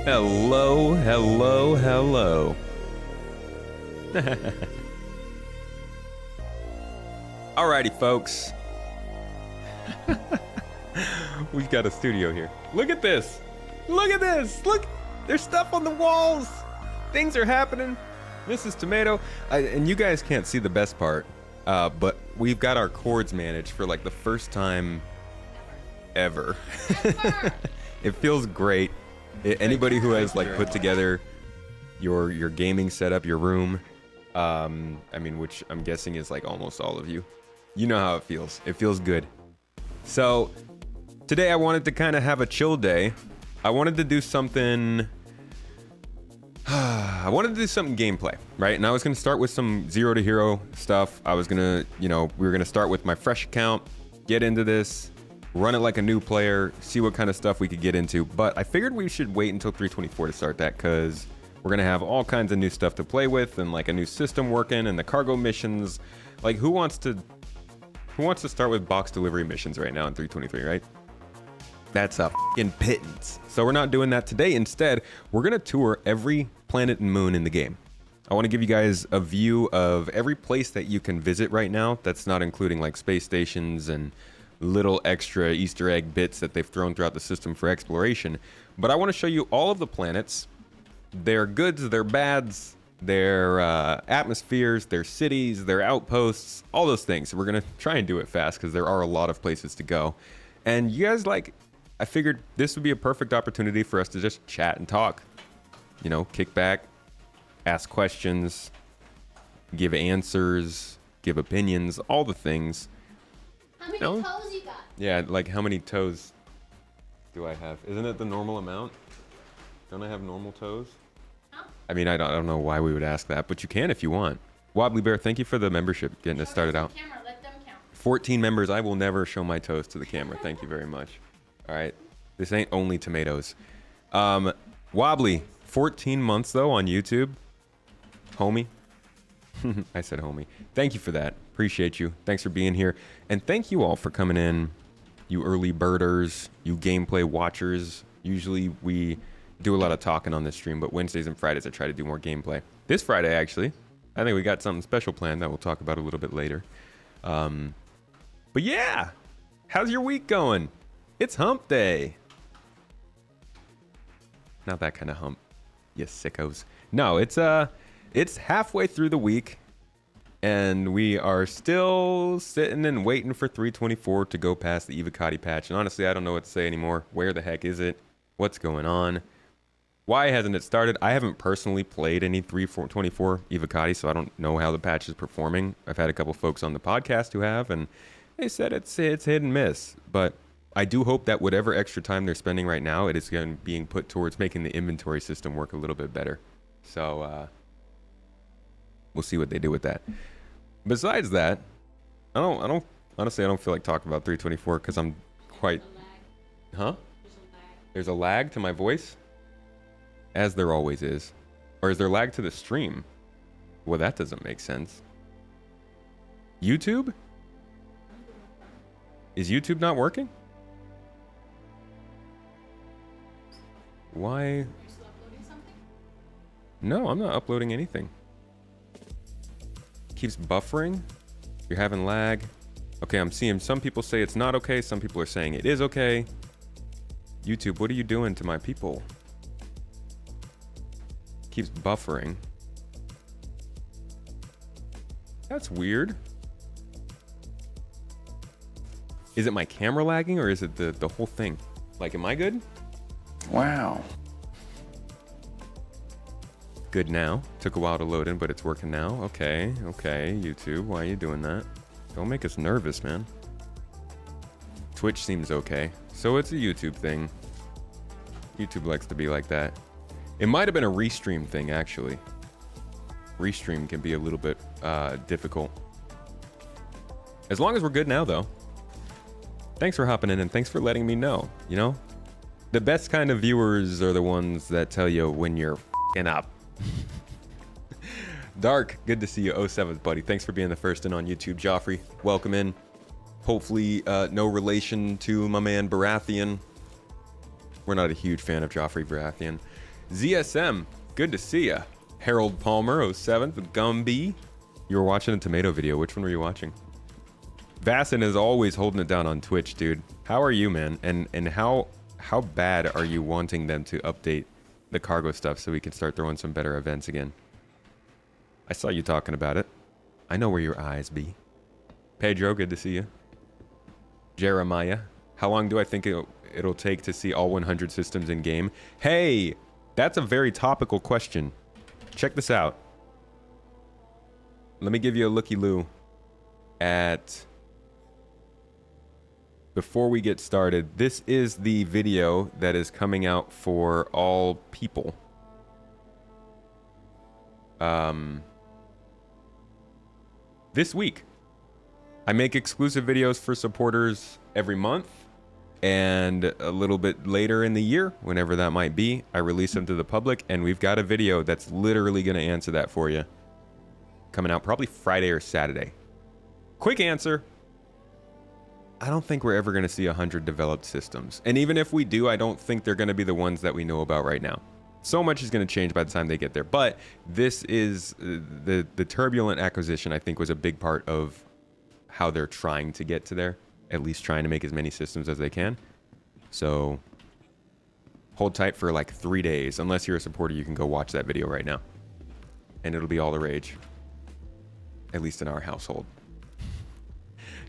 Hello, hello, hello. Alrighty, folks. We've got a studio here. Look at this. Look at this. Look, there's stuff on the walls. Things are happening. This is Tomato. And you guys can't see the best part, but we've got our cords managed for like the first time ever. It feels great. Anybody who has like put together your gaming setup, your room, I mean, which I'm guessing is like almost all of you, you know how it feels. It feels good. So today I wanted to kind of have a chill day. I wanted to do something. I wanted to do something gameplay, right? And I was going to start with some zero to hero stuff. I was going to, we were going to start with my fresh account, get into this, run it like a new player, see what kind of stuff we could get into. But I figured we should wait until 324 to start that, because we're going to have all kinds of new stuff to play with and like a new system working and the cargo missions. Like who wants to start with box delivery missions right now in 323, right? That's a fucking pittance. So we're not doing that today. Instead, we're going to tour every planet and moon in the game. I want to give you guys a view of every place that you can visit right now. That's not including like space stations and little extra Easter egg bits that they've thrown throughout the system for exploration. But I want to show you all of the planets, their goods, their bads, their atmospheres, their cities, their outposts, all those things. We're going to try and do it fast because there are a lot of places to go. And you guys, like, I figured this would be a perfect opportunity for us to just chat and talk. Kick back, ask questions, give answers, give opinions, all the things. How many toes you got? Yeah, like how many toes do I have? Isn't it the normal amount? Don't I have normal toes? Huh? I mean, I don't know why we would ask that, but you can if you want. Wobbly Bear, thank you for the membership, getting us started out. Camera, let them count. 14 members. I will never show my toes to the camera. Thank you very much. All right. This ain't only tomatoes. Wobbly, 14 months though on YouTube. Homie. I said homie. Thank you for that. Appreciate you. Thanks for being here. And thank you all for coming in. You early birders, you gameplay watchers. Usually we do a lot of talking on this stream, but Wednesdays and Fridays I try to do more gameplay. This Friday, actually, I think we got something special planned that we'll talk about a little bit later. But yeah, how's your week going? It's hump day. Not that kind of hump, you sickos. No, it's halfway through the week, and we are still sitting and waiting for 324 to go past the Evocati patch. And honestly, I don't know what to say anymore. Where the heck is it? What's going on? Why hasn't it started? I haven't personally played any 324 Evocati, so I don't know how the patch is performing. I've had a couple folks on the podcast who have, and they said it's hit and miss. But I do hope that whatever extra time they're spending right now, it is going to being put towards making the inventory system work a little bit better. So we'll see what they do with that. Besides that, I don't honestly, I don't feel like talking about 324 because I'm quite. Huh? There's a lag to my voice, as there always is. Or is there lag to the stream? Well, that doesn't make sense. YouTube? Is YouTube not working? Why? Are you still uploading something? No, I'm not uploading anything. Keeps buffering. You're having lag. Okay, I'm seeing some people say it's not okay. Some people are saying it is okay. YouTube, what are you doing to my people? Keeps buffering. That's weird. Is it my camera lagging or is it the whole thing? Like, am I good? Wow. Good now. Took a while to load in, but it's working now. Okay, YouTube, why are you doing that? Don't make us nervous, man. Twitch seems okay. So it's a YouTube thing. YouTube likes to be like that. It might have been a restream thing, actually. Restream can be a little bit difficult. As long as we're good now, though. Thanks for hopping in and thanks for letting me know, The best kind of viewers are the ones that tell you when you're f***ing up. Dark, good to see you. 07th, buddy. Thanks for being the first in on YouTube. Joffrey, welcome in. Hopefully, no relation to my man Baratheon. We're not a huge fan of Joffrey Baratheon. ZSM, good to see ya. Harold Palmer, 07th with Gumby. You were watching a tomato video. Which one were you watching? Vassin is always holding it down on Twitch, dude. How are you, man? And how bad are you wanting them to update the cargo stuff so we can start throwing some better events again? I saw you talking about it. I know where your eyes be. Pedro, good to see you. Jeremiah, how long do I think it'll take to see all 100 systems in game? Hey, that's a very topical question. Check this out. Let me give you a looky-loo at... Before we get started, this is the video that is coming out for all people. This week. I make exclusive videos for supporters every month, and a little bit later in the year, whenever that might be, I release them to the public, and we've got a video that's literally going to answer that for you. Coming out probably Friday or Saturday. Quick answer. I don't think we're ever going to see 100 developed systems. And even if we do, I don't think they're going to be the ones that we know about right now. So much is going to change by the time they get there. But this is the Turbulent acquisition, I think, was a big part of how they're trying to get to there. At least trying to make as many systems as they can. So hold tight for like 3 days. Unless you're a supporter, you can go watch that video right now. And it'll be all the rage. At least in our household.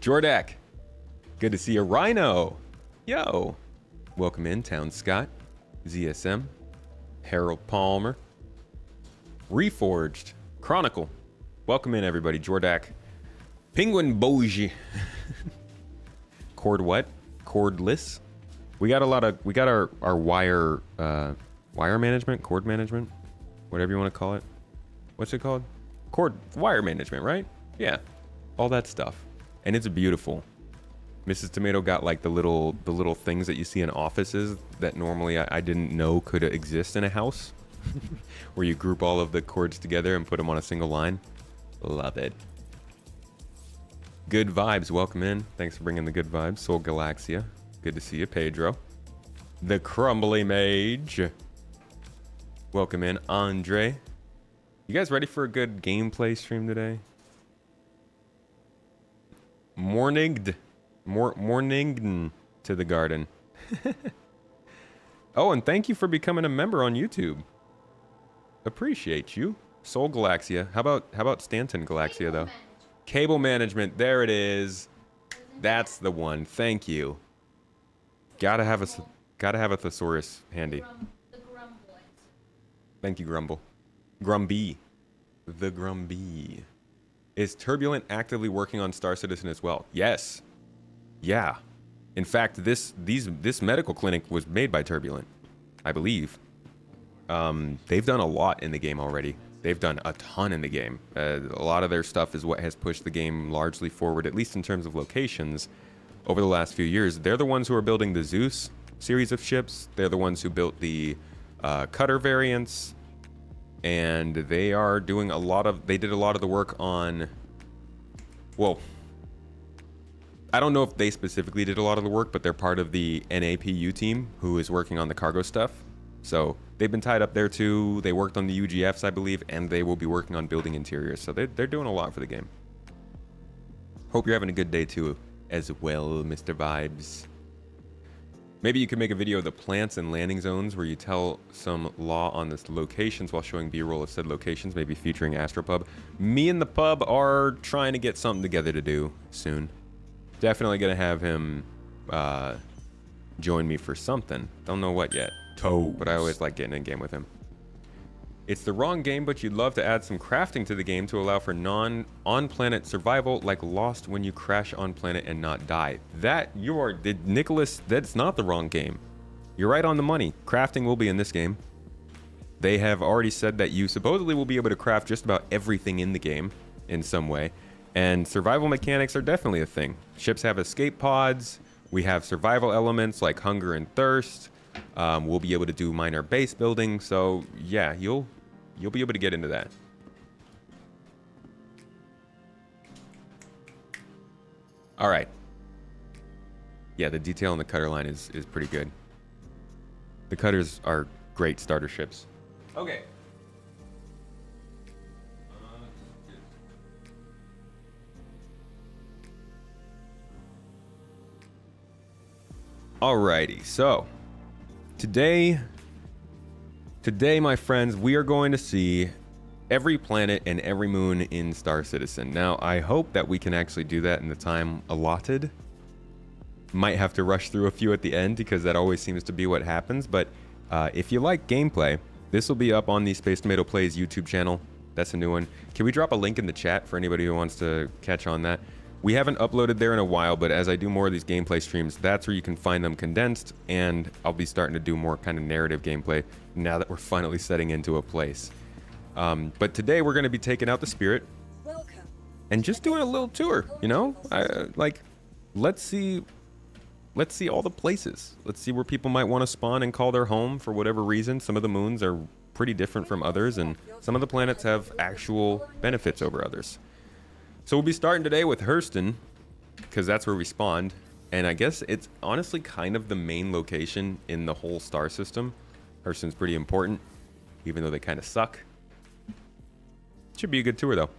Jordak. Good to see you. Rhino. Yo. Welcome in, Town Scott. ZSM. Harold Palmer. Reforged. Chronicle. Welcome in, everybody. Jordak. Penguin Boji. Cord what? Cordless. We got our wire management, cord management, whatever you want to call it. What's it called? Wire management, right? Yeah. All that stuff. And it's beautiful. Mrs. Tomato got like the little things that you see in offices that normally I didn't know could exist in a house. Where you group all of the cords together and put them on a single line. Love it. Good vibes, welcome in. Thanks for bringing the good vibes. Soul Galaxia, good to see you. Pedro. The Crumbly Mage. Welcome in, Andre. You guys ready for a good gameplay stream today? Morning to the garden. Oh, and thank you for becoming a member on YouTube. Appreciate you. Soul Galaxia. How about Stanton Galaxia though? Cable management. There it is. That's the one. Thank you. Gotta have a thesaurus handy. The Grumboids. Thank you, Grumble. Grumby. The Grumby. Is Turbulent actively working on Star Citizen as well? Yes. Yeah. In fact, this medical clinic was made by Turbulent, I believe. They've done a lot in the game already. They've done a ton in the game. A lot of their stuff is what has pushed the game largely forward, at least in terms of locations, over the last few years. They're the ones who are building the Zeus series of ships. They're the ones who built the cutter variants. And they are doing they did a lot of the work on, well, I don't know if they specifically did a lot of the work, but they're part of the NAPU team who is working on the cargo stuff. So they've been tied up there too. They worked on the UGFs, I believe, and they will be working on building interiors. So they're doing a lot for the game. Hope you're having a good day too, as well, Mr. Vibes. Maybe you could make a video of the plants and landing zones where you tell some law on the locations while showing B-roll of said locations, maybe featuring Astropub. Me and the pub are trying to get something together to do soon. Definitely gonna have him join me for something. Don't know what yet. But I always like getting in game with him. It's the wrong game, but you'd love to add some crafting to the game to allow for on-planet survival, like Lost when you crash on planet and not die. Nicholas, that's not the wrong game. You're right on the money. Crafting will be in this game. They have already said that you supposedly will be able to craft just about everything in the game in some way. And survival mechanics are definitely a thing. Ships have escape pods. We have survival elements like hunger and thirst. We'll be able to do minor base building. So yeah, you'll be able to get into that. All right. Yeah, the detail on the cutter line is pretty good. The cutters are great starter ships. Okay. Alrighty, so today, my friends, we are going to see every planet and every moon in Star Citizen. Now, I hope that we can actually do that in the time allotted. Might have to rush through a few at the end because that always seems to be what happens, but if you like gameplay, this will be up on the Space Tomato Plays YouTube channel. That's a new one. Can we drop a link in the chat for anybody who wants to catch on that? We haven't uploaded there in a while, but as I do more of these gameplay streams, that's where you can find them condensed, and I'll be starting to do more kind of narrative gameplay now that we're finally setting into a place. But today we're going to be taking out the Spirit and just doing a little tour, you know? Let's see all the places. Let's see where people might want to spawn and call their home for whatever reason. Some of the moons are pretty different from others, and some of the planets have actual benefits over others. So we'll be starting today with Hurston, because that's where we spawned. And I guess it's honestly kind of the main location in the whole star system. Hurston's pretty important, even though they kind of suck. Should be a good tour, though.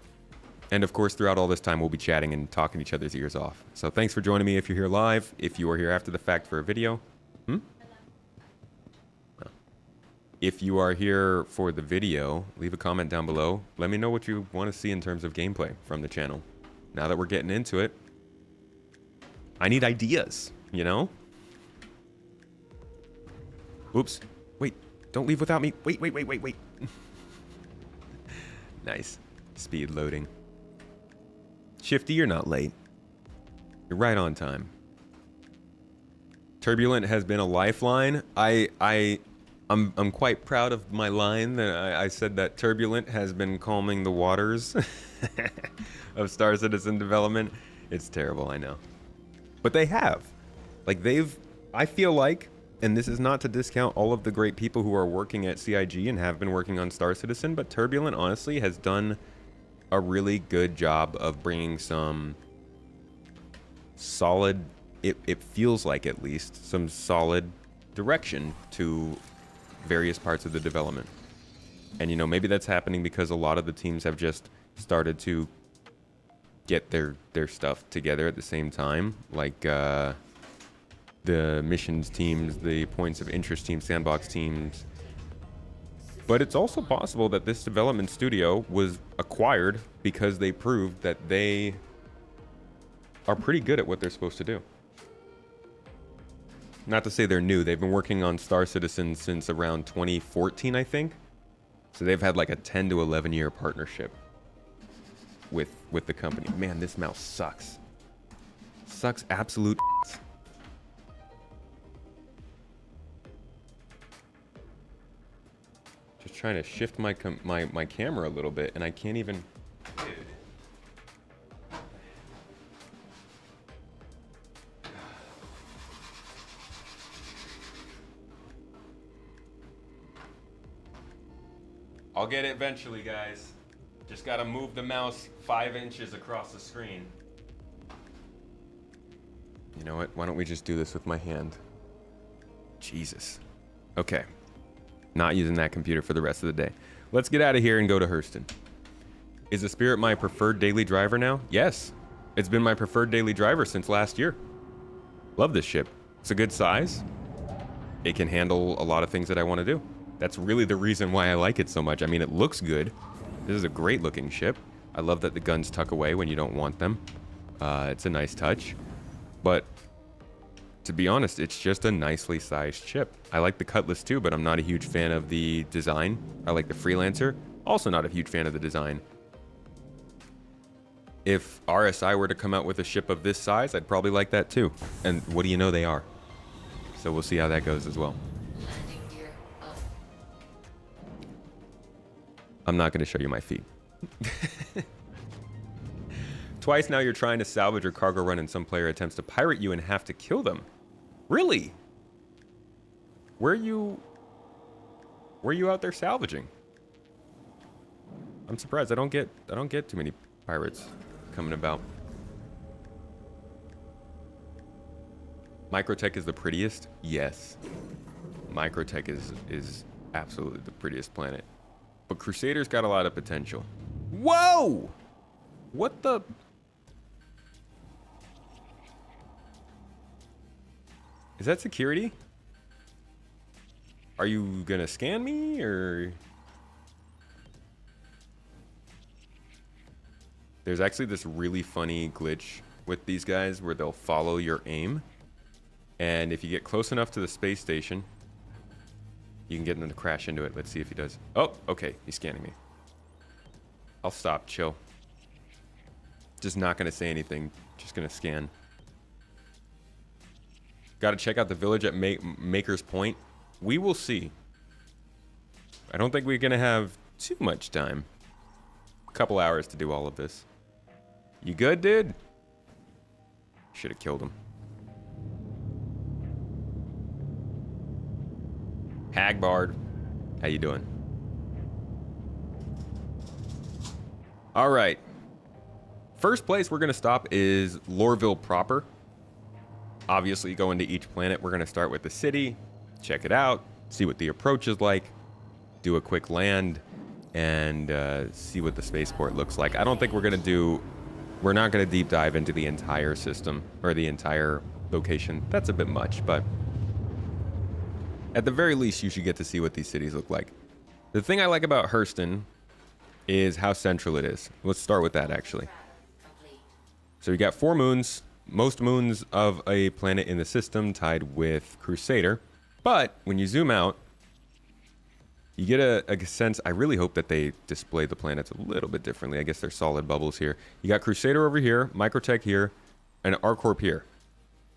And of course, throughout all this time, we'll be chatting and talking each other's ears off. So thanks for joining me if you're here live. If you are here after the fact for a video. If you are here for the video, leave a comment down below. Let me know what you want to see in terms of gameplay from the channel. Now that we're getting into it, I need ideas, you know? Oops. Wait, don't leave without me. Wait. Nice. Speed loading. Shifty, you're not late. You're right on time. Turbulent has been a lifeline. I'm quite proud of my line that I said that Turbulent has been calming the waters of Star Citizen development. It's terrible, I know. But they have. I feel like, and this is not to discount all of the great people who are working at CIG and have been working on Star Citizen, but Turbulent honestly has done a really good job of bringing some solid, it feels like at least, some solid direction to various parts of the development. And you know, maybe that's happening because a lot of the teams have just started to get their stuff together at the same time, like the missions teams, the points of interest teams, sandbox teams. But it's also possible that this development studio was acquired because they proved that they are pretty good at what they're supposed to do. Not to say they're new. They've been working on Star Citizen since around 2014, I think. So they've had like a 10 to 11 year partnership with the company. Man, this mouse sucks. Sucks absolute. Just trying to shift my camera a little bit, and I can't even. Dude. I'll get it eventually, guys. Just gotta move the mouse 5 inches across the screen. You know what? Why don't we just do this with my hand? Jesus. Okay. Not using that computer for the rest of the day. Let's get out of here and go to Hurston. Is the Spirit my preferred daily driver now? Yes. It's been my preferred daily driver since last year. Love this ship. It's a good size. It can handle a lot of things that I want to do. That's really the reason why I like it so much. I mean, it looks good. This is a great looking ship. I love that the guns tuck away when you don't want them. It's a nice touch. But to be honest, it's just a nicely sized ship. I like the Cutlass too, but I'm not a huge fan of the design. I like the Freelancer. Also not a huge fan of the design. If RSI were to come out with a ship of this size, I'd probably like that too. And what do you know, they are. So we'll see how that goes as well. I'm not going to show you my feet. Twice now you're trying to salvage your cargo run and some player attempts to pirate you and have to kill them. Really? Where are you out there salvaging? I'm surprised. I don't get too many pirates coming about. MicroTech is the prettiest? Yes. MicroTech is absolutely the prettiest planet. But Crusader's got a lot of potential. Whoa! What the? Is that security? Are you gonna scan me, or? There's actually this really funny glitch with these guys where they'll follow your aim. And if you get close enough to the space station, you can get them to crash into it. Let's see if he does. Oh, okay. He's scanning me. I'll stop. Chill. Just not going to say anything. Just going to scan. Got to check out the village at Maker's Point. We will see. I don't think we're going to have too much time. A couple hours to do all of this. You good, dude? Should have killed him. Hagbard, how you doing? All right. First place we're going to stop is Lorville proper. Obviously, going to each planet, we're going to start with the city, check it out, see what the approach is like, do a quick land, and see what the spaceport looks like. I don't think we're not going to deep dive into the entire system or the entire location. That's a bit much, but at the very least, you should get to see what these cities look like. The thing I like about Hurston is how central it is. Let's start with that, actually. So you got 4 moons, most moons of a planet in the system tied with Crusader. But when you zoom out, you get a sense. I really hope that they display the planets a little bit differently. I guess they're solid bubbles here. You got Crusader over here, MicroTech here, and ArcCorp here.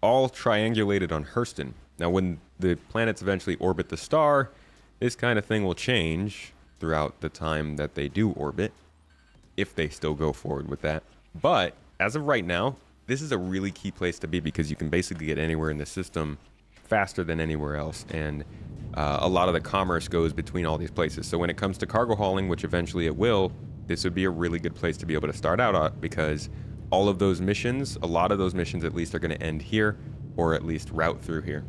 All triangulated on Hurston. Now, when the planets eventually orbit the star, this kind of thing will change throughout the time that they do orbit, if they still go forward with that. But as of right now, this is a really key place to be because you can basically get anywhere in the system faster than anywhere else, and a lot of the commerce goes between all these places. So when it comes to cargo hauling, which eventually it will, this would be a really good place to be able to start out at, because all of those missions, a lot of those missions at least, are going to end here, or at least route through here.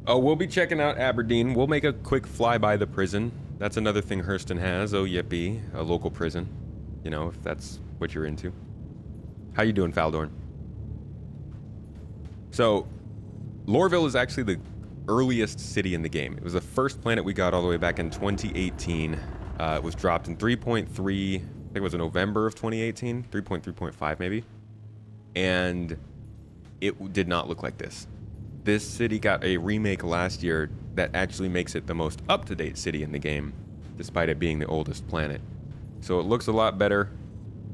Oh, we'll be checking out Aberdeen. We'll make a quick fly by the prison. That's another thing Hurston has. Oh, yippee. A local prison. You know, if that's what you're into. How you doing, Faldorn? So, Lorville is actually the earliest city in the game. It was the first planet we got all the way back in 2018. It was dropped in 3.3, I think it was in November of 2018. 3.3.5 maybe. And it did not look like this. This city got a remake last year that actually makes it the most up-to-date city in the game, despite it being the oldest planet. So it looks a lot better.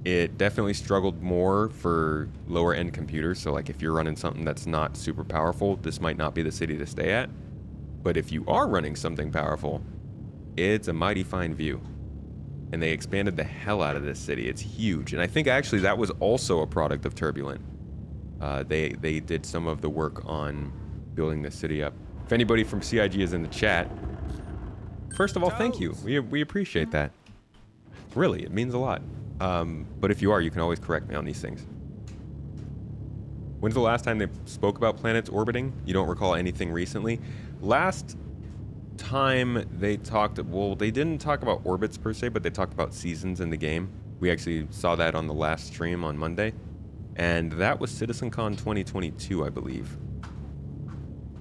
It definitely struggled more for lower-end computers, so like if you're running something that's not super powerful, this might not be the city to stay at. But if you are running something powerful, it's a mighty fine view. And they expanded the hell out of this city. It's huge. And I think actually that was also a product of Turbulent. They did some of the work on building this city up. If anybody from CIG is in the chat, first of all, thank you. We appreciate that. Really, it means a lot. But if you are, you can always correct me on these things. When's the last time they spoke about planets orbiting? You don't recall anything recently? Last time they talked, well, they didn't talk about orbits per se, but they talked about seasons in the game. We actually saw that on the last stream on Monday. And that was CitizenCon 2022, I believe.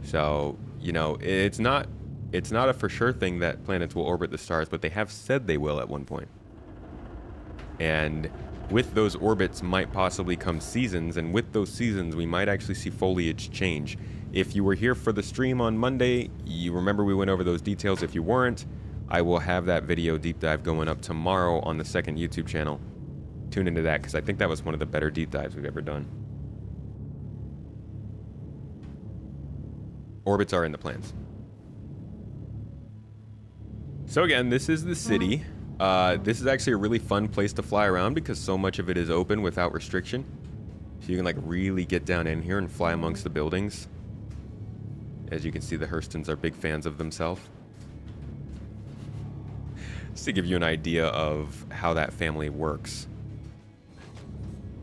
So, you know, it's not a for sure thing that planets will orbit the stars, but they have said they will at one point. And with those orbits might possibly come seasons, and with those seasons we might actually see foliage change. If you were here for the stream on Monday, you remember we went over those details. If you weren't, I will have that video deep dive going up tomorrow on the second YouTube channel. Tune into that, because I think that was one of the better deep dives we've ever done. Orbits are in the plans. So again, this is the city. This is actually a really fun place to fly around because so much of it is open without restriction. So you can like really get down in here and fly amongst the buildings. As you can see, the Hurstons are big fans of themselves. Just to give you an idea of how that family works.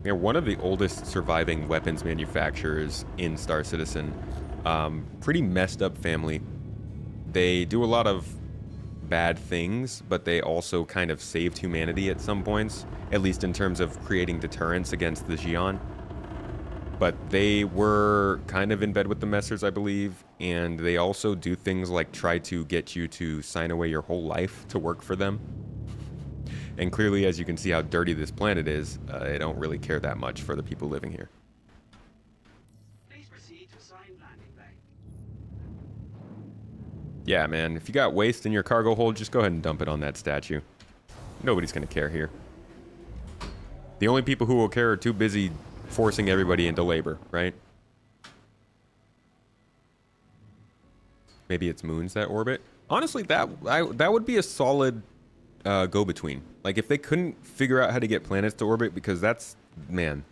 They're one of the oldest surviving weapons manufacturers in Star Citizen. Pretty messed up family. They do a lot of bad things, but they also kind of saved humanity at some points, at least in terms of creating deterrence against the Xi'an. But they were kind of in bed with the Messers, I believe, and they also do things like try to get you to sign away your whole life to work for them. And clearly, as you can see how dirty this planet is, they don't really care that much for the people living here. Please proceed to assigned landing bay. Yeah, man, if you got waste in your cargo hold, just go ahead and dump it on that statue. Nobody's gonna care here. The only people who will care are too busy forcing everybody into labor, right? Maybe it's moons that orbit. Honestly, that would be a solid go-between. Like, if they couldn't figure out how to get planets to orbit, because that's, man,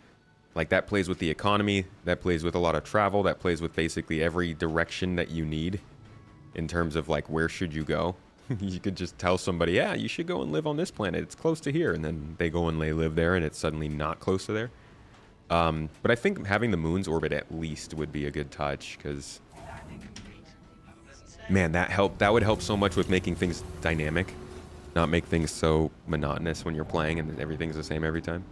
like, that plays with the economy, that plays with a lot of travel, that plays with basically every direction that you need in terms of, like, where should you go. You could just tell somebody, yeah, you should go and live on this planet, it's close to here, and then they go and they live there and it's suddenly not close to there. But I think having the moons orbit at least would be a good touch, because, man, that would help so much with making things dynamic, not make things so monotonous when you're playing and everything's the same every time.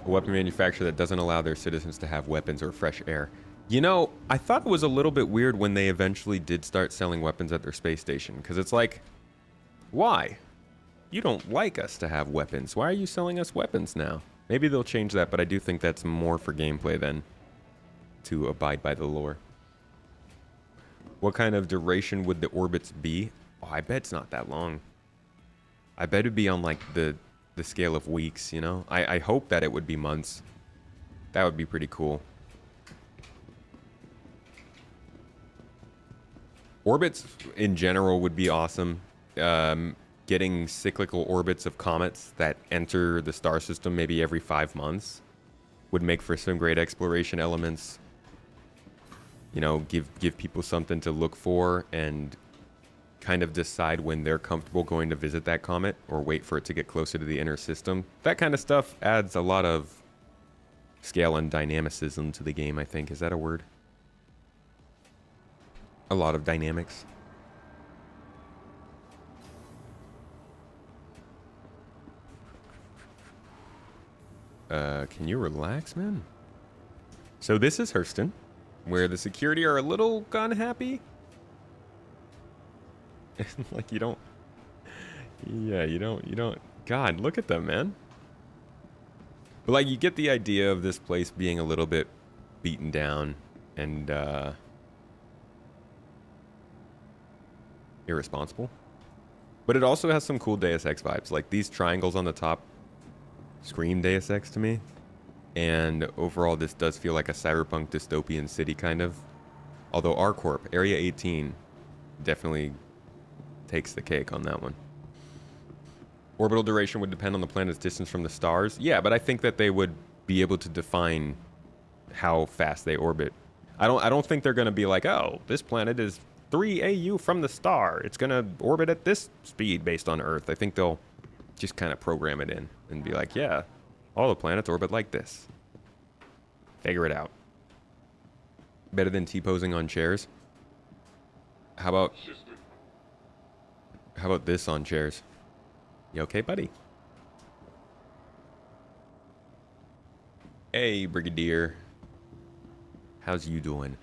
A weapon manufacturer that doesn't allow their citizens to have weapons or fresh air. You know, I thought it was a little bit weird when they eventually did start selling weapons at their space station, because it's like, why? You don't like us to have weapons. Why are you selling us weapons now? Maybe they'll change that, but I do think that's more for gameplay than to abide by the lore. What kind of duration would the orbits be? Oh, I bet it's not that long. I bet it'd be on, like, the scale of weeks, you know? I hope that it would be months. That would be pretty cool. Orbits, in general, would be awesome. Getting cyclical orbits of comets that enter the star system maybe every 5 months would make for some great exploration elements. You know, give people something to look for and kind of decide when they're comfortable going to visit that comet or wait for it to get closer to the inner system. That kind of stuff adds a lot of scale and dynamicism to the game, I think. Is that a word? A lot of dynamics. Can you relax, man? So this is Hurston, where the security are a little unhappy. Like, you don't... Yeah, you don't... God, look at them, man. But, like, you get the idea of this place being a little bit beaten down and, irresponsible. But it also has some cool Deus Ex vibes. Like, these triangles on the top scream Deus Ex to me. And overall, this does feel like a cyberpunk dystopian city, kind of. Although ArcCorp, Area 18, definitely takes the cake on that one. Orbital duration would depend on the planet's distance from the stars. Yeah, but I think that they would be able to define how fast they orbit. I don't think they're going to be like, oh, this planet is 3 AU from the star. It's going to orbit at this speed based on Earth. I think they'll just kind of program it in and be like, yeah, all the planets orbit like this. Figure it out. Better than T-posing on chairs. How about this on chairs? You okay, buddy? Hey, Brigadier. How's you doing?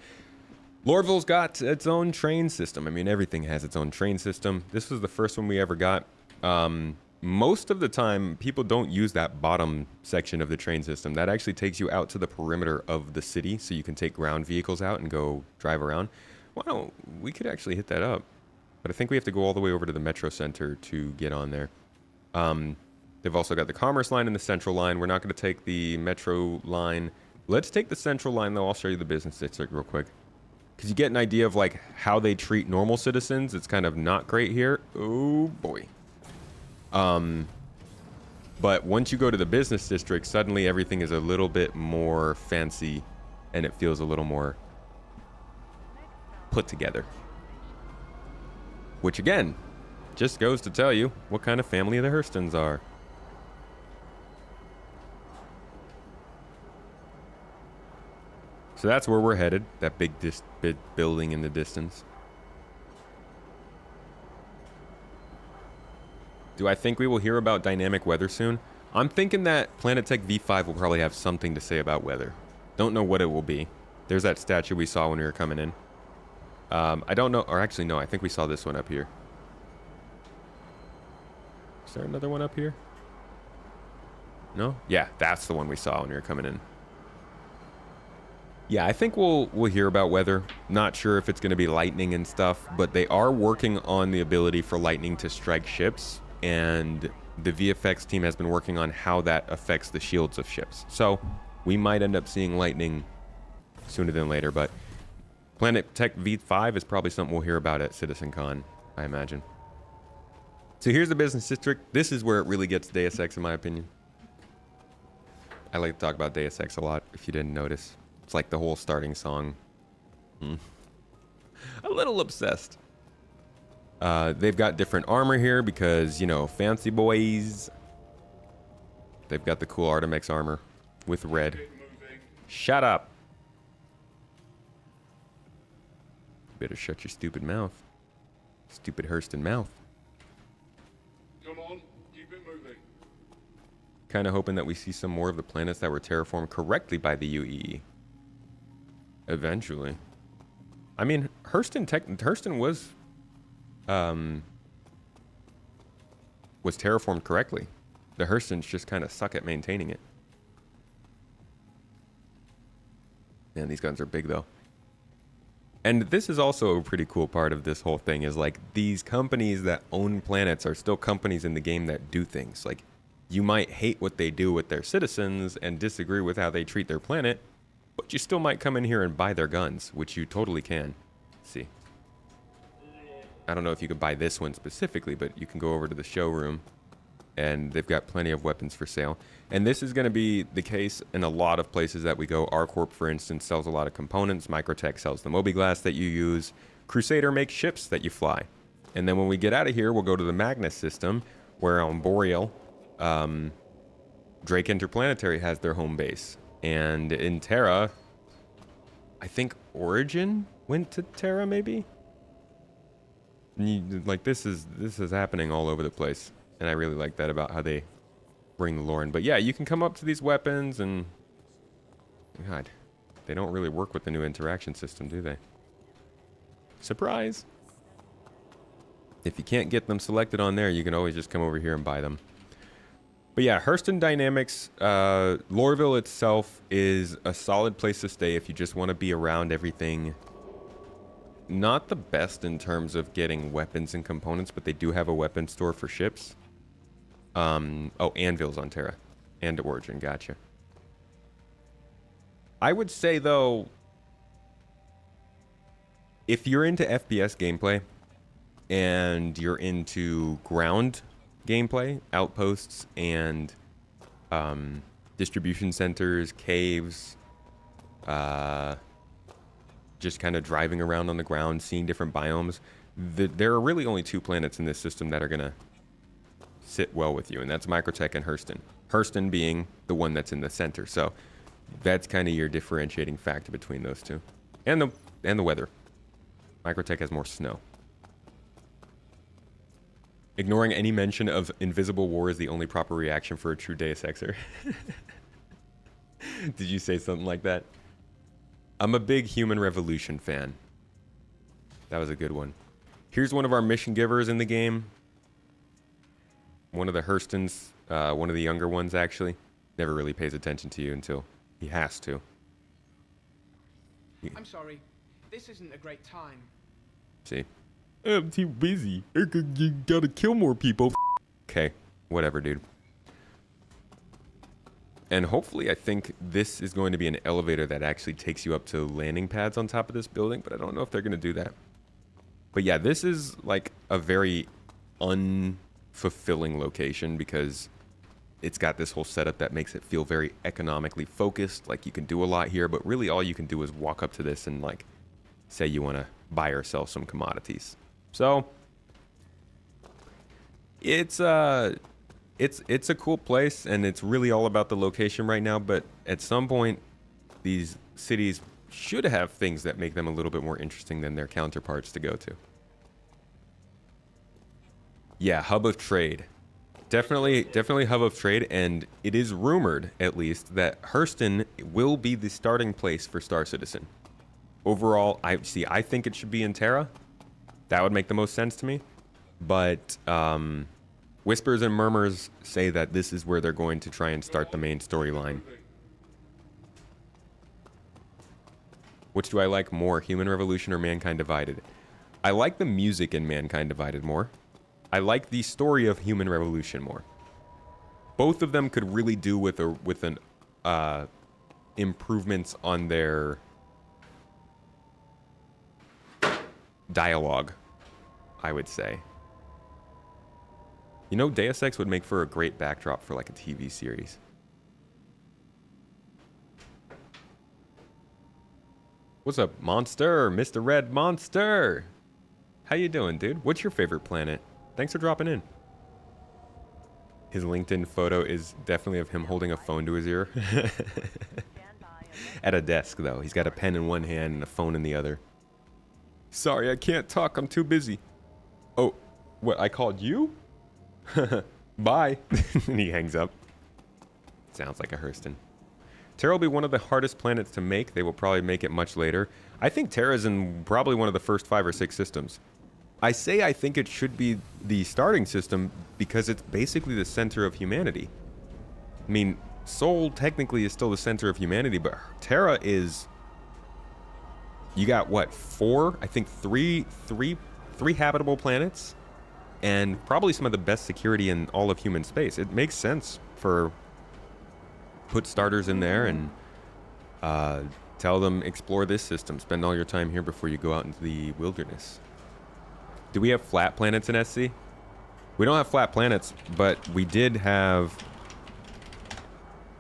Lorville's got its own train system. I mean, everything has its own train system. This was the first one we ever got. Most of the time, people don't use that bottom section of the train system. That actually takes you out to the perimeter of the city, so you can take ground vehicles out and go drive around. Wow, we could actually hit that up. But I think we have to go all the way over to the Metro Center to get on there. They've also got the Commerce line and the Central line. We're not going to take the Metro line. Let's take the Central line, though. I'll show you the business district real quick. Because you get an idea of, like, how they treat normal citizens. It's kind of not great here. Oh, boy. But once you go to the business district, suddenly everything is a little bit more fancy, and it feels a little more put together. Which, again, just goes to tell you what kind of family the Hurstons are. So that's where we're headed. That big building in the distance. Do I think we will hear about dynamic weather soon? I'm thinking that MicroTech V5 will probably have something to say about weather. Don't know what it will be. There's that statue we saw when we were coming in. I don't know, or actually no, I think we saw this one up here. Is there another one up here? No? Yeah, that's the one we saw when we were coming in. Yeah, I think we'll hear about weather. Not sure if it's going to be lightning and stuff, but they are working on the ability for lightning to strike ships, and the VFX team has been working on how that affects the shields of ships. So we might end up seeing lightning sooner than later, but MicroTech V5 is probably something we'll hear about at CitizenCon, I imagine. So here's the business district. This is where it really gets Deus Ex, in my opinion. I like to talk about Deus Ex a lot, if you didn't notice. It's like the whole starting song. A little obsessed. They've got different armor here because, you know, fancy boys. They've got the cool Artemex armor with red. Shut up. Better shut your stupid mouth. Stupid Hurston mouth. Come on, keep it moving. Kind of hoping that we see some more of the planets that were terraformed correctly by the UEE. Eventually. I mean, Hurston was terraformed correctly. The Hurstons just kind of suck at maintaining it. Man, these guns are big though. And this is also a pretty cool part of this whole thing, is like these companies that own planets are still companies in the game that do things. Like, you might hate what they do with their citizens and disagree with how they treat their planet, but you still might come in here and buy their guns, which you totally can. Let's see. I don't know if you could buy this one specifically, but you can go over to the showroom and they've got plenty of weapons for sale. And this is going to be the case in a lot of places that we go. ArcCorp, for instance, sells a lot of components. MicroTech sells the Mobi-Glass that you use. Crusader makes ships that you fly. And then when we get out of here, we'll go to the Magnus system, where on Boreal, Drake Interplanetary has their home base. And in Terra, I think Origin went to Terra, maybe? Like, this is happening all over the place. And I really like that about how they bring the lore in. But yeah, you can come up to these weapons and... God, they don't really work with the new interaction system, do they? Surprise! If you can't get them selected on there, you can always just come over here and buy them. But yeah, Hurston Dynamics, Lorville itself is a solid place to stay if you just want to be around everything. Not the best in terms of getting weapons and components, but they do have a weapon store for ships. Oh, Anvil's on Terra. And Origin, gotcha. I would say, though, if you're into FPS gameplay and you're into ground gameplay, outposts and distribution centers, caves, just kind of driving around on the ground, seeing different biomes, there are really only two planets in this system that are going to sit well with you, and that's MicroTech and Hurston. Hurston being the one that's in the center, so that's kind of your differentiating factor between those two. And the weather. MicroTech has more snow. Ignoring any mention of invisible war is the only proper reaction for a true Deus Exer. Did you say something like that? I'm a big Human Revolution fan. That was a good one. Here's one of our mission givers in the game. One of the Hurstons, one of the younger ones, actually. Never really pays attention to you until he has to. I'm sorry. This isn't a great time. See? I'm too busy. You gotta kill more people. Okay, whatever, dude. And hopefully, I think this is going to be an elevator that actually takes you up to landing pads on top of this building, but I don't know if they're going to do that. But yeah, this is like a very unfulfilling location because it's got this whole setup that makes it feel very economically focused. Like, you can do a lot here, but really all you can do is walk up to this and, like, say you want to buy or sell some commodities. So it's a cool place, and it's really all about the location right now, but at some point these cities should have things that make them a little bit more interesting than their counterparts to go to. Yeah, hub of trade. Definitely hub of trade, and it is rumored, at least, that Hurston will be the starting place for Star Citizen. Overall, I think it should be in Terra. That would make the most sense to me. But whispers and murmurs say that this is where they're going to try and start the main storyline. Which do I like more, Human Revolution or Mankind Divided? I like the music in Mankind Divided more. I like the story of Human Revolution more. Both of them could really do with an improvements on their dialogue, I would say. You know, Deus Ex would make for a great backdrop for like a TV series. What's up, Monster? Mr. Red Monster! How you doing, dude? What's your favorite planet? Thanks for dropping in. His LinkedIn photo is definitely of him holding a phone to his ear. At a desk, though. He's got a pen in one hand and a phone in the other. Sorry, I can't talk. I'm too busy. Oh, what? I called you? Bye. And he hangs up. Sounds like a Hurston. Terra will be one of the hardest planets to make. They will probably make it much later. I think Terra's in probably one of the first 5 or 6 systems. I say I think it should be the starting system because it's basically the center of humanity. I mean, Sol technically is still the center of humanity, but Terra is... You got, what, 4? I think three habitable planets, and probably some of the best security in all of human space. It makes sense for... Put starters in there and tell them, explore this system. Spend all your time here before you go out into the wilderness. Do we have flat planets in SC? We don't have flat planets, but we did have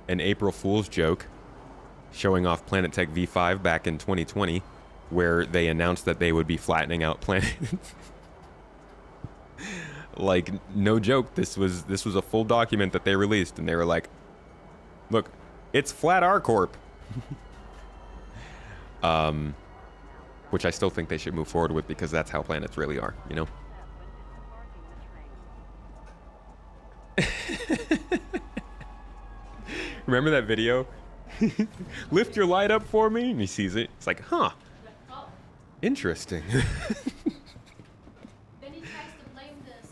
an April Fool's joke showing off MicroTech V5 back in 2020, where they announced that they would be flattening out planets. Like, no joke, this was a full document that they released, and they were like, look, it's flat ArcCorp. Which I still think they should move forward with because that's how planets really are, you know? Remember that video? Lift your light up for me? And he sees it. It's like, huh. Interesting. Then he tries to blame the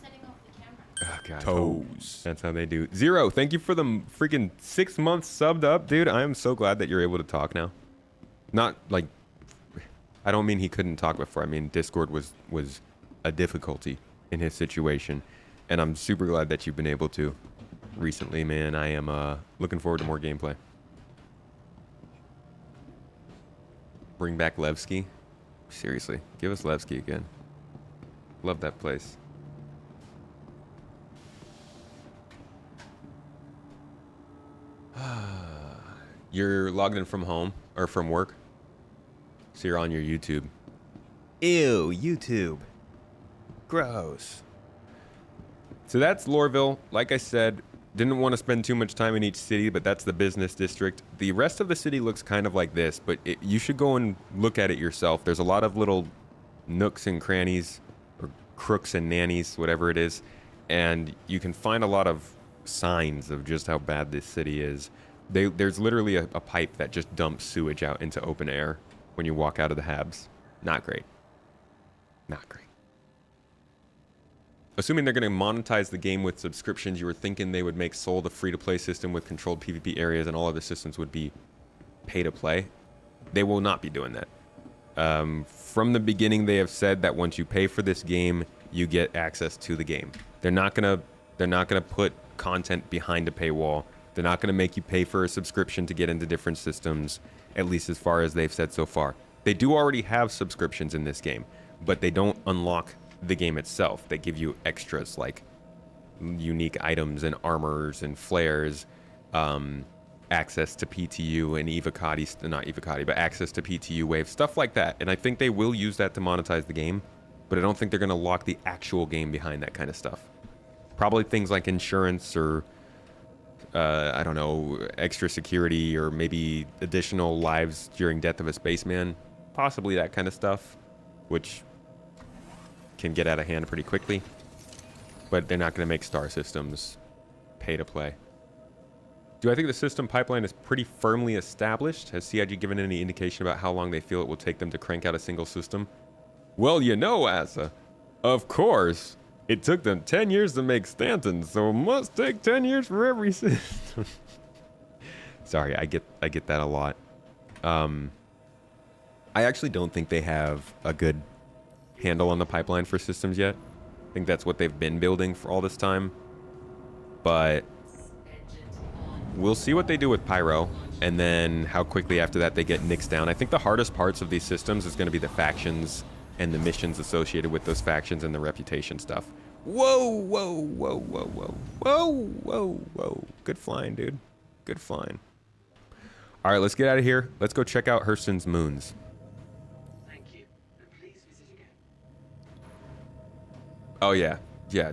setting off the camera. Oh, God. Toes. That's how they do. Zero, thank you for the freaking 6 months subbed up, dude. I am so glad that you're able to talk now. Not like... I don't mean he couldn't talk before. I mean, Discord was a difficulty in his situation. And I'm super glad that you've been able to recently, man. I am looking forward to more gameplay. Bring back Levski? Seriously, give us Levski again. Love that place. You're logged in from home or from work? So you're on your YouTube. Ew, YouTube. Gross. So that's Lorville. Like I said, didn't want to spend too much time in each city, but that's the business district. The rest of the city looks kind of like this, but you should go and look at it yourself. There's a lot of little nooks and crannies, or crooks and nannies, whatever it is, and you can find a lot of signs of just how bad this city is. There's literally a pipe that just dumps sewage out into open air when you walk out of the habs. Not great. Not great. Assuming they're going to monetize the game with subscriptions, you were thinking they would make Sol the free-to-play system with controlled PvP areas and all other systems would be pay-to-play. They will not be doing that. From the beginning, they have said that once you pay for this game, you get access to the game. They're not gonna put content behind a paywall. They're not gonna make you pay for a subscription to get into different systems, at least as far as they've said so far. They do already have subscriptions in this game, but they don't unlock the game itself. They give you extras like unique items and armors and flares, access to PTU and not Evocati, but access to PTU waves, stuff like that. And I think they will use that to monetize the game, but I don't think they're going to lock the actual game behind that kind of stuff. Probably things like insurance or I don't know, extra security or maybe additional lives during death of a spaceman. Possibly that kind of stuff, which can get out of hand pretty quickly. But they're not going to make star systems pay to play. Do I think the system pipeline is pretty firmly established? Has CIG given any indication about how long they feel it will take them to crank out a single system? Well, you know, Asa, of course, it took them 10 years to make Stanton, so it must take 10 years for every system. Sorry, I get that a lot. I actually don't think they have a good handle on the pipeline for systems yet. I think that's what they've been building for all this time. But we'll see what they do with Pyro, and then how quickly after that they get nixed down. I think the hardest parts of these systems is going to be the factions and the missions associated with those factions and the reputation stuff. Whoa, whoa, whoa, whoa, whoa, whoa, whoa, whoa. Good flying, dude. Good flying. All right, let's get out of here. Let's go check out Hurston's moons. Thank you. And please visit again. Oh, yeah. Yeah.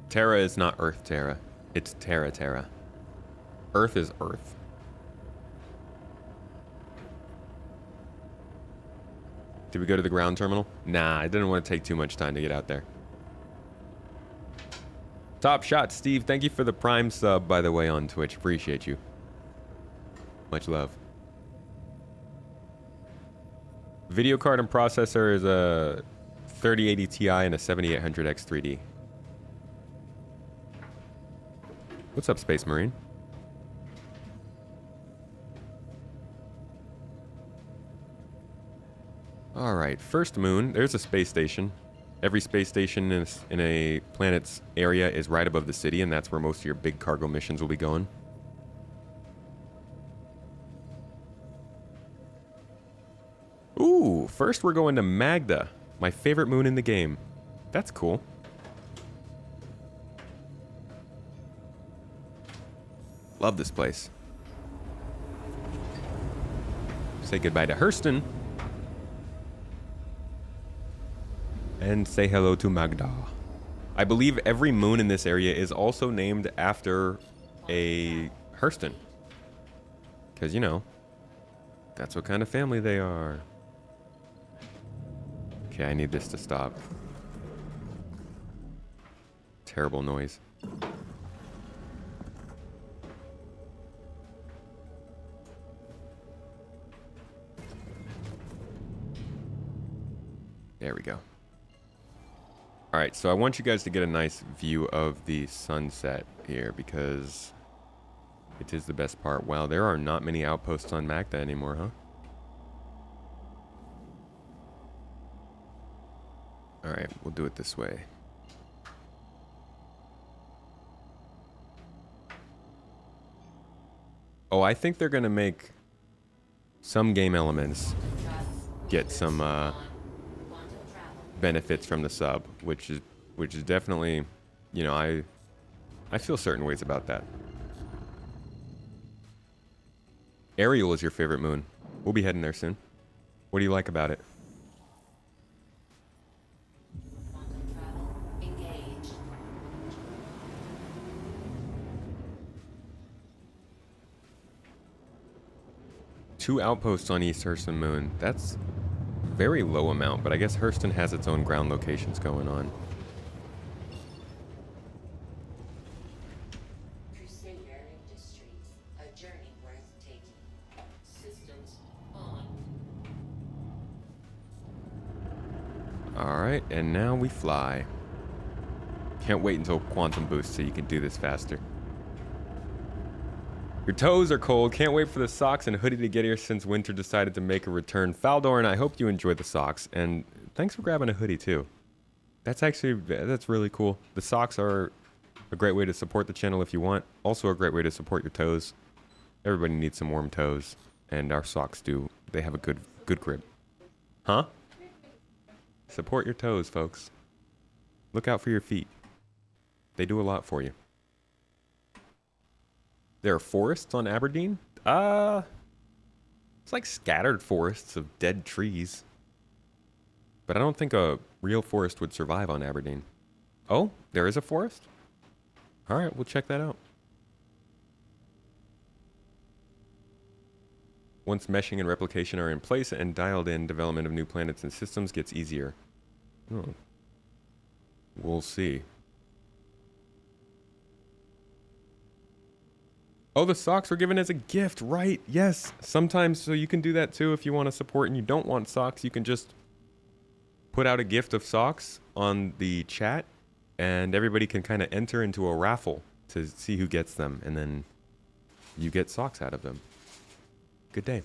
Terra is not Earth Terra. It's Terra Terra. Earth is Earth. Did we go to the ground terminal? Nah, I didn't want to take too much time to get out there. Top shot, Steve. Thank you for the Prime sub, by the way, on Twitch. Appreciate you. Much love. Video card and processor is a 3080 Ti and a 7800X 3D. What's up, Space Marine? All right, first moon. There's a space station. Every space station in a planet's area is right above the city, and that's where most of your big cargo missions will be going. Ooh, first we're going to Magda, my favorite moon in the game. That's cool. Love this place. Say goodbye to Hurston. And say hello to Magda. I believe every moon in this area is also named after a Hurston. Because, you know, that's what kind of family they are. Okay, I need this to stop. Terrible noise. There we go. All right, so I want you guys to get a nice view of the sunset here because it is the best part. Wow, there are not many outposts on Magda anymore, huh? All right, we'll do it this way. Oh, I think they're gonna make some game elements get some benefits from the sub, which is definitely, you know, I feel certain ways about that. Ariel is your favorite moon. We'll be heading there soon. What do you like about it? Two outposts on East Hurston Moon. That's very low amount, but I guess Hurston has its own ground locations going on. Crusader Industries, a journey worth taking. Systems on. All right, and now we fly. Can't wait until quantum boost so you can do this faster. Your toes are cold. Can't wait for the socks and hoodie to get here since winter decided to make a return. Faldoran, I hope you enjoyed the socks. And thanks for grabbing a hoodie, too. That's really cool. The socks are a great way to support the channel if you want. Also a great way to support your toes. Everybody needs some warm toes. And our socks do. They have a good grip. Huh? Support your toes, folks. Look out for your feet. They do a lot for you. There are forests on Aberdeen? It's like scattered forests of dead trees. But I don't think a real forest would survive on Aberdeen. Oh, there is a forest? All right, we'll check that out. Once meshing and replication are in place and dialed in, development of new planets and systems gets easier. Oh. We'll see. Oh, the socks were given as a gift, right? Yes. Sometimes, so you can do that too if you want to support and you don't want socks. You can just put out a gift of socks on the chat and everybody can kind of enter into a raffle to see who gets them. And then you get socks out of them. Good day.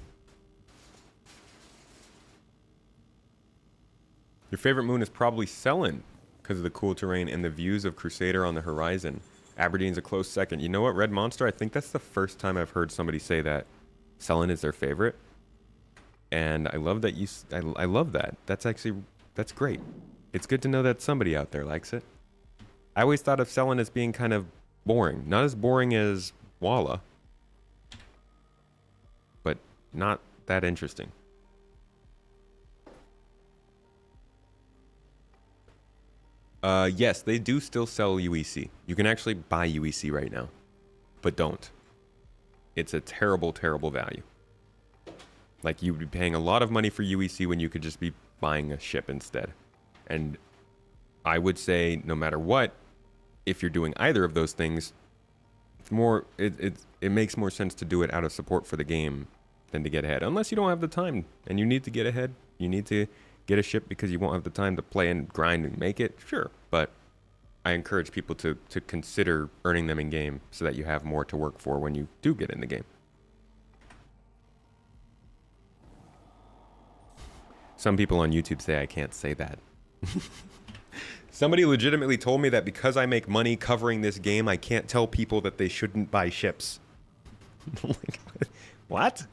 Your favorite moon is probably Selin because of the cool terrain and the views of Crusader on the horizon. Aberdeen's a close second. You know what, Red Monster? I think that's the first time I've heard somebody say that Selin is their favorite. And I love that I love that. That's great. It's good to know that somebody out there likes it. I always thought of Selin as being kind of boring. Not as boring as Walla, but not that interesting. Yes, they do still sell UEC. You can actually buy UEC right now, but don't. It's a terrible, terrible value. Like, you'd be paying a lot of money for UEC when you could just be buying a ship instead. And I would say, no matter what, if you're doing either of those things, it makes more sense to do it out of support for the game than to get ahead. Unless you don't have the time and you need to get ahead. You need to get a ship because you won't have the time to play and grind and make it. Sure, but I encourage people to consider earning them in game so that you have more to work for when you do get in the game. Some people on YouTube say I can't say that. Somebody legitimately told me that because I make money covering this game, I can't tell people that they shouldn't buy ships. Like, what?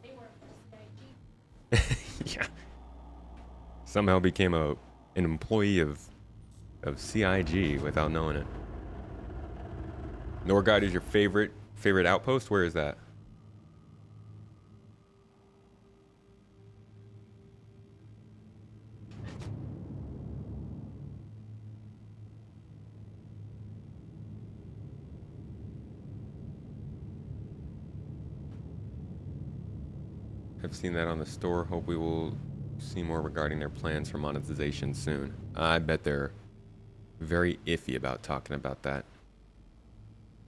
They work for CIG. Yeah. Somehow became an employee of CIG without knowing it. Norgard is your favorite outpost? Where is that? I've seen that on the store. Hope we will see more regarding their plans for monetization soon. I bet they're very iffy about talking about that.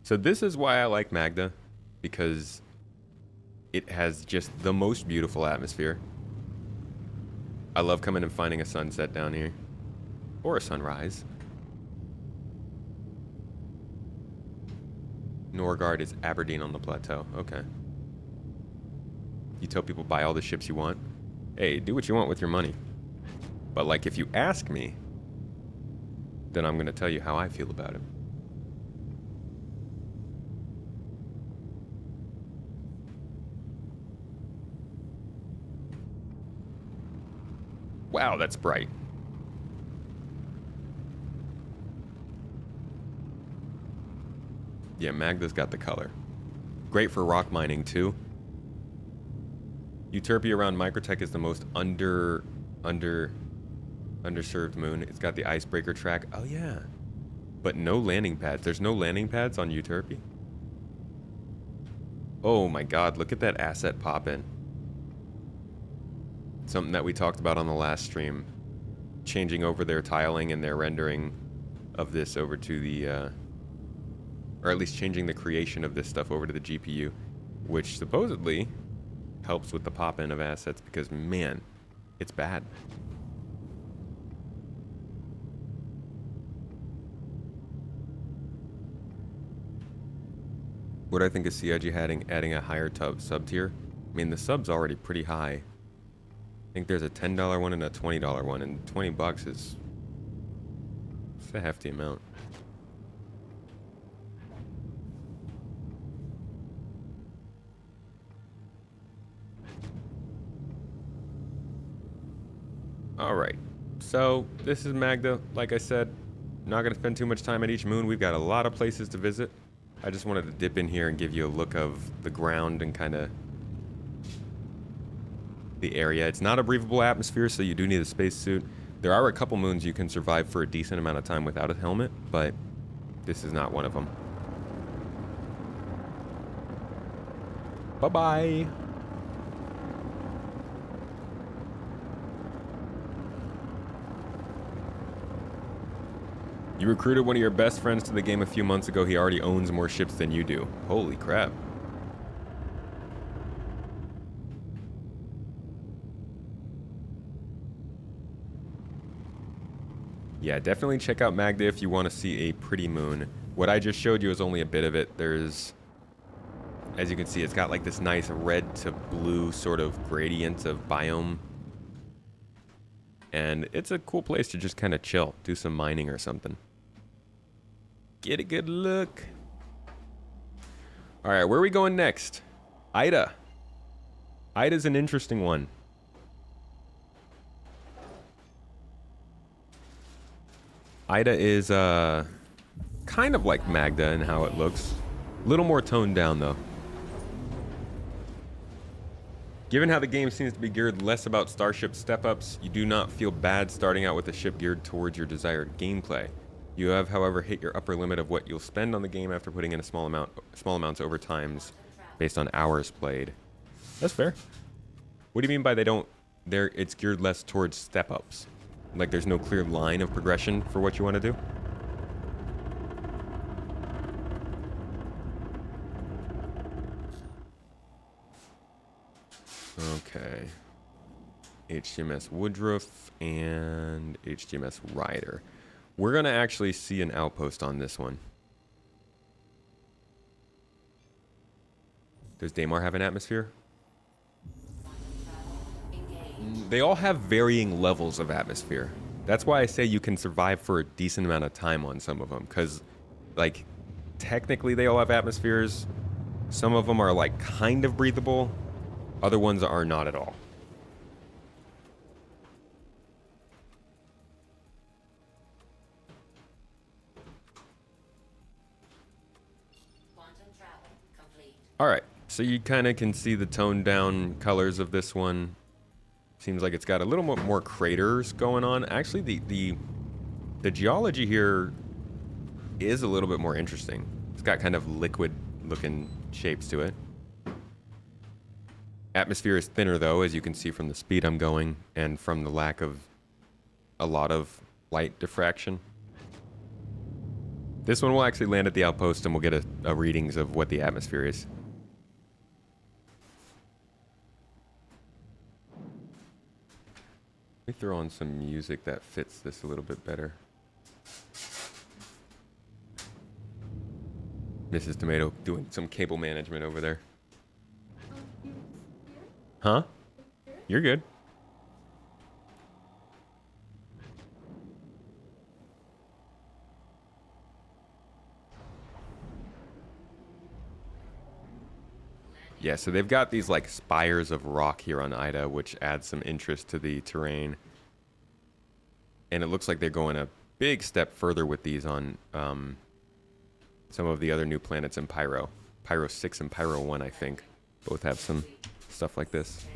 So this is why I like Magda, because it has just the most beautiful atmosphere. I love coming and finding a sunset down here, or a sunrise. Norgard is Aberdeen on the plateau. Okay. You tell people buy all the ships you want. Hey, do what you want with your money. But like, if you ask me, then I'm going to tell you how I feel about it. Wow, that's bright. Yeah, Magda's got the color. Great for rock mining too. Utopia around MicroTech is the most underserved moon. It's got the icebreaker track. Oh yeah. But no landing pads. There's no landing pads on Utopia. Oh my god, look at that asset pop in. Something that we talked about on the last stream. Changing over their tiling and their rendering of this over to the or at least changing the creation of this stuff over to the GPU, which supposedly helps with the pop-in of assets because, man, it's bad. What I think is CIG adding a higher sub tier. I mean, the sub's already pretty high. I think there's a $10 one and a $20 one, and $20 is it's a hefty amount. Alright, so this is Magda. Like I said, not going to spend too much time at each moon. We've got a lot of places to visit. I just wanted to dip in here and give you a look of the ground and kind of the area. It's not a breathable atmosphere, so you do need a spacesuit. There are a couple moons you can survive for a decent amount of time without a helmet, but this is not one of them. Bye-bye. You recruited one of your best friends to the game a few months ago. He already owns more ships than you do. Holy crap. Yeah, definitely check out Magda if you want to see a pretty moon. What I just showed you is only a bit of it. There's, as you can see, it's got like this nice red to blue sort of gradient of biome. And it's a cool place to just kind of chill, do some mining or something. Get a good look. All right, where are we going next? Ida. Ida's an interesting one. Ida is kind of like Magda in how it looks. A little more toned down though. Given how the game seems to be geared less about starship step-ups, you do not feel bad starting out with a ship geared towards your desired gameplay. You have, however, hit your upper limit of what you'll spend on the game after putting in small amounts over times based on hours played. That's fair. What do you mean by it's geared less towards step-ups? Like there's no clear line of progression for what you want to do? Okay. HTMS Woodruff and HTMS Ryder. We're going to actually see an outpost on this one. Does Daymar have an atmosphere? They all have varying levels of atmosphere. That's why I say you can survive for a decent amount of time on some of them. Because, like, technically they all have atmospheres. Some of them are, like, kind of breathable. Other ones are not at all. All right, so you kind of can see the toned down colors of this one. Seems like it's got a little more craters going on. Actually, the geology here is a little bit more interesting. It's got kind of liquid-looking shapes to it. Atmosphere is thinner, though, as you can see from the speed I'm going and from the lack of a lot of light diffraction. This one will actually land at the outpost, and we'll get a readings of what the atmosphere is. Let me throw on some music that fits this a little bit better. Mrs. Tomato doing some cable management over there. Huh? You're good. Yeah, so they've got these like spires of rock here on Ida, which adds some interest to the terrain. And it looks like they're going a big step further with these on some of the other new planets in Pyro. Pyro 6 and Pyro 1, I think. Both have some stuff like this.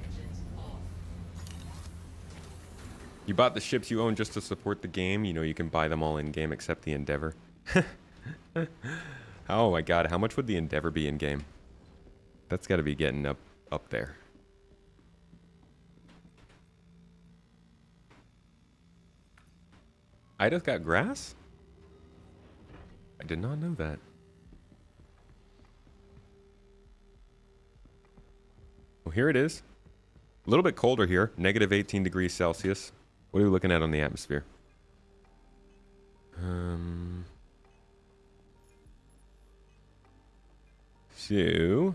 You bought the ships you own just to support the game. You know, you can buy them all in-game except the Endeavor. Oh my god, how much would the Endeavor be in-game? That's got to be getting up there. Ida's got grass? I did not know that. Well, here it is. A little bit colder here, negative 18 degrees Celsius. What are we looking at on the atmosphere? So,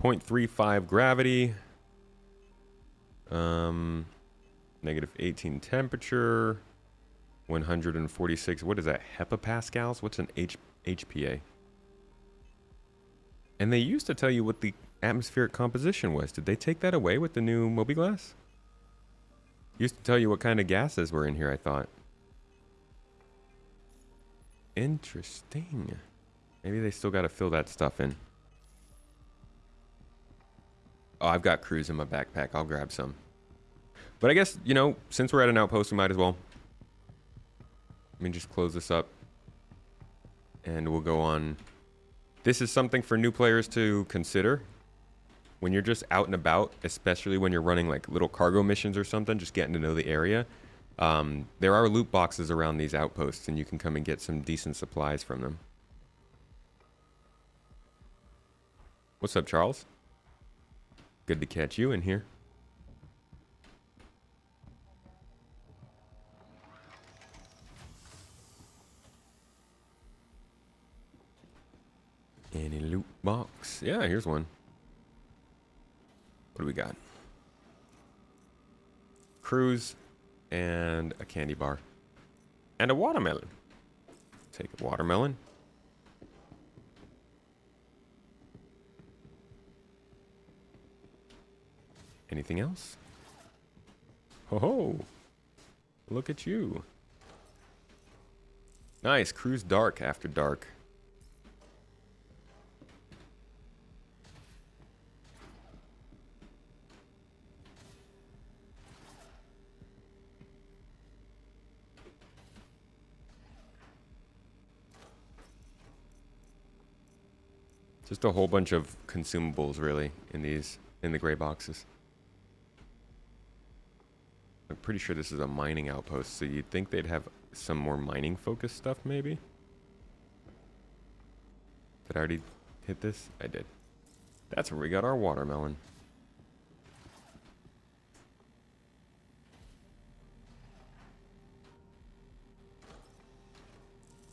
0.35 gravity. Negative 18 temperature. 146. What is that? Hepapascals? What's an HPA? And they used to tell you what the atmospheric composition was. Did they take that away with the new Mobiglass? Used to tell you what kind of gases were in here, I thought. Interesting. Maybe they still got to fill that stuff in. Oh, I've got cruise in my backpack. I'll grab some. But I guess, you know, since we're at an outpost, we might as well. Let me just close this up. And we'll go on. This is something for new players to consider. when you're just out and about, especially when you're running like little cargo missions or something, just getting to know the area, there are loot boxes around these outposts, and you can come and get some decent supplies from them. What's up, Charles? Good to catch you in here. Any loot box? Yeah, here's one. What do we got? Cruise and a candy bar. And a watermelon. Take a watermelon. Anything else? Ho ho! Look at you. Nice, cruise dark after dark. Just a whole bunch of consumables, really, in the gray boxes. I'm pretty sure this is a mining outpost, so you'd think they'd have some more mining-focused stuff, maybe? Did I already hit this? I did. That's where we got our watermelon.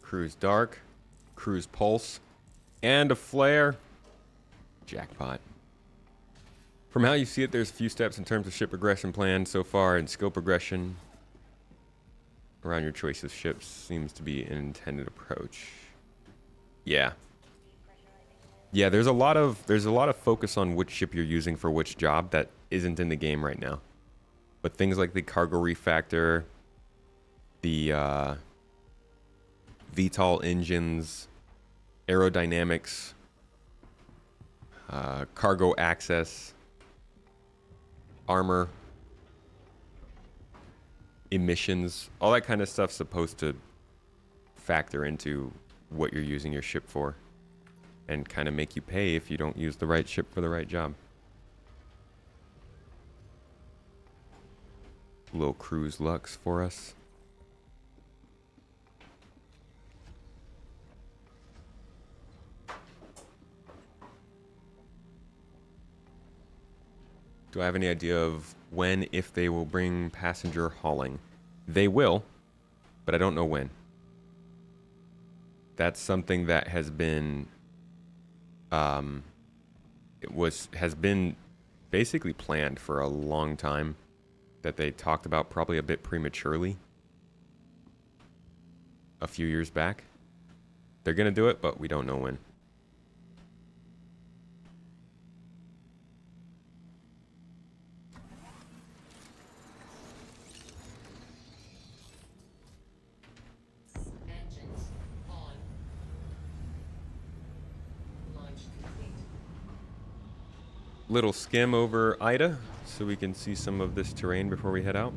Cruise dark, cruise pulse, and a flare. Jackpot. From how you see it, there's a few steps in terms of ship progression plan so far, and skill progression around your choice of ships seems to be an intended approach. Yeah. Yeah, there's a lot of focus on which ship you're using for which job that isn't in the game right now. But things like the cargo refactor, the VTOL engines, aerodynamics, cargo access, armor, emissions, all that kind of stuff's supposed to factor into what you're using your ship for and kind of make you pay if you don't use the right ship for the right job. Little cruise lux for us. Do I have any idea of when, if they will bring passenger hauling? They will, but I don't know when. That's something that has been, has been basically planned for a long time. That they talked about probably a bit prematurely a few years back. They're gonna do it, but we don't know when. Little skim over Ida so we can see some of this terrain before we head out.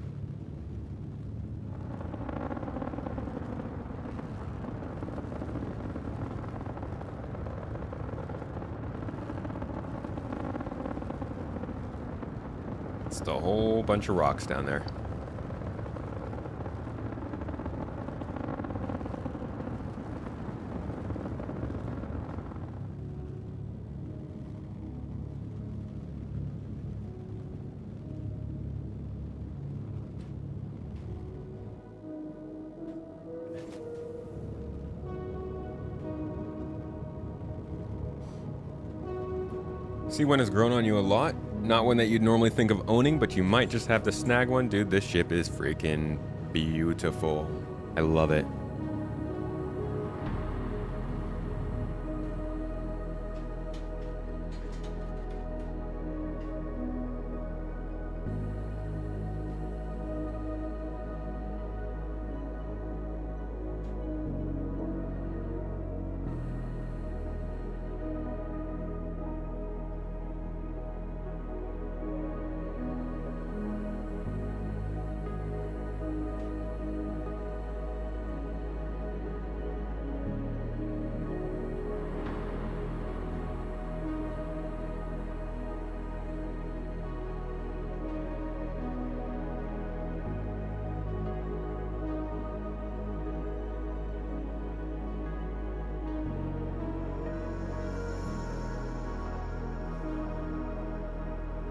It's a whole bunch of rocks down there. Sea one has grown on you a lot. Not one that you'd normally think of owning, but you might just have to snag one. Dude, this ship is freaking beautiful. I love it.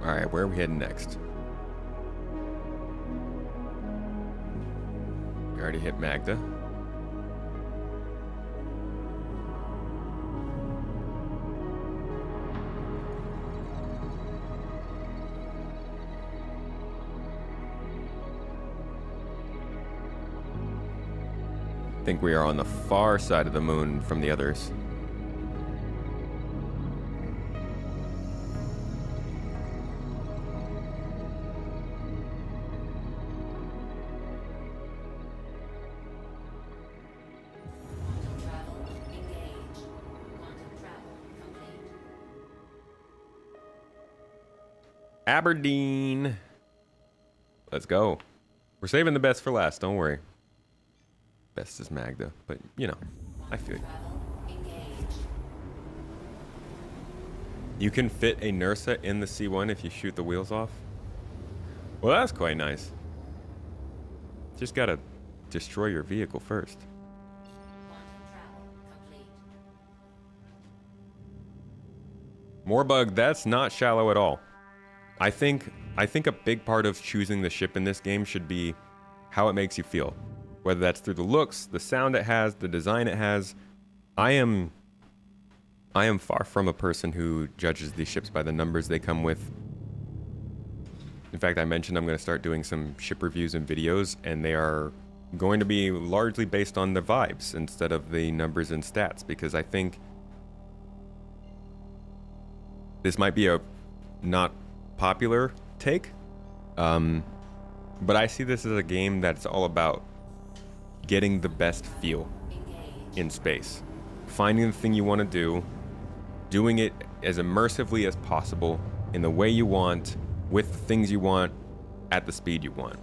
All right, where are we heading next? We already hit Magda. I think we are on the far side of the moon from the others. Quantum travel engaged. Quantum travel complete. Aberdeen. Let's go. We're saving the best for last, don't worry. Best is Magda, but you know, I feel you. Travel engaged. You can fit a Nursa in the C1 if you shoot the wheels off. Well, that's quite nice. Just gotta destroy your vehicle first. Quantum travel complete. Moorbug, that's not shallow at all. I think a big part of choosing the ship in this game should be how it makes you feel. Whether that's through the looks, the sound it has, the design it has. I am far from a person who judges these ships by the numbers they come with. In fact, I mentioned I'm going to start doing some ship reviews and videos, and they are going to be largely based on the vibes instead of the numbers and stats, because I think this might be a not popular take, but I see this as a game that's all about getting the best feel in space, finding the thing you want to do, doing it as immersively as possible in the way you want, with the things you want, at the speed you want.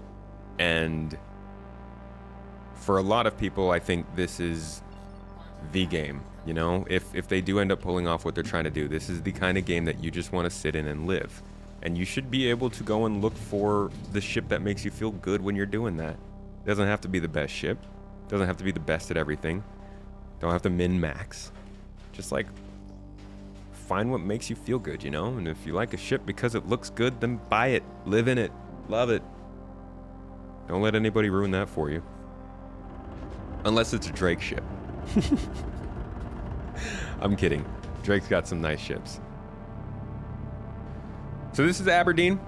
And for a lot of people, I think this is the game. You know, if they do end up pulling off what they're trying to do, this is the kind of game that you just want to sit in and live. And you should be able to go and look for the ship that makes you feel good when you're doing that. It doesn't have to be the best ship. It doesn't have to be the best at everything. Don't have to min-max. Just like find what makes you feel good, you know? And if you like a ship because it looks good, then buy it. Live in it. Love it. Don't let anybody ruin that for you. Unless it's a Drake ship. I'm kidding. Drake's got some nice ships. So this is Aberdeen.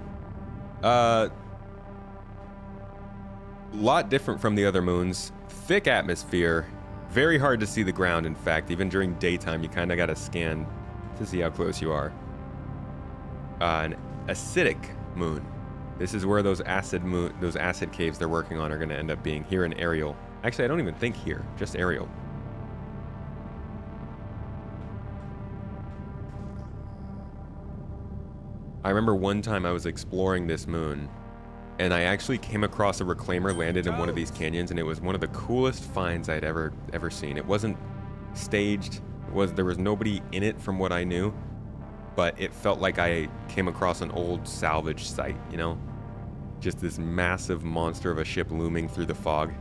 Lot different from the other moons. Thick atmosphere. Very hard to see the ground, in fact. Even during daytime, you kind of got to scan to see how close you are. An acidic moon. This is where those acid caves they're working on are going to end up being, here in Ariel. Actually, I don't even think here, just Ariel. I remember one time I was exploring this moon, and I actually came across a reclaimer landed in one of these canyons, and it was one of the coolest finds I'd ever seen. It wasn't staged. There was nobody in it from what I knew, but it felt like I came across an old salvage site, you know? Just this massive monster of a ship looming through the fog.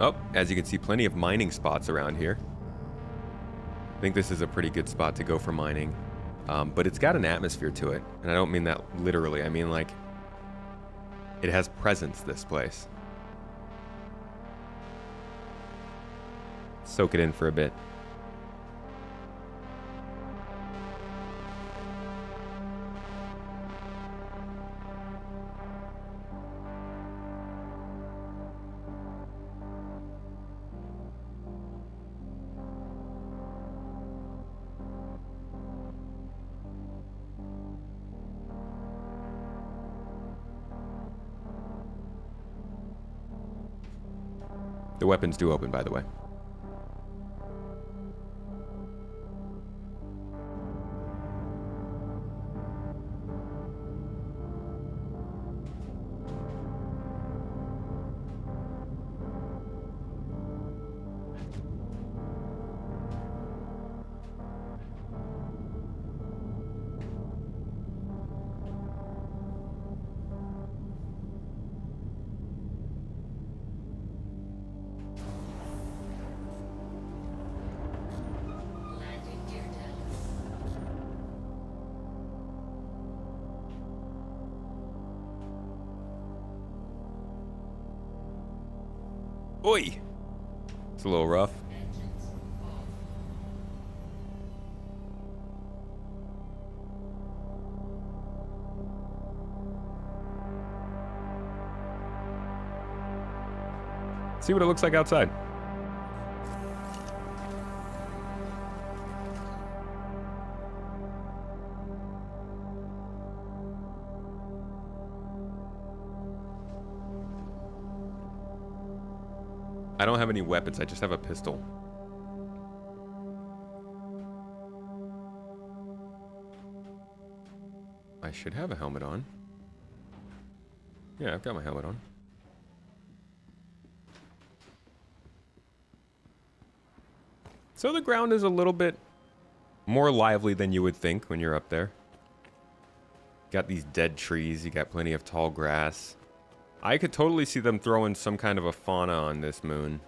Oh, as you can see, plenty of mining spots around here. I think this is a pretty good spot to go for mining. But it's got an atmosphere to it, and I don't mean that literally. I mean, like, it has presence, this place. Soak it in for a bit. The weapons do open, by the way. Oi! It's a little rough. Engines off. See what it looks like outside. I don't have any weapons, I just have a pistol. I should have a helmet on. Yeah, I've got my helmet on. So the ground is a little bit more lively than you would think when you're up there. Got these dead trees, you got plenty of tall grass. I could totally see them throwing some kind of a fauna on this moon.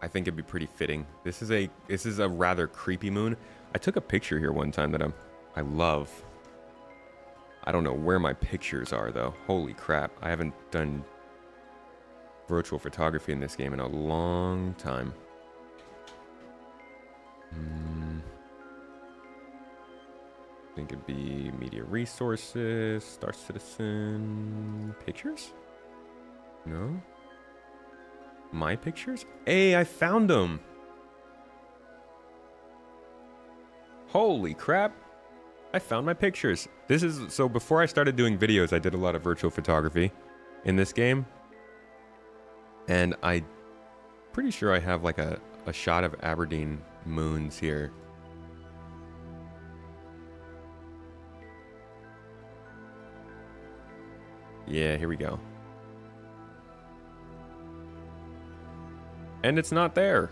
I think it'd be pretty fitting. This is a rather creepy moon. I took a picture here one time that I love. I don't know where my pictures are though. Holy crap. I haven't done virtual photography in this game in a long time. I think it'd be media resources, Star Citizen, pictures? No? My pictures? Hey, I found them! Holy crap! I found my pictures. This is, so before I started doing videos, I did a lot of virtual photography in this game. And I'm pretty sure I have like a shot of Aberdeen moons here. Yeah, here we go. And it's not there.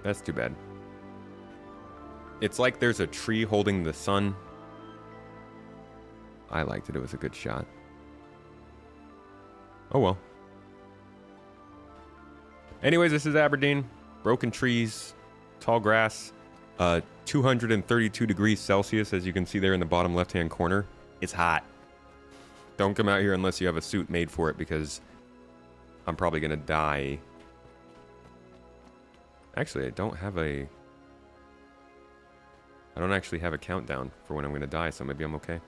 That's too bad. It's like there's a tree holding the sun. I liked it. It was a good shot. Oh well. Anyways, this is Aberdeen. Broken trees, tall grass, 232 degrees Celsius, as you can see there in the bottom left-hand corner. It's hot. Don't come out here unless you have a suit made for it, because I'm probably gonna die. Actually, I don't actually have a countdown for when I'm gonna die, so maybe I'm okay.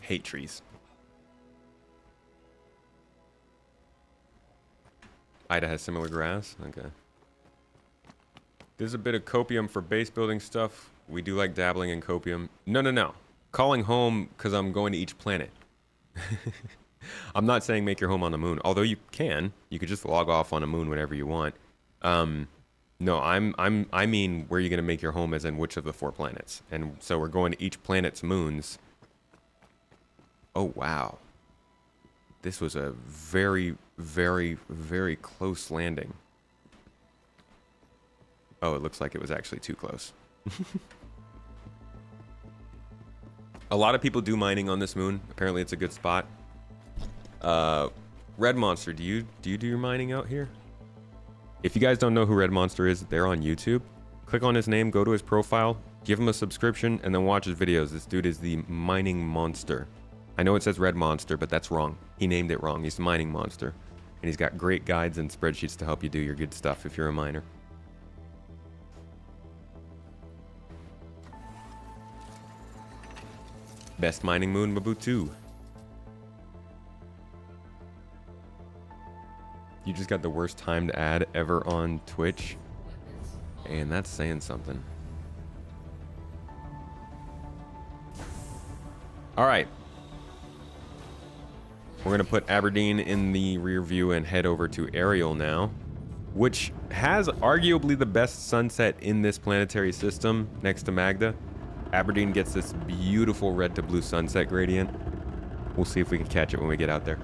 Hate trees. Ida has similar grass? Okay. There's a bit of copium for base building stuff. We do like dabbling in copium. No. Calling home because I'm going to each planet. I'm not saying make your home on the moon, although you can. You could just log off on a moon whenever you want. No, I mean where you're gonna make your home, as in which of the 4 planets. And so we're going to each planet's moons. Oh wow. This was a very, very, very close landing. Oh, it looks like it was actually too close. A lot of people do mining on this moon. Apparently it's a good spot. Red Monster, do you do your mining out here? If you guys don't know who Red Monster is, they're on YouTube. Click on his name, go to his profile, give him a subscription, and then watch his videos. This dude is the mining monster. I know it says Red Monster, but that's wrong. He named it wrong. He's the mining monster. And he's got great guides and spreadsheets to help you do your good stuff if you're a miner. Best mining moon, Mabutu. You just got the worst timed ad ever on Twitch. And that's saying something. Alright. We're going to put Aberdeen in the rear view and head over to Ariel now, which has arguably the best sunset in this planetary system next to Magda. Aberdeen gets this beautiful red to blue sunset gradient. We'll see if we can catch it when we get out there.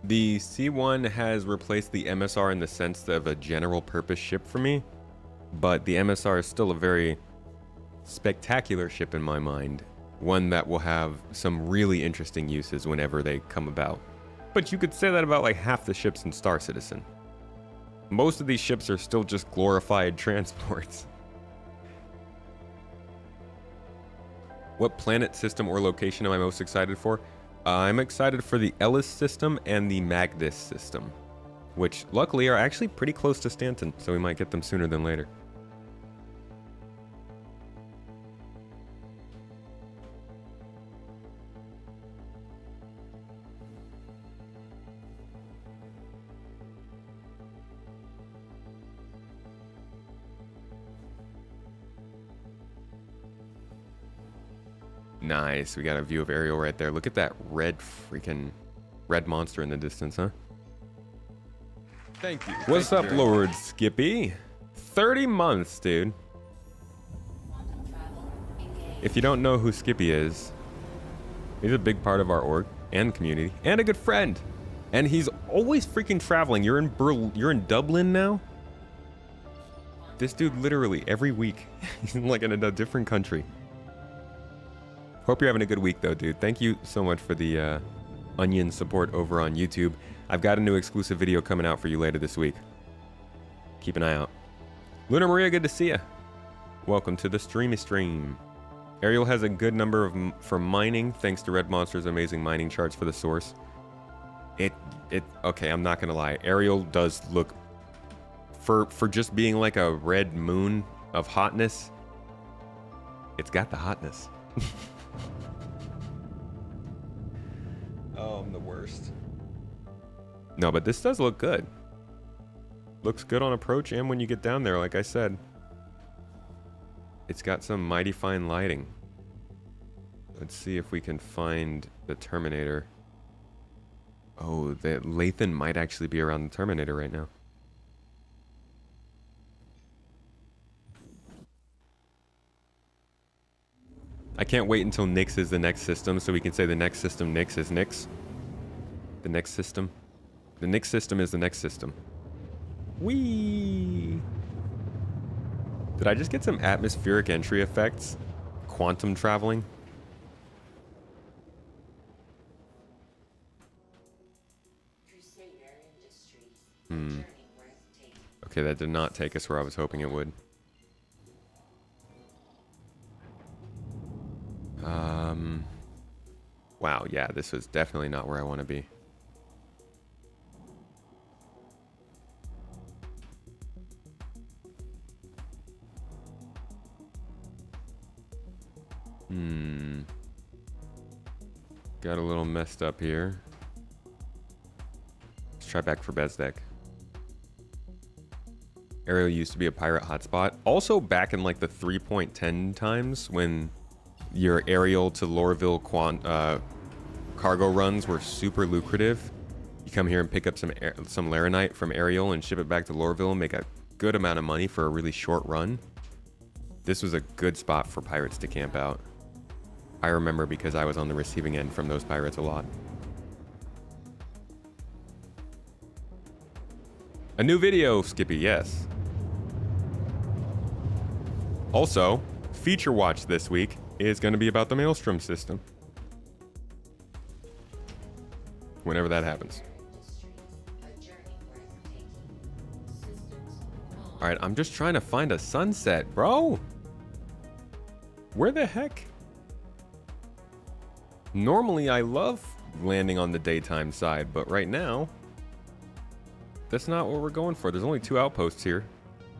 The C1 has replaced the MSR in the sense of a general purpose ship for me, but the MSR is still a very spectacular ship in my mind. One that will have some really interesting uses whenever they come about. But you could say that about like half the ships in Star Citizen. Most of these ships are still just glorified transports. What planet, system, or location am I most excited for? I'm excited for the Ellis system and the Magnus system, which luckily are actually pretty close to Stanton, so we might get them sooner than later. Nice, we got a view of Ariel right there. Look at that red monster in the distance, huh? Thank you. What's up, Lord Skippy? 30 months, dude. If you don't know who Skippy is, he's a big part of our org and community and a good friend. And he's always freaking traveling. You're in Dublin now? This dude literally every week, he's like in a different country. Hope you're having a good week though, dude. Thank you so much for the onion support over on YouTube. I've got a new exclusive video coming out for you later this week. Keep an eye out. Luna Maria, good to see ya. Welcome to the streamy stream. Ariel has a good number for mining, thanks to Red Monster's amazing mining charts for the source. Okay, I'm not gonna lie. Ariel does look, for just being like a red moon of hotness, it's got the hotness. Oh, I'm the worst. No, but this does look good. Looks good on approach and when you get down there, like I said. It's got some mighty fine lighting. Let's see if we can find the Terminator. Oh, the Lathan might actually be around the Terminator right now. I can't wait until Nyx is the next system so we can say the next system Nyx is Nyx. The next system. The Nyx system is the next system. Whee! Did I just get some atmospheric entry effects? Quantum traveling? Crusader Industries. A journey worth taking. Okay, that did not take us where I was hoping it would. Wow, yeah, this was definitely not where I want to be. Got a little messed up here. Let's try back for Bezdek. Ariel used to be a pirate hotspot. Also back in like the 3.10 times when your Ariel to Lorville cargo runs were super lucrative. You come here and pick up some Laranite from Ariel and ship it back to Lorville and make a good amount of money for a really short run. This was a good spot for pirates to camp out. I remember because I was on the receiving end from those pirates a lot. A new video, Skippy, yes. Also, feature watch this week is going to be about the Maelstrom system. Whenever that happens. Alright, I'm just trying to find a sunset, bro. Where the heck? Normally, I love landing on the daytime side, but right now, that's not what we're going for. There's only 2 outposts here,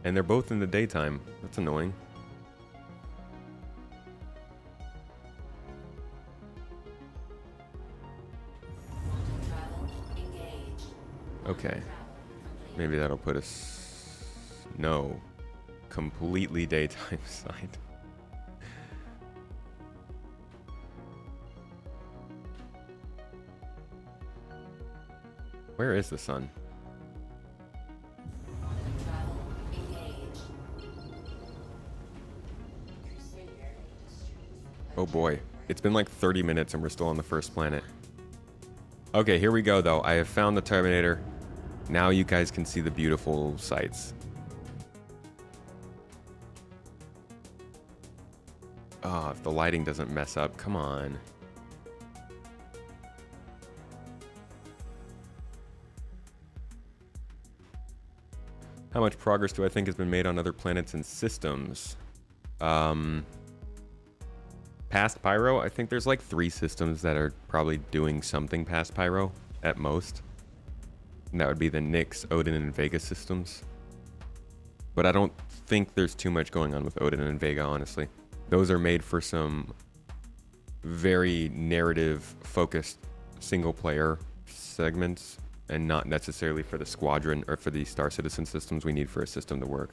and they're both in the daytime. That's annoying. Okay. Maybe that'll put us... No. Completely daytime side. Where is the sun? Oh boy. It's been like 30 minutes and we're still on the first planet. Okay, here we go, though. I have found the Terminator. Now you guys can see the beautiful sights. Oh, if the lighting doesn't mess up, come on. How much progress do I think has been made on other planets and systems? Past Pyro, I think there's like 3 systems that are probably doing something past Pyro at most. And that would be the Nyx, Odin, and Vega systems. But I don't think there's too much going on with Odin and Vega, honestly. Those are made for some very narrative-focused single-player segments, and not necessarily for the Squadron or for the Star Citizen systems we need for a system to work.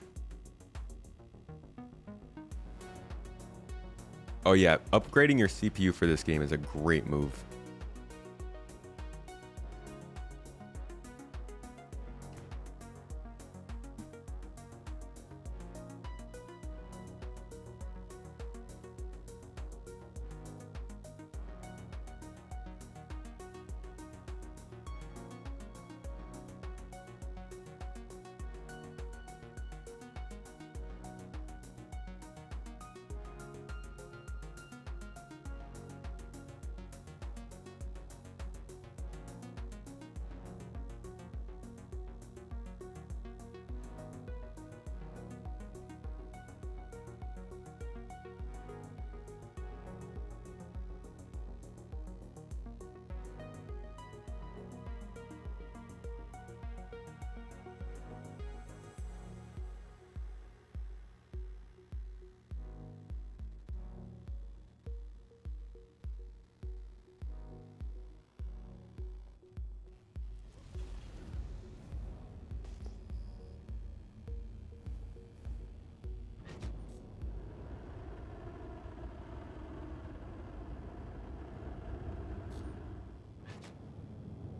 Oh yeah, upgrading your CPU for this game is a great move.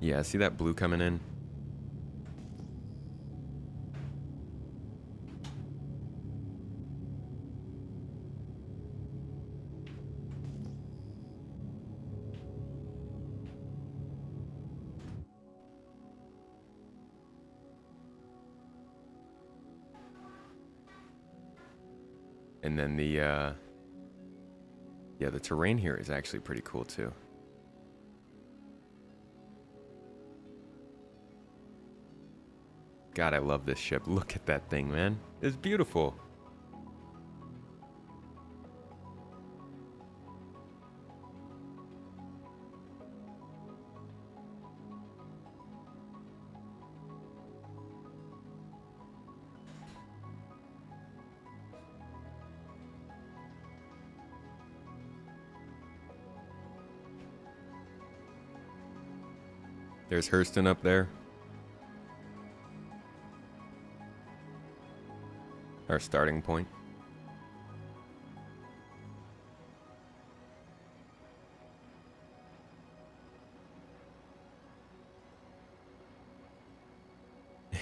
Yeah, see that blue coming in? And then the terrain here is actually pretty cool too. God, I love this ship. Look at that thing, man. It's beautiful. There's Hurston up there. Our starting point.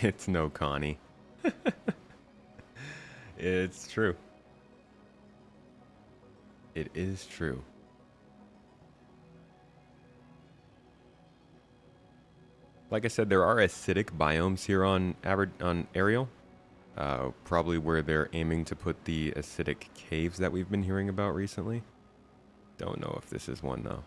It's no Connie. It's true. It is true. Like I said, there are acidic biomes here on Ariel. Probably where they're aiming to put the acidic caves that we've been hearing about recently. Don't know if this is one though.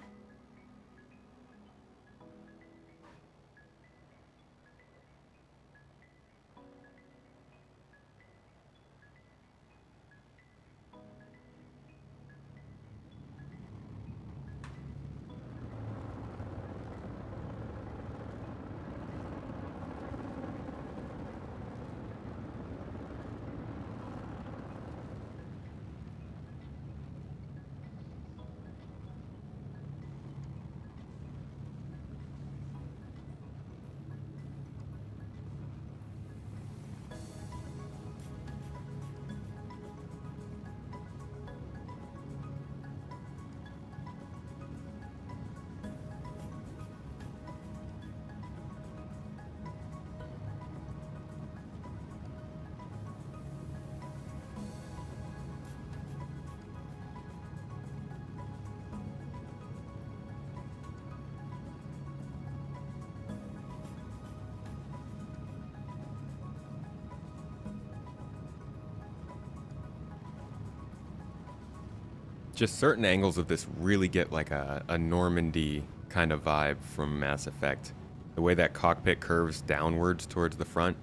Just certain angles of this really get like a Normandy kind of vibe from Mass Effect. The way that cockpit curves downwards towards the front.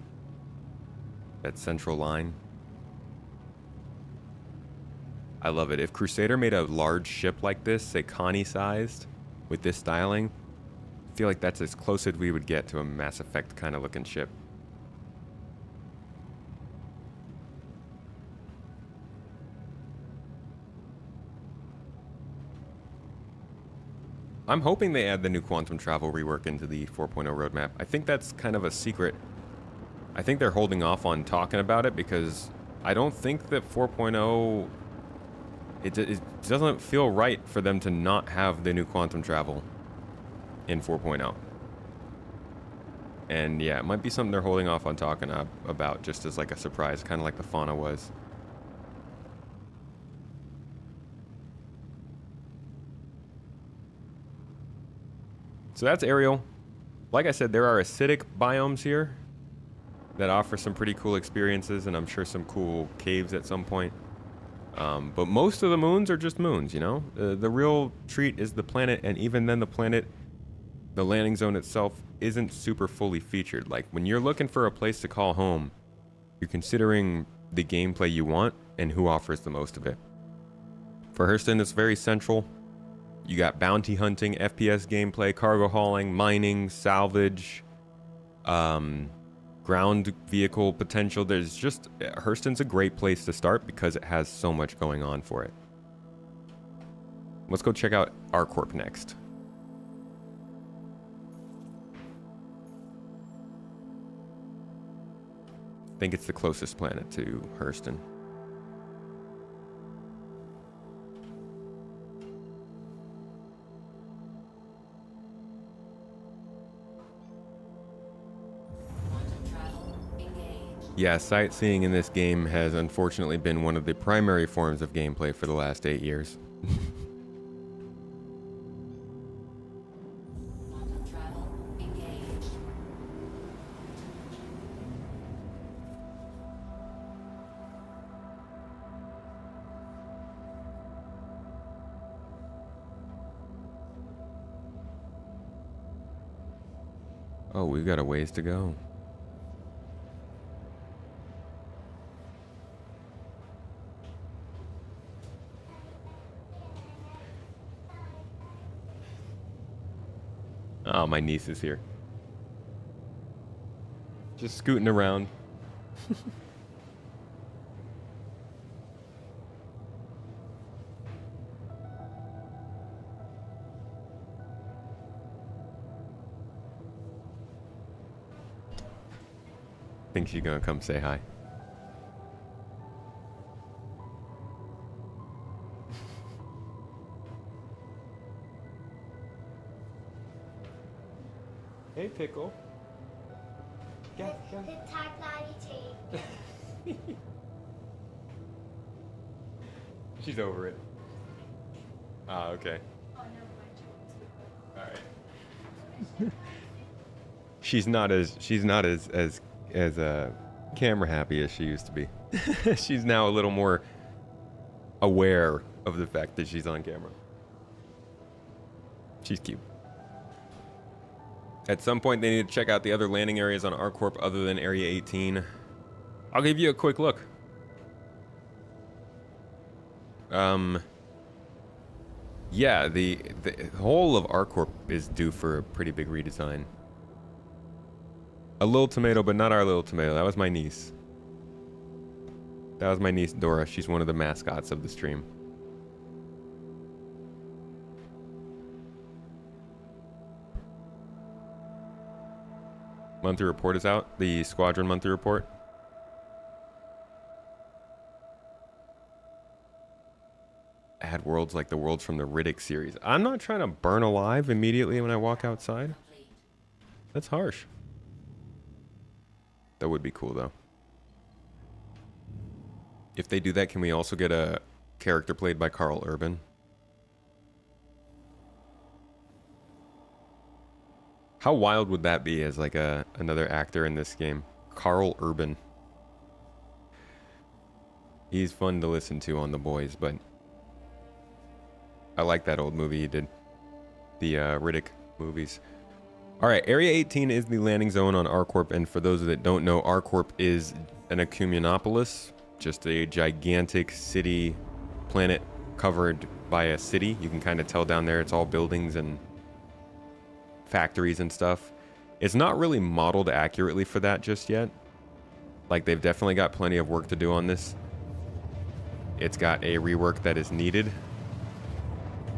That central line. I love it. If Crusader made a large ship like this, say Connie sized, with this styling, I feel like that's as close as we would get to a Mass Effect kind of looking ship. I'm hoping they add the new quantum travel rework into the 4.0 roadmap. I think that's kind of a secret. I think they're holding off on talking about it because I don't think that 4.0... It doesn't feel right for them to not have the new quantum travel in 4.0. And yeah, it might be something they're holding off on talking about just as like a surprise, kind of like the fauna was. So that's Ariel. Like I said, there are acidic biomes here that offer some pretty cool experiences, and I'm sure some cool caves at some point. But most of the moons are just moons, you know? The real treat is the planet, and even then the planet, the landing zone itself, isn't super fully featured. Like, when you're looking for a place to call home, you're considering the gameplay you want and who offers the most of it. For Hurston, it's very central. You got bounty hunting, FPS gameplay, cargo hauling, mining, salvage, ground vehicle potential. There's just... Hurston's a great place to start because it has so much going on for it. Let's go check out ArcCorp next. I think it's the closest planet to Hurston. Yeah, sightseeing in this game has unfortunately been one of the primary forms of gameplay for the last 8 years. Oh, we've got a ways to go. Oh, my niece is here. Just scooting around. Think she's gonna come say hi. Hey, Pickle. Yeah, yeah. She's over it. Ah, okay. All right. She's not as camera happy as she used to be. She's now a little more aware of the fact that she's on camera. She's cute. At some point, they need to check out the other landing areas on ArcCorp other than Area 18. I'll give you a quick look. Yeah, the whole of ArcCorp is due for a pretty big redesign. A little tomato, but not our little tomato. That was my niece. That was my niece, Dora. She's one of the mascots of the stream. Monthly report is out. The Squadron monthly report. Add worlds like the worlds from the Riddick series. I'm not trying to burn alive immediately when I walk outside. That's harsh. That would be cool, though. If they do that, can we also get a character played by Carl Urban? How wild would that be as like another actor in this game? Carl Urban. He's fun to listen to on The Boys, but I like that old movie he did. The Riddick movies. All right, Area 18 is the landing zone on ArcCorp, and for those that don't know, ArcCorp is an ecumenopolis, just a gigantic city, planet covered by a city. You can kind of tell down there it's all buildings and factories and stuff. It's not really modeled accurately for that just yet. Like, they've definitely got plenty of work to do on this. It's got a rework that is needed,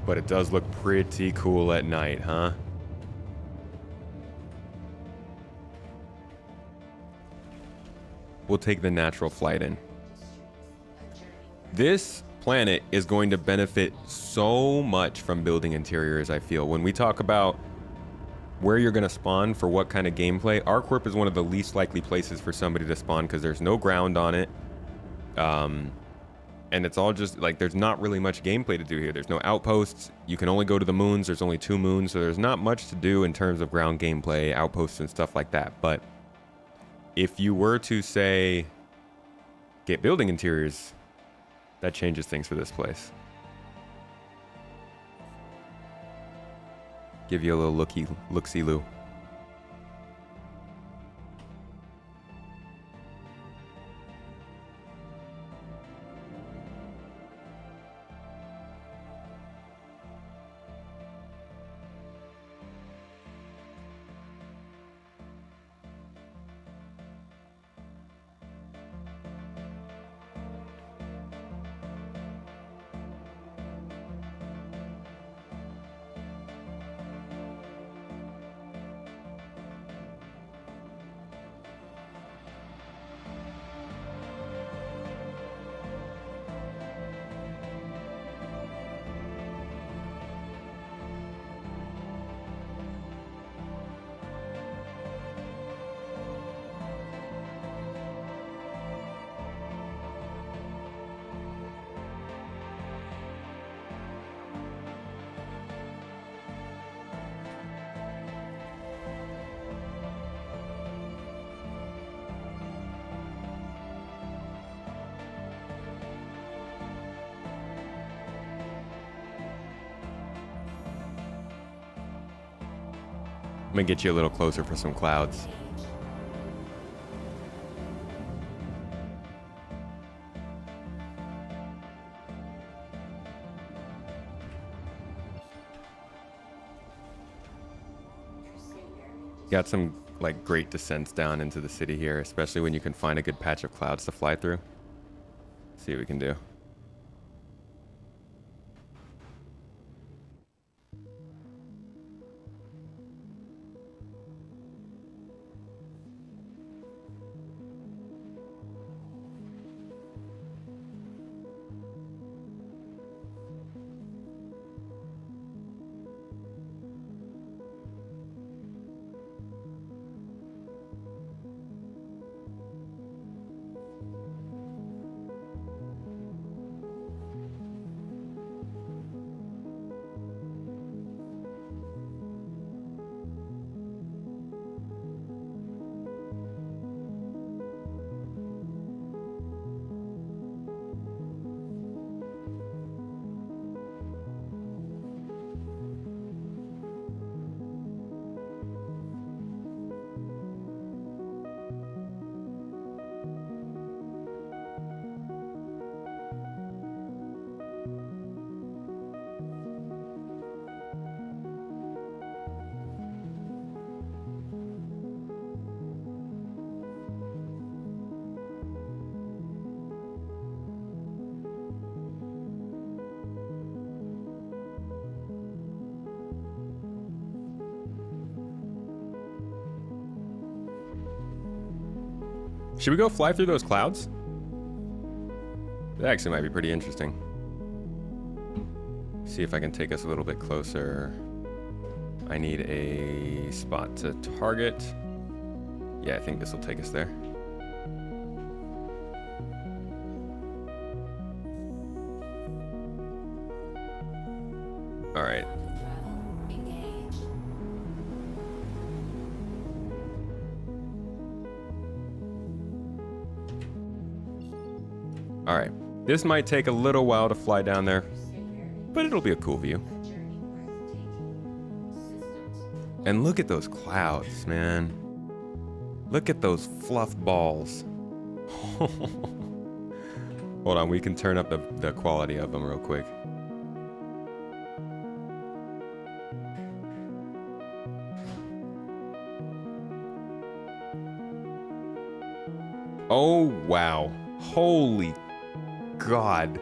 but it does look pretty cool at night, huh? We'll take the natural flight in. This planet is going to benefit so much from building interiors, I feel. When we talk about where you're going to spawn for what kind of gameplay, ArcCorp is one of the least likely places for somebody to spawn because there's no ground on it. And it's all just, like, there's not really much gameplay to do here. There's no outposts. You can only go to the moons. There's only 2 moons, so there's not much to do in terms of ground gameplay, outposts, and stuff like that. But if you were to, say, get building interiors, that changes things for this place. Give you a little look-see-loo. I'm gonna get you a little closer for some clouds. Got some, like, great descents down into the city here, especially when you can find a good patch of clouds to fly through. See what we can do. Should we go fly through those clouds? That actually might be pretty interesting. See if I can take us a little bit closer. I need a spot to target. Yeah, I think this will take us there. All right. All right. This might take a little while to fly down there. but it'll be a cool view. A journey worth taking. Systems. And look at those clouds, man. Look at those fluff balls. Hold on, we can turn up the quality of them real quick. Oh, wow. Holy God.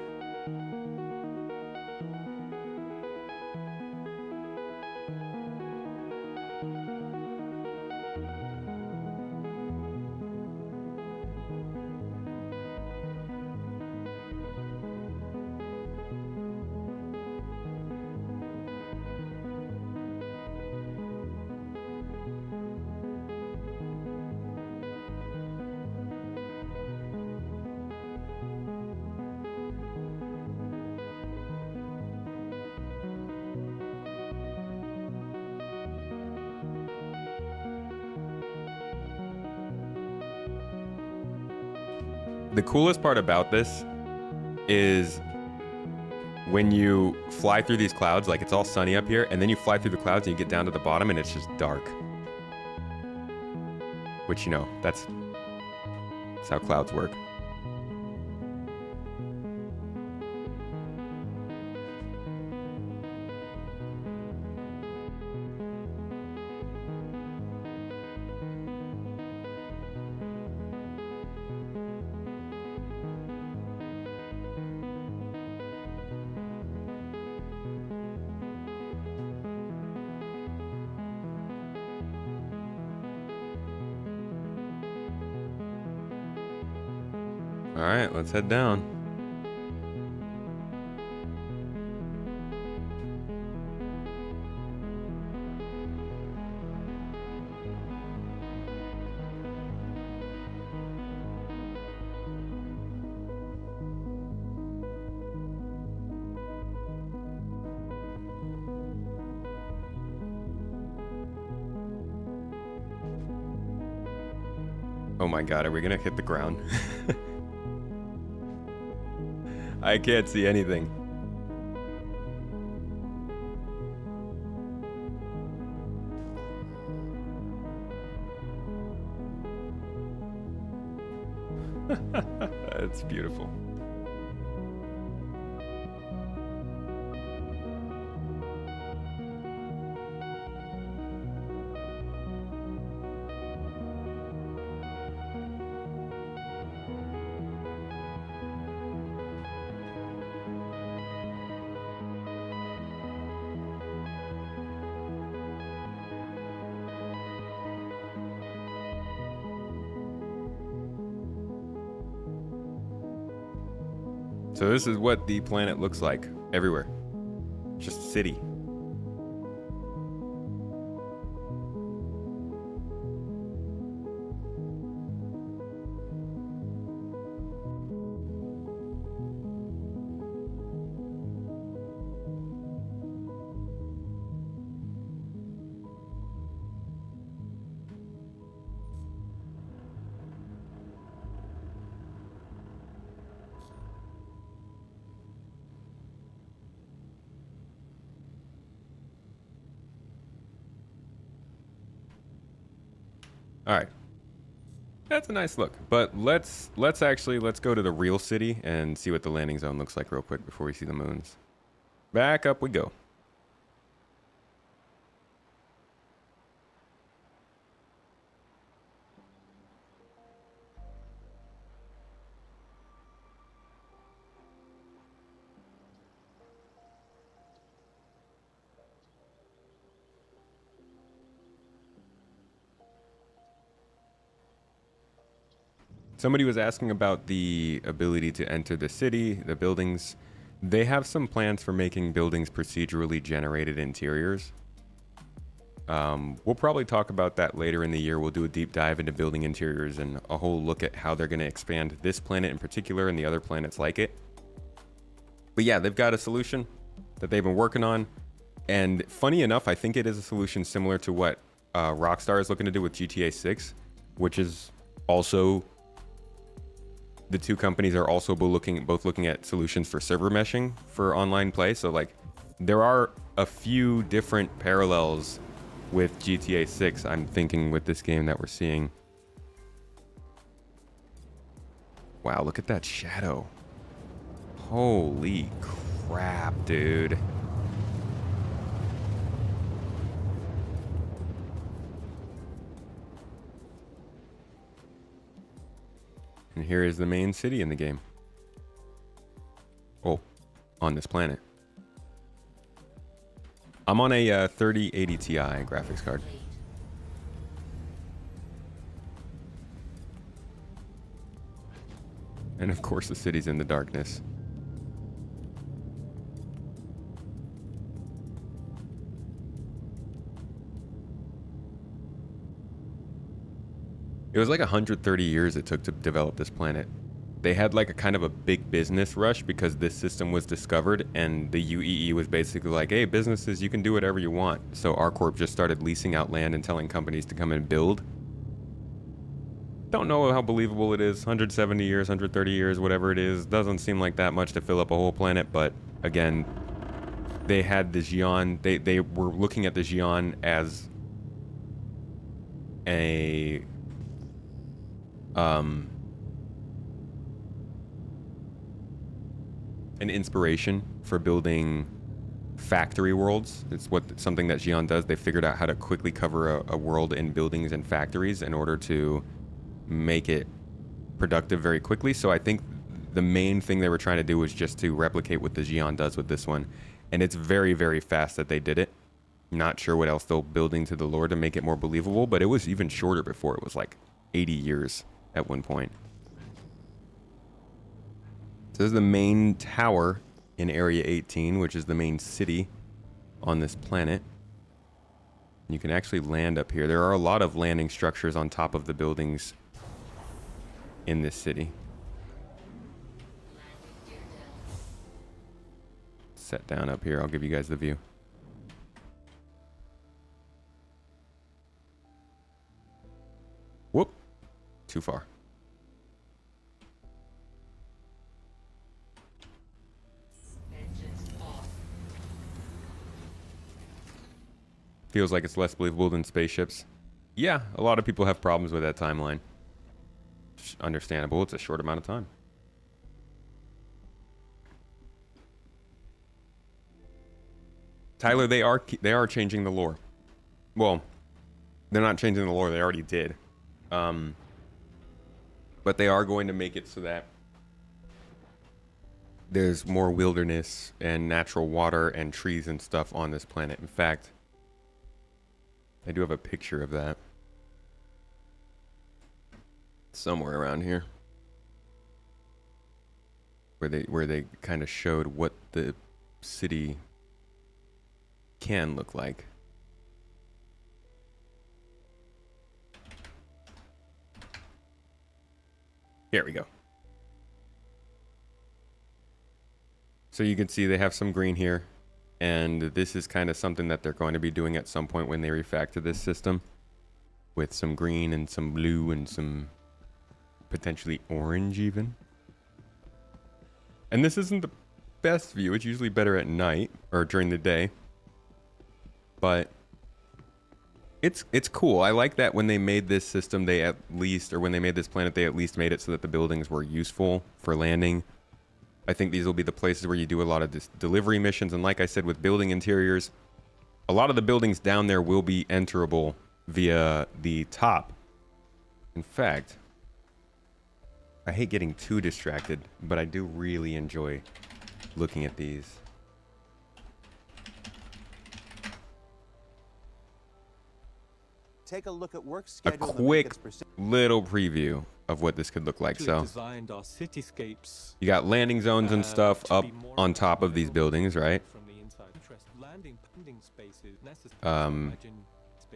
The coolest part about this is when you fly through these clouds, like it's all sunny up here, and then you fly through the clouds and you get down to the bottom and it's just dark. Which, you know, that's how clouds work. All right, let's head down. Oh my God, are we gonna hit the ground? I can't see anything. That's beautiful. So this is what the planet looks like everywhere. Just a city. All right, that's a nice look. But let's go to the real city and see what the landing zone looks like real quick before we see the moons. Back up we go. Somebody was asking about the ability to enter the city, the buildings. They have some plans for making buildings procedurally generated interiors. We'll probably talk about that later in the year. We'll do a deep dive into building interiors and a whole look at how they're going to expand this planet in particular and the other planets like it. But yeah, they've got a solution that they've been working on. And funny enough, I think it is a solution similar to what Rockstar is looking to do with GTA 6, which is also... The two companies are also both looking at solutions for server meshing for online play. So like there are a few different parallels with GTA 6, I'm thinking, with this game that we're seeing. Wow, look at that shadow. Holy crap, dude. And here is the main city in the game. Oh, on this planet. I'm on a 3080 Ti graphics card. And of course the city's in the darkness. It was like 130 years it took to develop this planet. They had like a kind of a big business rush because this system was discovered, and the UEE was basically like, hey, businesses, you can do whatever you want. So ArcCorp just started leasing out land and telling companies to come and build. Don't know how believable it is. 170 years, 130 years, whatever it is. Doesn't seem like that much to fill up a whole planet, but again, they had the Xi'an. They were looking at the Xi'an as a an inspiration for building factory worlds. It's something that Xi'an does. They figured out how to quickly cover a world in buildings and factories in order to make it productive very quickly. So I think the main thing they were trying to do was just to replicate what the Xi'an does with this one. And it's very, very fast that they did it. Not sure what else they'll building to the lore to make it more believable, but it was even shorter before. It was like 80 years at one point. So this is the main tower in Area 18, which is the main city on this planet. You can actually land up here. There are a lot of landing structures on top of the buildings in this city. Set down up here. I'll give you guys the view. Whoop. Too far. Feels like it's less believable than spaceships. Yeah, a lot of people have problems with that timeline. Understandable. It's a short amount of time. Tyler, they are changing the lore. Well, they're not changing the lore. They already did. But they are going to make it so that there's more wilderness and natural water and trees and stuff on this planet. In fact, I do have a picture of that somewhere around here where they kind of showed what the city can look like. Here we go. So you can see they have some green here. And this is kind of something that they're going to be doing at some point when they refactor this system, with some green and some blue and some potentially orange even. And this isn't the best view. It's usually better at night or during the day. But it's cool. I like that when they made this system, they at least, or when they made this planet, they at least made it so that the buildings were useful for landing. I think these will be the places where you do a lot of this delivery missions. And like I said, with building interiors, a lot of the buildings down there will be enterable via the top. In fact, I hate getting too distracted, but I do really enjoy looking at these. Take a look at work A schedule. quick little preview of what this could look like. So designed our cityscapes you got landing zones and stuff to up be more on top of these buildings, right? from the inside. Landing spaces necessary.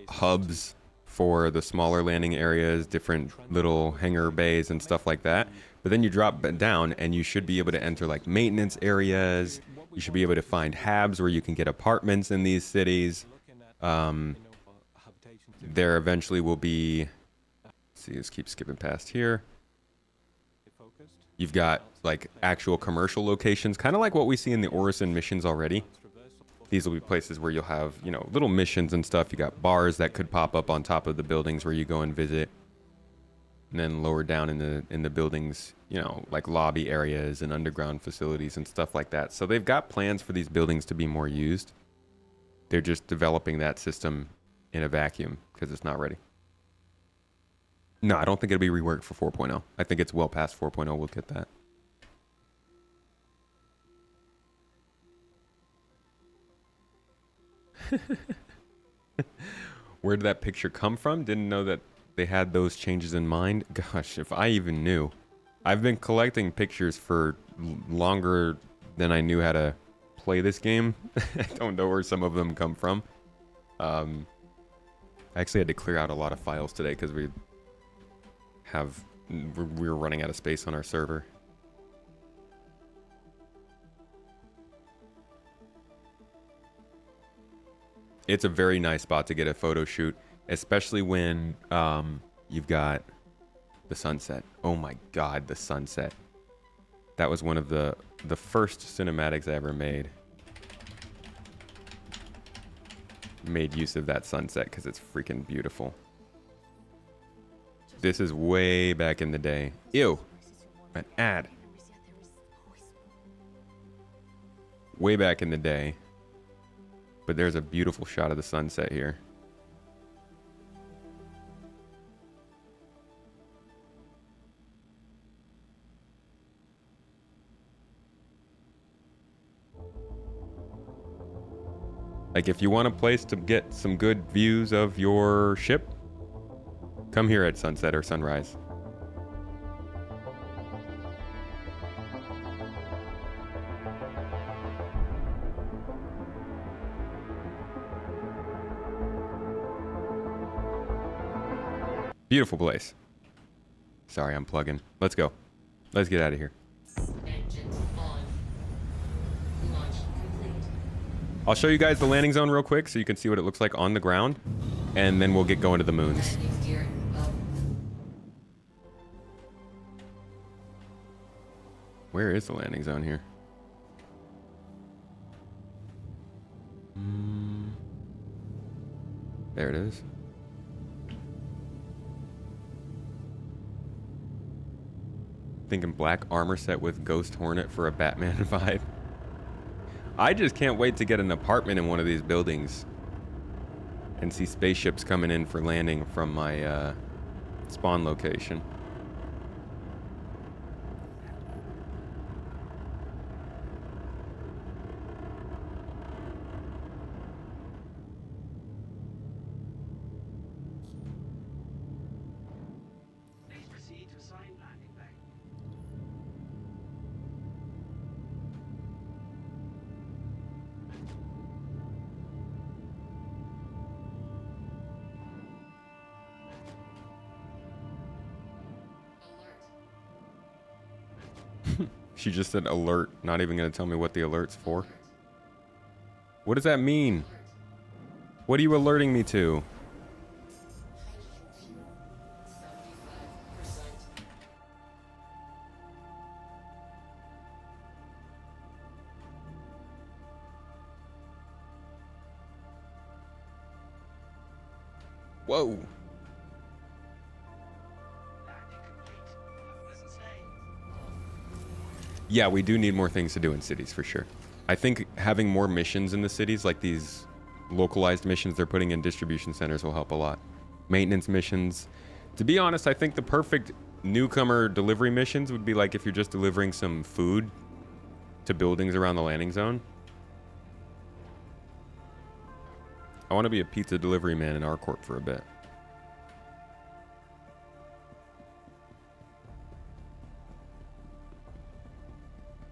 Hubs for the smaller landing areas, different little hangar bays and stuff like that. But then you drop down and you should be able to enter like maintenance areas. You should be able to find habs where you can get apartments in these cities. There eventually will be, let's see, let's keep skipping past here. You've got like actual commercial locations, kind of like what we see in the Orison missions already. These will be places where you'll have, you know, little missions and stuff. You got bars that could pop up on top of the buildings where you go and visit. And then lower down in the buildings, you know, like lobby areas and underground facilities and stuff like that. So they've got plans for these buildings to be more used. They're just developing that system in a vacuum because it's not ready. No, I don't think it'll be reworked for 4.0. I think it's well past 4.0. We'll get that. Where did that picture come from? Didn't know that they had those changes in mind. Gosh, if I even knew. I've been collecting pictures for longer than I knew how to play this game. I don't know where some of them come from. I actually had to clear out a lot of files today because we were running out of space on our server. It's a very nice spot to get a photo shoot, especially when you've got the sunset. Oh my God, the sunset. That was one of the first cinematics I ever made. Made use of that sunset because it's freaking beautiful. This is way back in the day. Ew, an ad. Way back in the day. But there's a beautiful shot of the sunset here. Like if you want a place to get some good views of your ship, come here at sunset or sunrise. Beautiful place. Sorry, I'm plugging. Let's go. Let's get out of here. Engines on. Launch complete. I'll show you guys the landing zone real quick so you can see what it looks like on the ground. And then we'll get going to the moons. Landing gear up. Where is the landing zone here? There it is. Thinking black armor set with Ghost Hornet for a Batman vibe. I just can't wait to get an apartment in one of these buildings and see spaceships coming in for landing from my spawn location. Please proceed to assigned landing bay. She just said alert, not even going to tell me what the alert's for. What does that mean? What are you alerting me to? Hydrogen fuel. 75%. Whoa. Landing complete. Have a pleasant stay. Yeah, we do need more things to do in cities for sure. I think having more missions in the cities, like these localized missions they're putting in distribution centers, will help a lot. Maintenance missions. To be honest, I think the perfect newcomer delivery missions would be like if you're just delivering some food to buildings around the landing zone. I want to be a pizza delivery man in ArcCorp for a bit.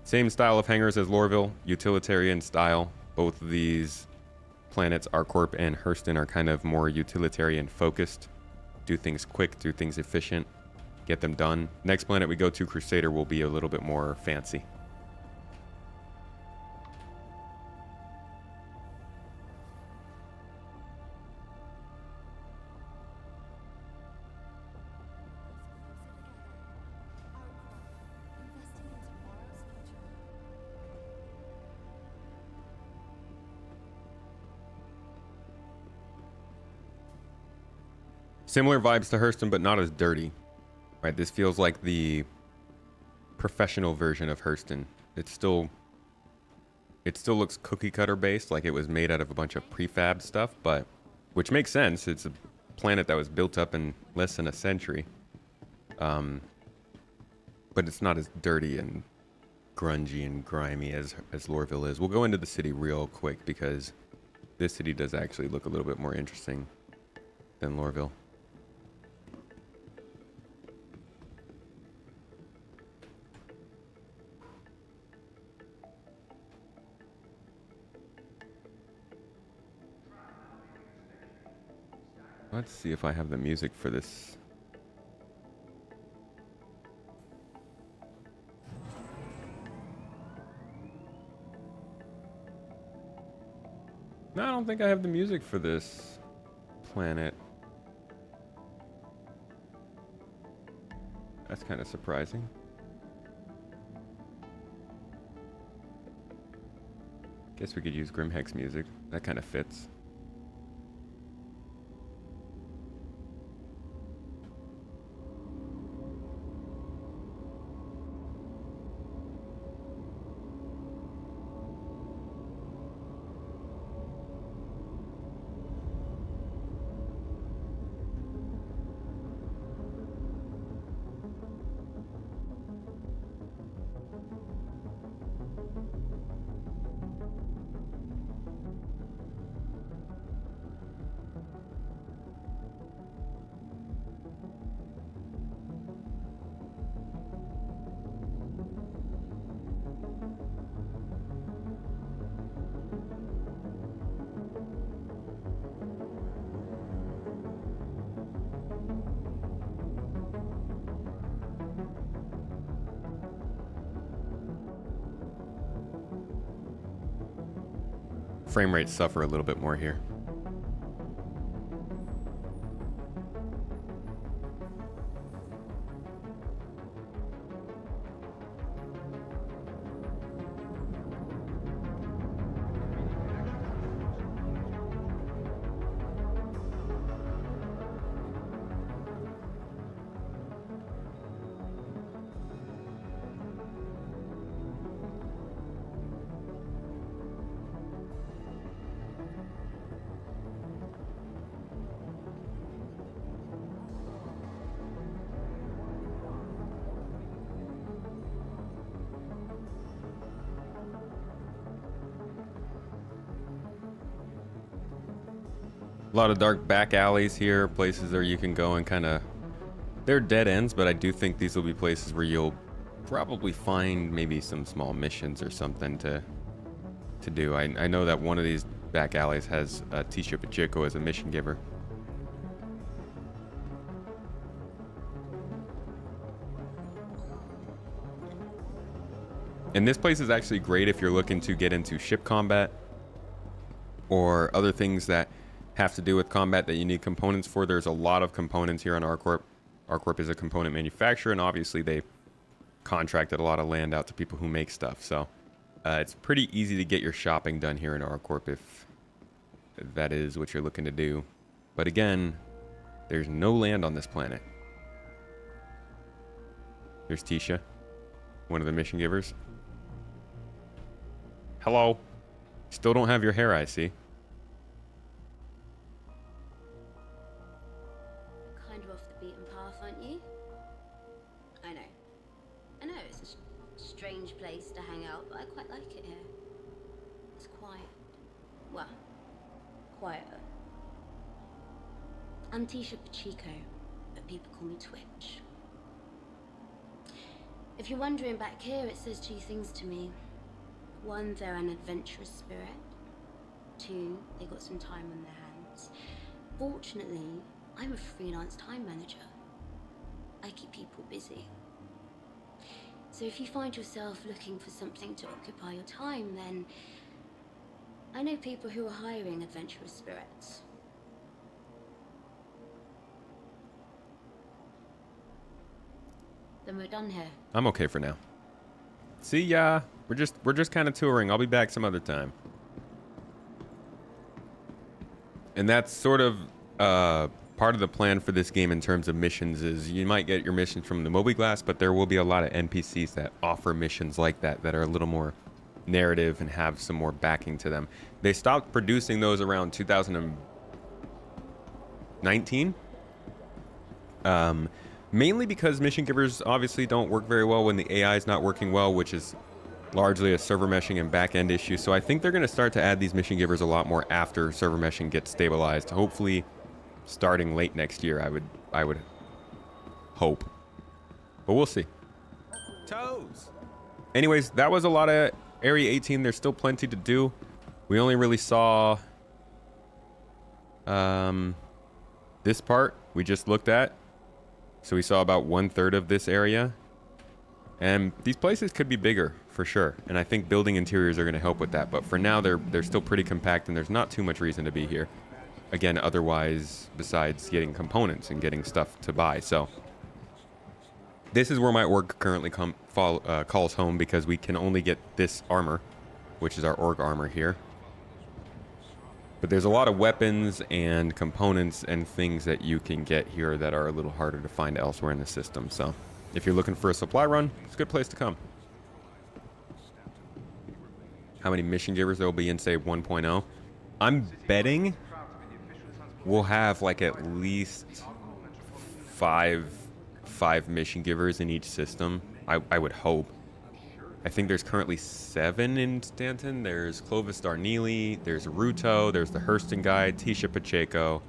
Same style of hangars as Lorville, utilitarian style. Both of these planets, ArcCorp and Hurston, are kind of more utilitarian focused. Do things quick, do things efficient, get them done. Next planet we go to, Crusader, will be a little bit more fancy. Investing in tomorrow's future. Similar vibes to Hurston, but not as dirty. Right, this feels like the professional version of Hurston. It still looks cookie cutter based, like it was made out of a bunch of prefab stuff, but which makes sense. It's a planet that was built up in less than a century. But it's not as dirty and grungy and grimy as Lorville is. We'll go into the city real quick because this city does actually look a little bit more interesting than Lorville. Let's see if I have the music for this. No, I don't think I have the music for this planet. That's kind of surprising. Guess we could use Grimheck's music. That kind of fits. Frame rates suffer a little bit more here. A lot of dark back alleys here, places where you can go and kind of... They're dead ends, but I do think these will be places where you'll probably find maybe some small missions or something to do. I know that one of these back alleys has Tisha Pacheco as a mission giver. And this place is actually great if you're looking to get into ship combat or other things that have to do with combat that you need components for. There's a lot of components here on ArcCorp. ArcCorp is a component manufacturer, and obviously they contracted a lot of land out to people who make stuff. So it's pretty easy to get your shopping done here in ArcCorp if that is what you're looking to do. But again, there's no land on this planet. There's Tisha, one of the mission givers. Hello. Still don't have your hair, I see. Kind of off the beaten path, aren't you? I know. I know, it's a strange place to hang out, but I quite like it here. It's quiet. Well, quieter. I'm Tisha Pacheco, but people call me Twitch. If you're wondering, back here it says two things to me. One, they're an adventurous spirit. Two, they got some time on their hands. Fortunately, I'm a freelance time manager. I keep people busy. So if you find yourself looking for something to occupy your time, then I know people who are hiring adventurous spirits. Then we're done here. I'm okay for now. See ya. We're just kind of touring. I'll be back some other time. And that's sort of part of the plan for this game in terms of missions is you might get your missions from the mobiGlass, but there will be a lot of NPCs that offer missions like that that are a little more narrative and have some more backing to them. They stopped producing those around 2019. Mainly because mission givers obviously don't work very well when the AI is not working well, which is largely a server meshing and back-end issue. So I think they're going to start to add these mission givers a lot more after server meshing gets stabilized. Hopefully starting late next year, I would hope. But we'll see. Toes. Anyways, that was a lot of Area 18. There's still plenty to do. We only really saw this part we just looked at. So we saw about 1/3 of this area. And these places could be bigger for sure. And I think building interiors are going to help with that. But for now, they're still pretty compact and there's not too much reason to be here. Again, otherwise, besides getting components and getting stuff to buy. So this is where my org currently calls home because we can only get this armor, which is our org armor here. But there's a lot of weapons and components and things that you can get here that are a little harder to find elsewhere in the system. So if you're looking for a supply run, it's a good place to come. How many mission givers there will be in, say, 1.0? I'm betting we'll have like at least five mission givers in each system. I would hope. I think there's currently 7 in Stanton. There's Clovis Darnley, there's Ruto, there's the Hurston guy, Tisha Pacheco,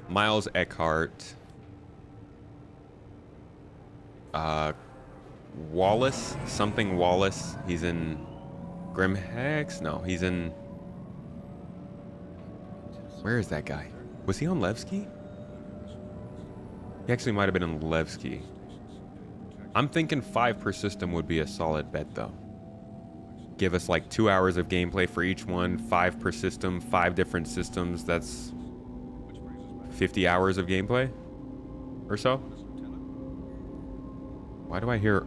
Miles Eckhart, Wallace, something Wallace. He's in Grimhex? No, he's in... Where is that guy? Was he on Levski? He actually might have been on Levski. I'm thinking 5 per system would be a solid bet, though. Give us like 2 hours of gameplay for each one, 5 per system, 5 different systems. That's 50 hours of gameplay or so. Why do I hear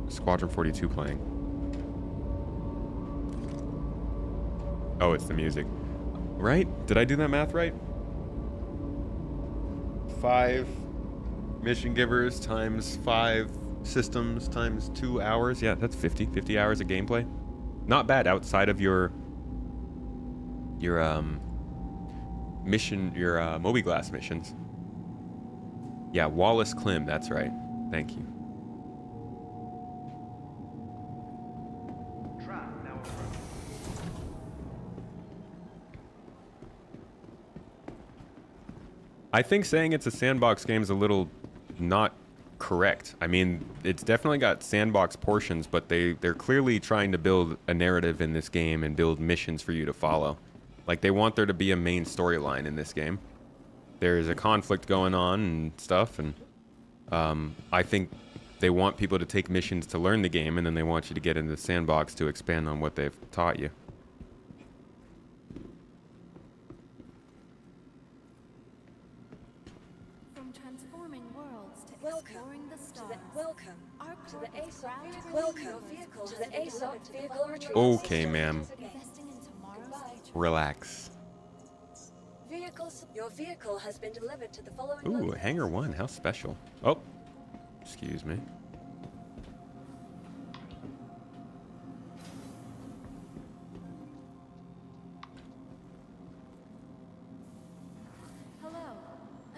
Squadron 42 playing? Oh, it's the music. Right? Did I do that math right? 5 mission givers times 5 systems times 2 hours. Yeah, that's 50 hours of gameplay. Not bad outside of your mission, your mobiGlass missions. Yeah, Wallace Klim, that's right. Thank you. I think saying it's a sandbox game is a little not correct. I mean, it's definitely got sandbox portions, but they're clearly trying to build a narrative in this game and build missions for you to follow. Like, they want there to be a main storyline in this game. There's a conflict going on and stuff, and I think they want people to take missions to learn the game, and then they want you to get into the sandbox to expand on what they've taught you. Okay, ma'am. Relax. Your vehicle has been delivered to the following Ooh, location. Hangar 1, how special. Oh, excuse me.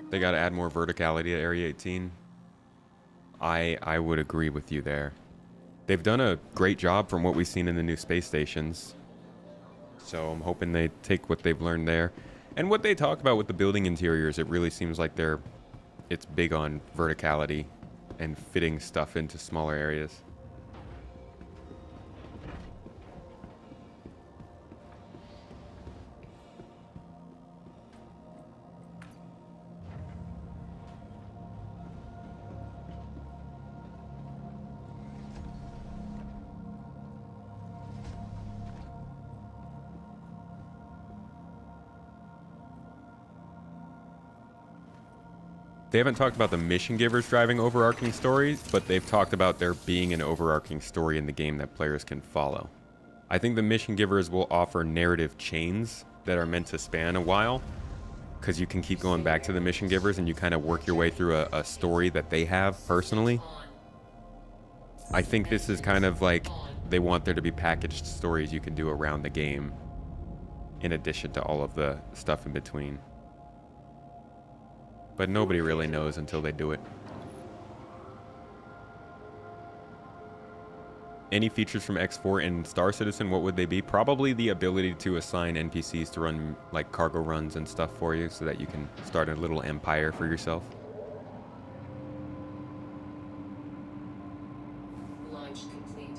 They gotta add more verticality to Area 18. I would agree with you there. They've done a great job from what we've seen in the new space stations. So I'm hoping they take what they've learned there. And what they talk about with the building interiors, it really seems like it's big on verticality and fitting stuff into smaller areas. They haven't talked about the mission givers driving overarching stories, but they've talked about there being an overarching story in the game that players can follow. I think the mission givers will offer narrative chains that are meant to span a while, because you can keep going back to the mission givers and you kind of work your way through a story that they have personally. I think this is kind of like they want there to be packaged stories you can do around the game in addition to all of the stuff in between. But nobody really knows until they do it. Any features from X4 and Star Citizen, what would they be? Probably the ability to assign NPCs to run like cargo runs and stuff for you so that you can start a little empire for yourself. Launch complete.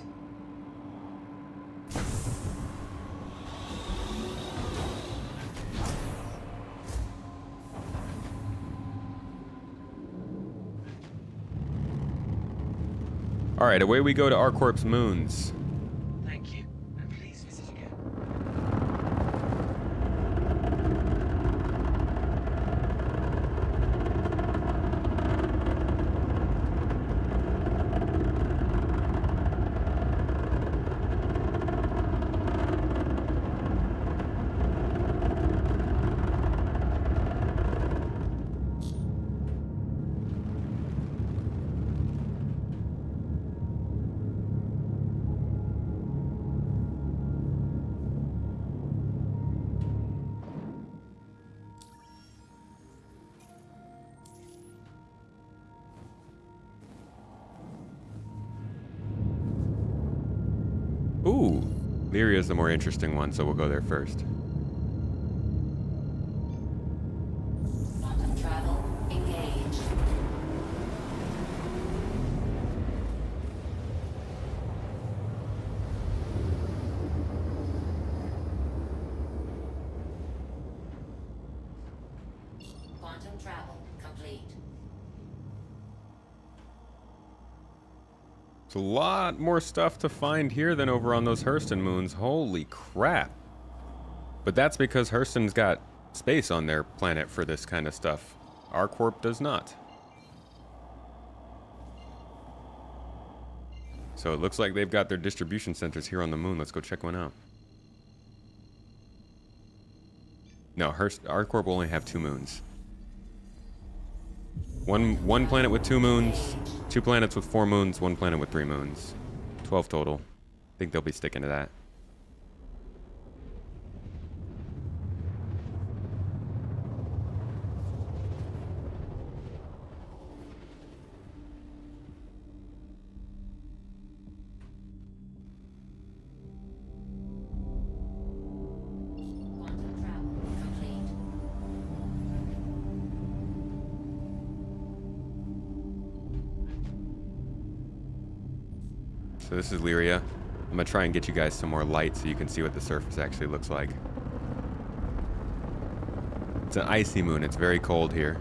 All right, away we go to ArcCorp's moons. Thank you, and please visit again. Ooh, Lyria is the more interesting one, so we'll go there first. Quantum travel engaged. Quantum travel complete. It's a lot more stuff to find here than over on those Hurston moons. Holy crap. But that's because Hurston's got space on their planet for this kind of stuff. ArcCorp does not. So it looks like they've got their distribution centers here on the moon. Let's go check one out. No, ArcCorp will only have 2 moons. One planet with 2 moons, 2 planets with 4 moons, 1 planet with 3 moons. 12 total. I think they'll be sticking to that. Quantum travel complete. So this is Lyria. I'm gonna try and get you guys some more light so you can see what the surface actually looks like. It's an icy moon. It's very cold here.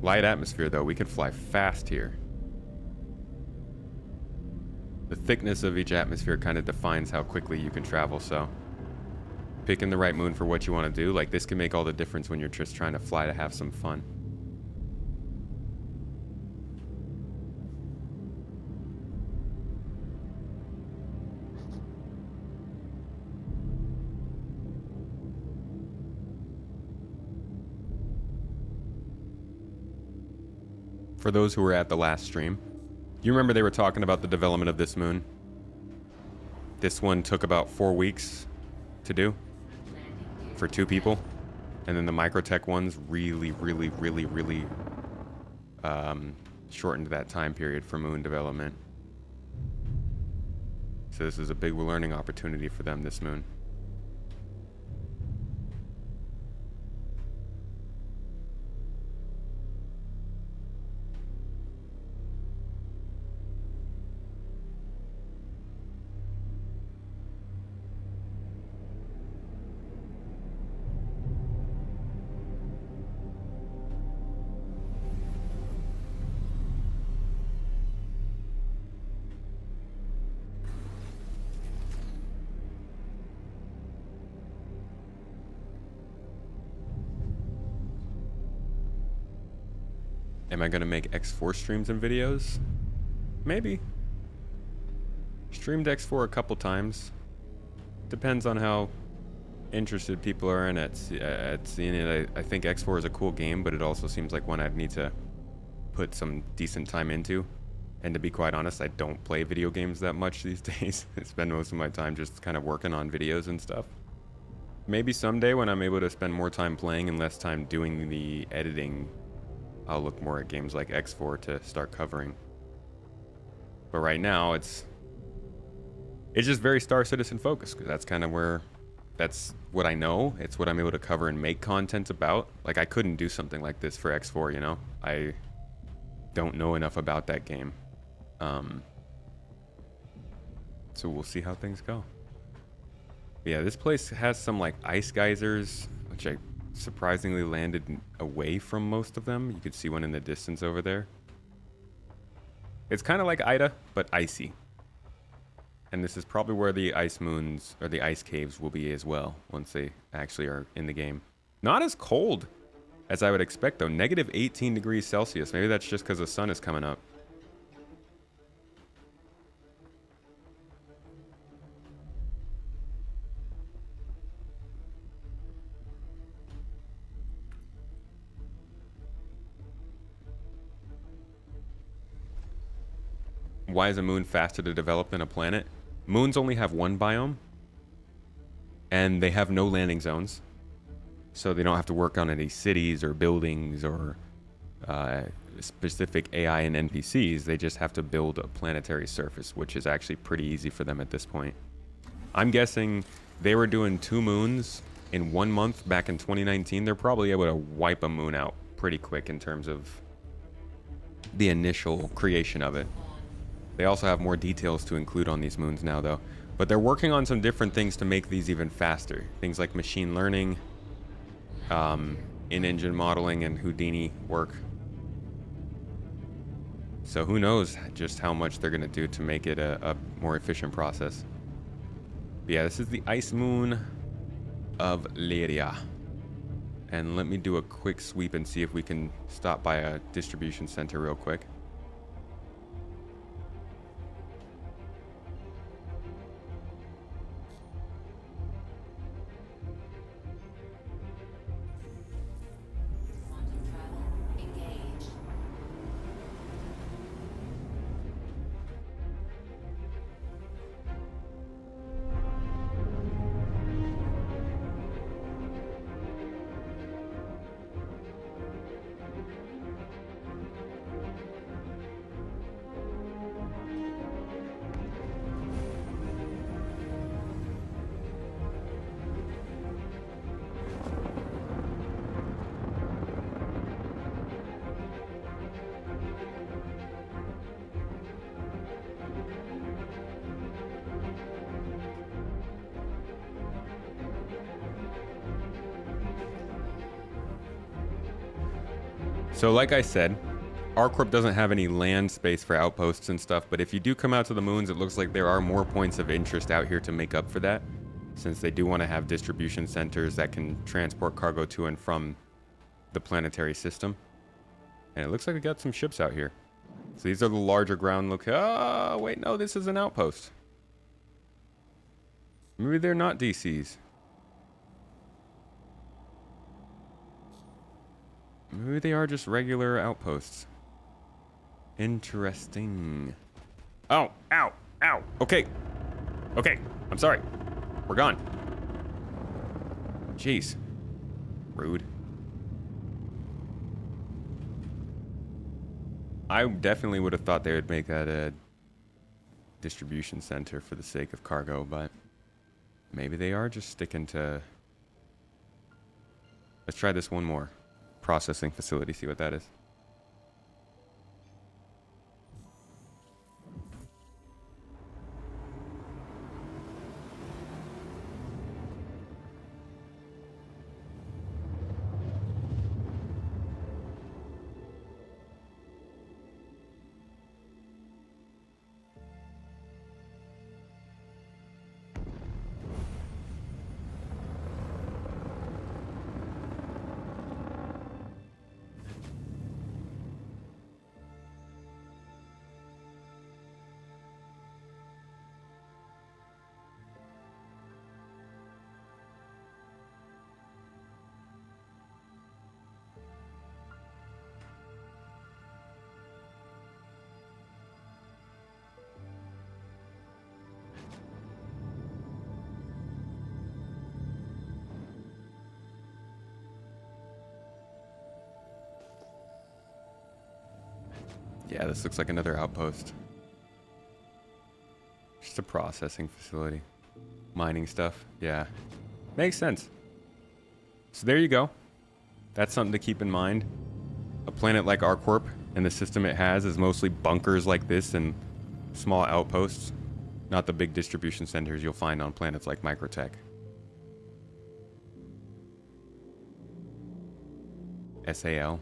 Light atmosphere, though. We can fly fast here. The thickness of each atmosphere kind of defines how quickly you can travel, so picking the right moon for what you want to do, like this can make all the difference when you're just trying to fly to have some fun. For those who were at the last stream, you remember they were talking about the development of this moon? This one took about 4 weeks to do for 2 people. And then the MicroTech ones really shortened that time period for moon development. So this is a big learning opportunity for them, this moon. Am I gonna make X4 streams and videos? Maybe. Streamed X4 a couple times. Depends on how interested people are in it. At seeing it. I think X4 is a cool game, but it also seems like one I'd need to put some decent time into. And to be quite honest, I don't play video games that much these days. I spend most of my time just kind of working on videos and stuff. Maybe someday when I'm able to spend more time playing and less time doing the editing, I'll look more at games like X4 to start covering. But right now, it's just very Star Citizen focused, because that's kind of where, that's what I know. It's what I'm able to cover and make content about. Like, I couldn't do something like this for X4, you know? I don't know enough about that game. So we'll see how things go. Yeah, this place has some like ice geysers, which I surprisingly landed away from most of them. You could see one in the distance over there. It's kind of like Ida, but icy. And this is probably where the ice moons or the ice caves will be as well once they actually are in the game. Not as cold as I would expect though. Negative 18 degrees Celsius. Maybe that's just because the sun is coming up. Why is a moon faster to develop than a planet? Moons only have one biome, and they have no landing zones, so they don't have to work on any cities or buildings or specific AI and NPCs. They just have to build a planetary surface, which is actually pretty easy for them at this point. I'm guessing they were doing 2 moons in 1 month back in 2019. They're probably able to wipe a moon out pretty quick in terms of the initial creation of it. They also have more details to include on these moons now, though. But they're working on some different things to make these even faster. Things like machine learning, in-engine modeling, and Houdini work. So who knows just how much they're going to do to make it a more efficient process. But yeah, this is the ice moon of Lyria. And let me do a quick sweep and see if we can stop by a distribution center real quick. So like I said, ArcCorp doesn't have any land space for outposts and stuff, but if you do come out to the moons, it looks like there are more points of interest out here to make up for that, since they do want to have distribution centers that can transport cargo to and from the planetary system. And it looks like we got some ships out here. So these are the larger ground oh, wait, no, this is an outpost. Maybe they're not DCs. Maybe they are just regular outposts. Interesting. Oh, ow, ow. Okay. Okay, I'm sorry. We're gone. Jeez. Rude. I definitely would have thought they would make that a distribution center for the sake of cargo, but maybe they are just sticking to... Let's try this one more. Processing facility, see what that is. Yeah, this looks like another outpost. Just a processing facility. Mining stuff. Yeah. Makes sense. So there you go. That's something to keep in mind. A planet like ArcCorp and the system it has is mostly bunkers like this and small outposts, not the big distribution centers you'll find on planets like MicroTech. SAL.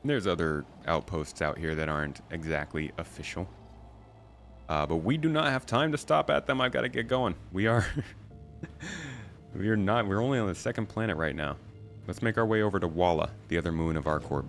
There's other outposts out here that aren't exactly official. But we do not have time to stop at them. I've got to get going. We are... We're only on the second planet right now. Let's make our way over to Walla, the other moon of ArcCorp.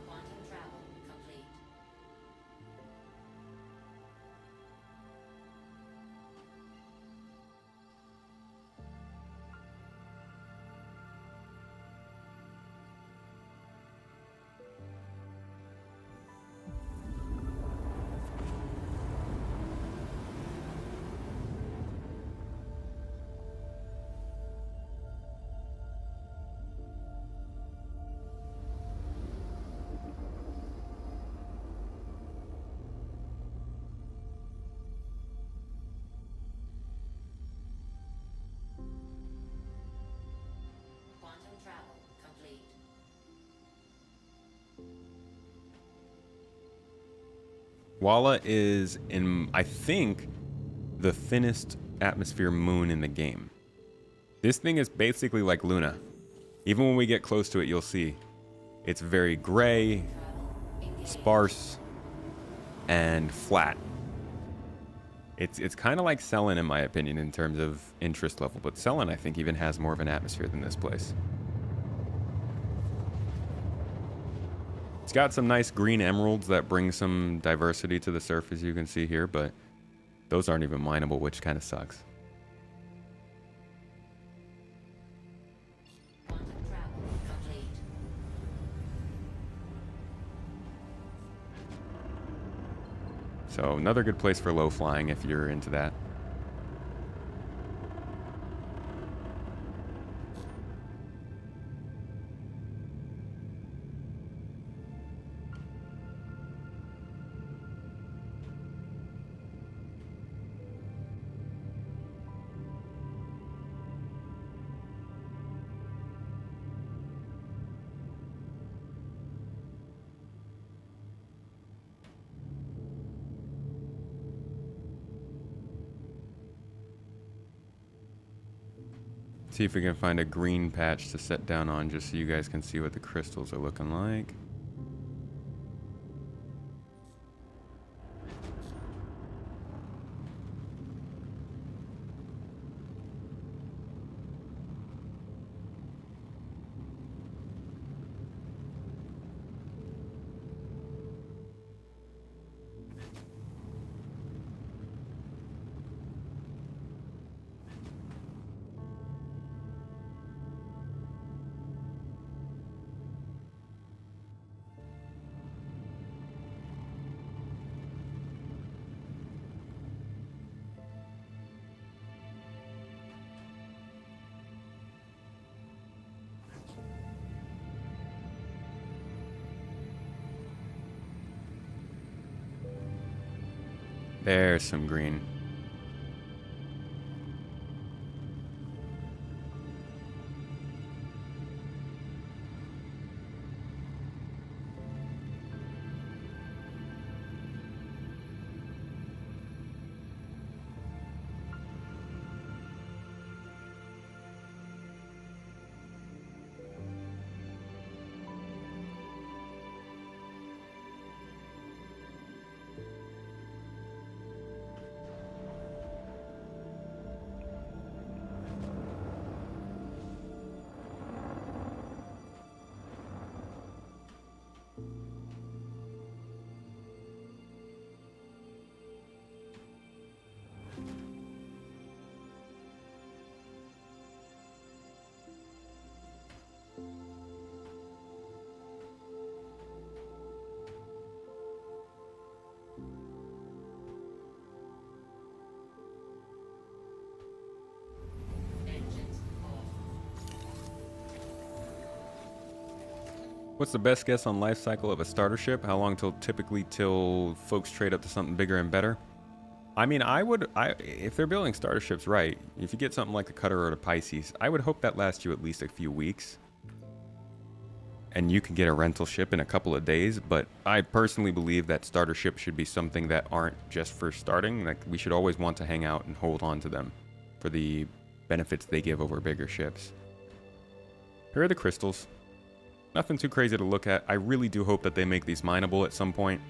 Quantum travel complete. Quantum travel complete. Walla is, I think, the thinnest atmosphere moon in the game. This thing is basically like Luna. Even when we get close to it, you'll see it's very gray, sparse, and flat. It's kind of like Cellin, in my opinion, in terms of interest level. But Cellin, I think, even has more of an atmosphere than this place. It's got some nice green emeralds that bring some diversity to the surface, you can see here, but those aren't even mineable, which kind of sucks. Quantum travel complete. So another good place for low flying if you're into that. See if we can find a green patch to set down on just so you guys can see what the crystals are looking like. There's some green. What's the best guess on life cycle of a starter ship? How long typically till folks trade up to something bigger and better? I mean, if they're building starter ships right, if you get something like the Cutter or the Pisces, I would hope that lasts you at least a few weeks. And you can get a rental ship in a couple of days, but I personally believe that starter ships should be something that aren't just for starting. Like, we should always want to hang out and hold on to them for the benefits they give over bigger ships. Here are the crystals. Nothing too crazy to look at. I really do hope that they make these mineable at some point.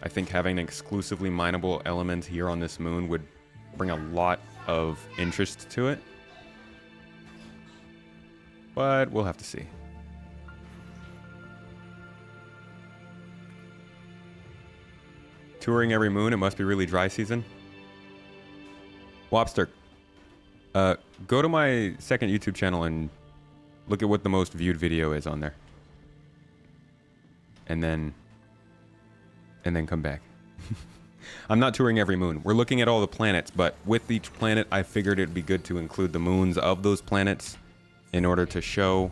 I think having an exclusively mineable element here on this moon would bring a lot of interest to it. But we'll have to see. Touring every moon, it must be really dry season. Wobster, go to my second YouTube channel and look at what the most viewed video is on there. And then come back. I'm not touring every moon. We're looking at all the planets, but with each planet, I figured it'd be good to include the moons of those planets in order to show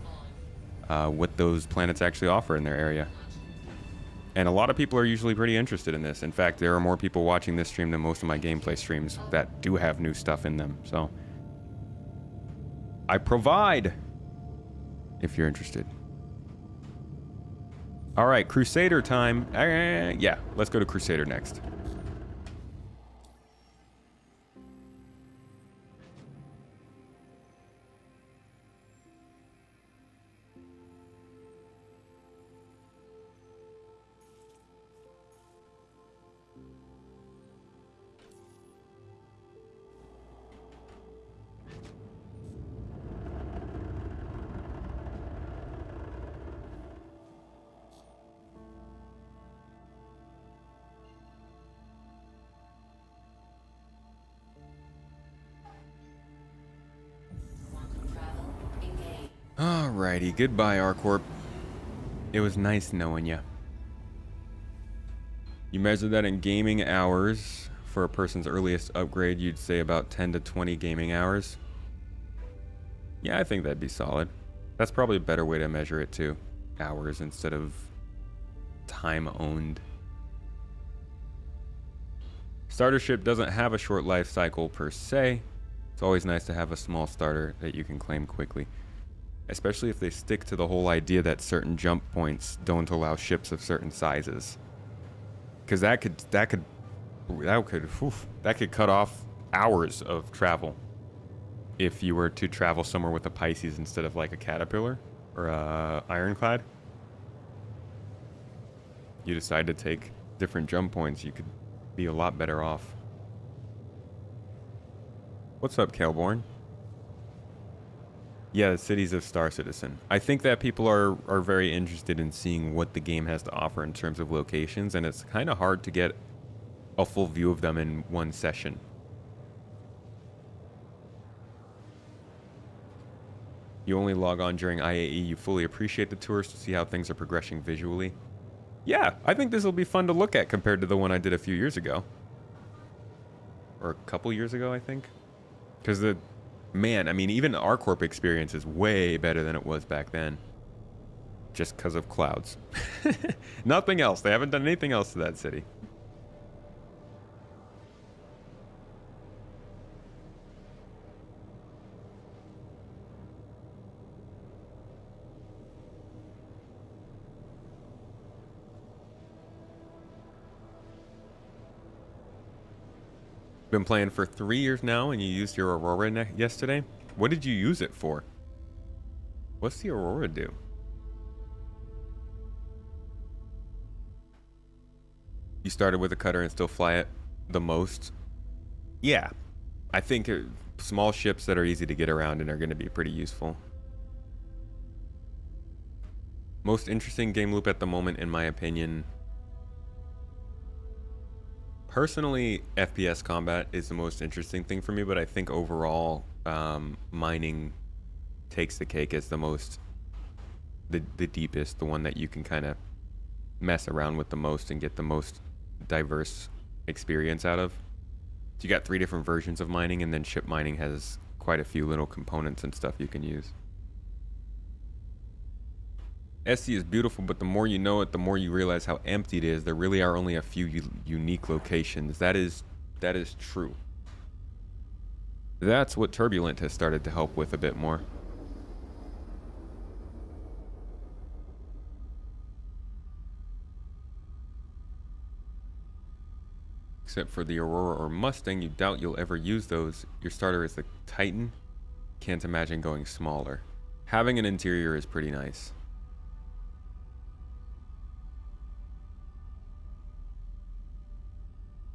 what those planets actually offer in their area. And a lot of people are usually pretty interested in this. In fact, there are more people watching this stream than most of my gameplay streams that do have new stuff in them. So I provide if you're interested. All right, Crusader time. Yeah, let's go to Crusader next. Alrighty, goodbye, ArcCorp. It was nice knowing you. You measure that in gaming hours. For a person's earliest upgrade, you'd say about 10 to 20 gaming hours. Yeah, I think that'd be solid. That's probably a better way to measure it too. Hours instead of time owned. Starter ship doesn't have a short life cycle per se. It's always nice to have a small starter that you can claim quickly. Especially if they stick to the whole idea that certain jump points don't allow ships of certain sizes. Because that could cut off hours of travel if you were to travel somewhere with a Pisces instead of like a Caterpillar or a Ironclad. You decide to take different jump points, you could be a lot better off. What's up, Kaleborn? Yeah, the cities of Star Citizen. I think that people are very interested in seeing what the game has to offer in terms of locations, and it's kind of hard to get a full view of them in one session. You only log on during IAE. You fully appreciate the tours to see how things are progressing visually. Yeah, I think this will be fun to look at compared to the one I did a few years ago. Or a couple years ago, I think. Because man, I mean, even the ArcCorp experience is way better than it was back then. Just because of clouds. Nothing else. They haven't done anything else to that city. Been playing for 3 years now, and you used your Aurora yesterday. What did you use it for? What's the Aurora do? You started with a cutter and still fly it the most? Yeah, I think small ships that are easy to get around and are going to be pretty useful. Most interesting game loop at the moment, in my opinion. Personally, FPS combat is the most interesting thing for me, but I think overall, mining takes the cake as the deepest, the one that you can kind of mess around with the most and get the most diverse experience out of. So you got 3 different versions of mining, and then ship mining has quite a few little components and stuff you can use. SC is beautiful, but the more you know it, the more you realize how empty it is. There really are only a few unique locations. That is true. That's what Turbulent has started to help with a bit more. Except for the Aurora or Mustang, you doubt you'll ever use those. Your starter is the Titan. Can't imagine going smaller. Having an interior is pretty nice.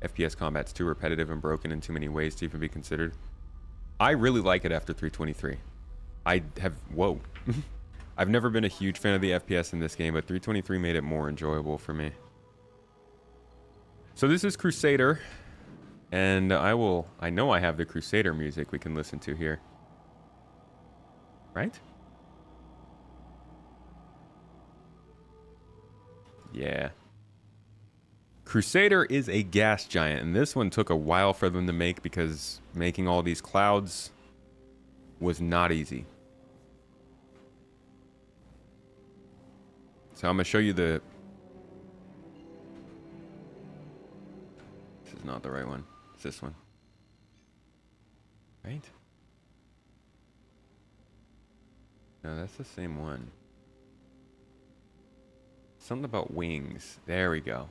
FPS combat's too repetitive and broken in too many ways to even be considered. I really like it after 323. Whoa. I've never been a huge fan of the FPS in this game, but 323 made it more enjoyable for me. So this is Crusader, and I know I have the Crusader music we can listen to here. Right? Yeah. Crusader is a gas giant, and this one took a while for them to make because making all these clouds was not easy. So I'm going to show you the... This is not the right one. It's this one. Right? No, that's the same one. Something about wings. There we go.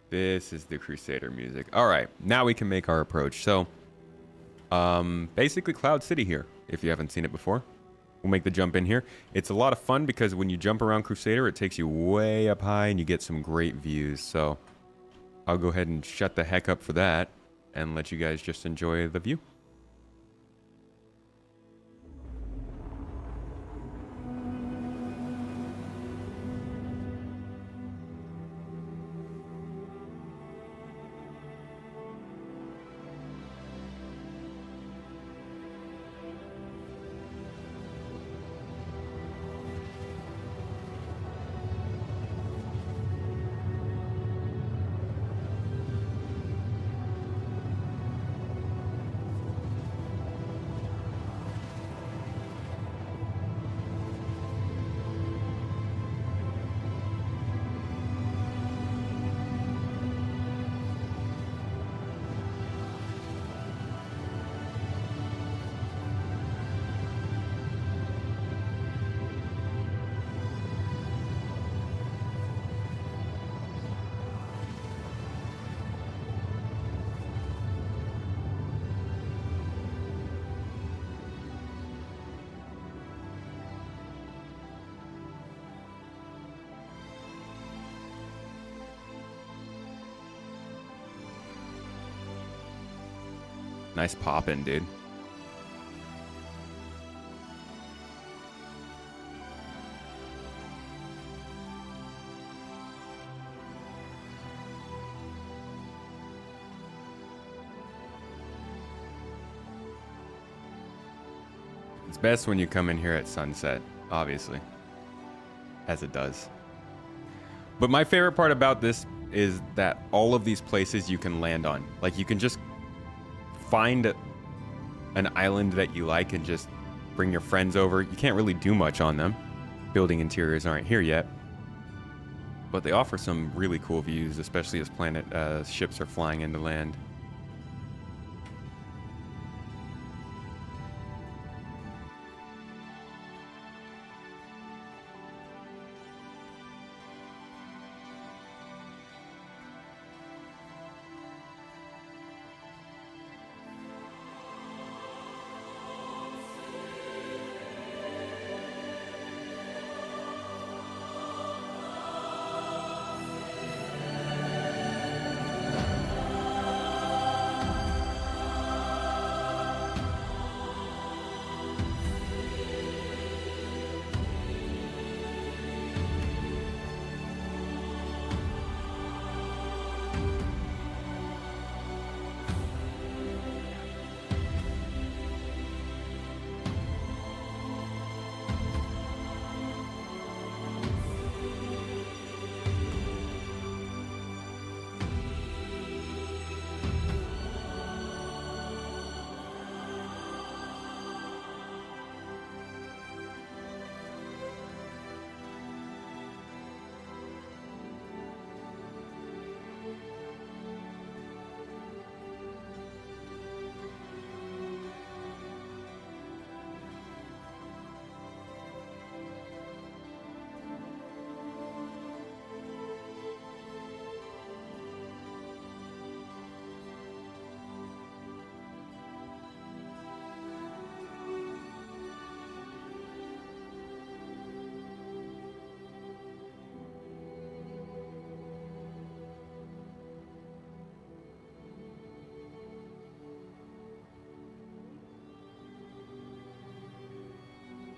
This is the Crusader music. All right, now we can make our approach. So, basically Cloud City here, if you haven't seen it before. We'll make the jump in here. It's a lot of fun because when you jump around Crusader, it takes you way up high and you get some great views. So, I'll go ahead and shut the heck up for that and let you guys just enjoy the view. Nice poppin', dude. It's best when you come in here at sunset, obviously, as it does. But my favorite part about this is that all of these places you can land on. Like, you can just find an island that you like and just bring your friends over. You can't really do much on them. Building interiors aren't here yet. But they offer some really cool views, especially as ships are flying into land.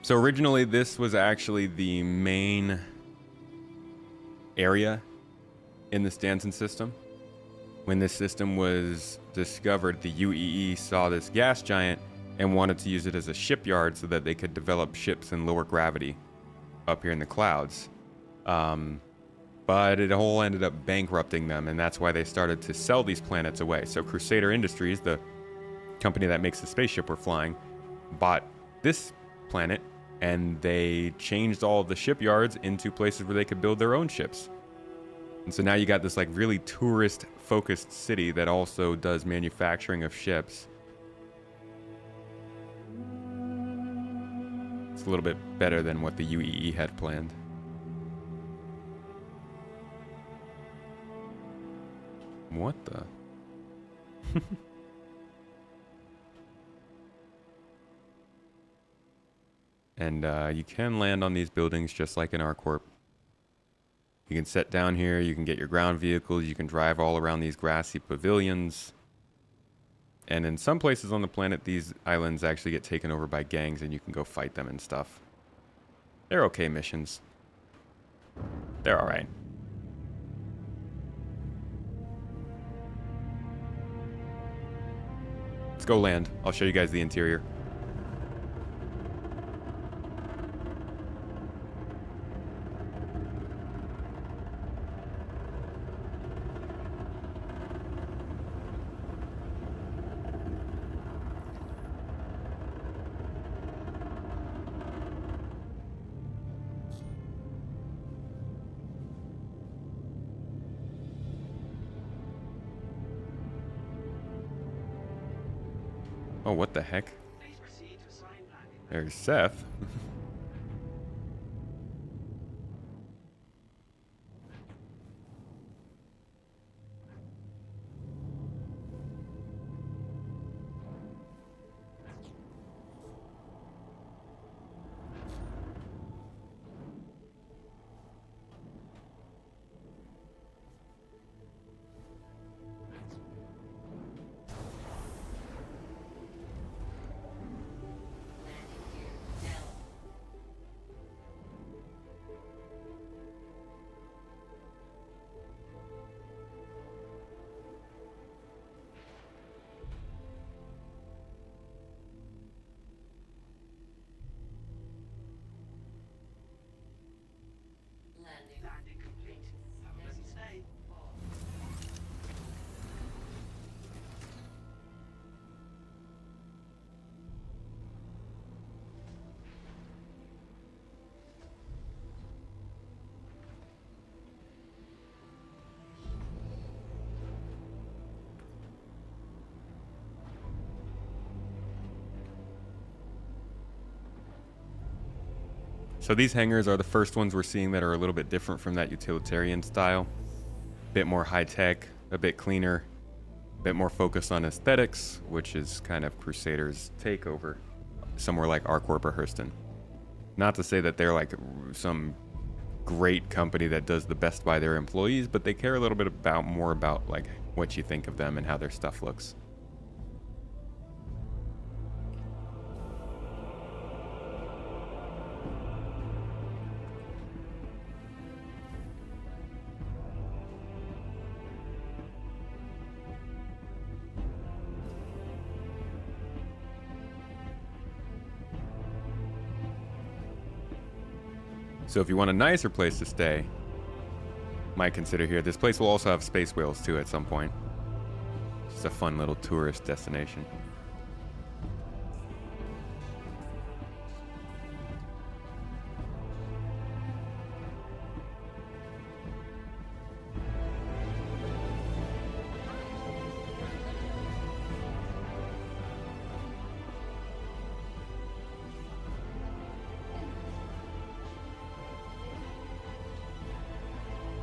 So originally this was actually the main area in the Stanton system. When this system was discovered, the UEE saw this gas giant and wanted to use it as a shipyard so that they could develop ships in lower gravity up here in the clouds. But it all ended up bankrupting them, and that's why they started to sell these planets away. So Crusader Industries, the company that makes the spaceship we're flying, bought this planet, and they changed all of the shipyards into places where they could build their own ships. And so now you got this like really tourist-focused city that also does manufacturing of ships. It's a little bit better than what the UEE had planned. What the? And you can land on these buildings just like in ArcCorp. You can set down here, you can get your ground vehicles, you can drive all around these grassy pavilions. And in some places on the planet, these islands actually get taken over by gangs and you can go fight them and stuff. They're okay missions. They're alright. Let's go land. I'll show you guys the interior. Oh, what the heck? Please proceed to assign landing. There's Seth. Landing. Landing complete. Have a pleasant stay. So these hangars are the first ones we're seeing that are a little bit different from that utilitarian style. A bit more high-tech, a bit cleaner, a bit more focused on aesthetics, which is kind of Crusader's takeover somewhere like ArcCorp or Hurston. Not to say that they're like some great company that does the best by their employees, but they care a little bit more about like what you think of them and how their stuff looks. So if you want a nicer place to stay, might consider here. This place will also have space whales too at some point. Just a fun little tourist destination.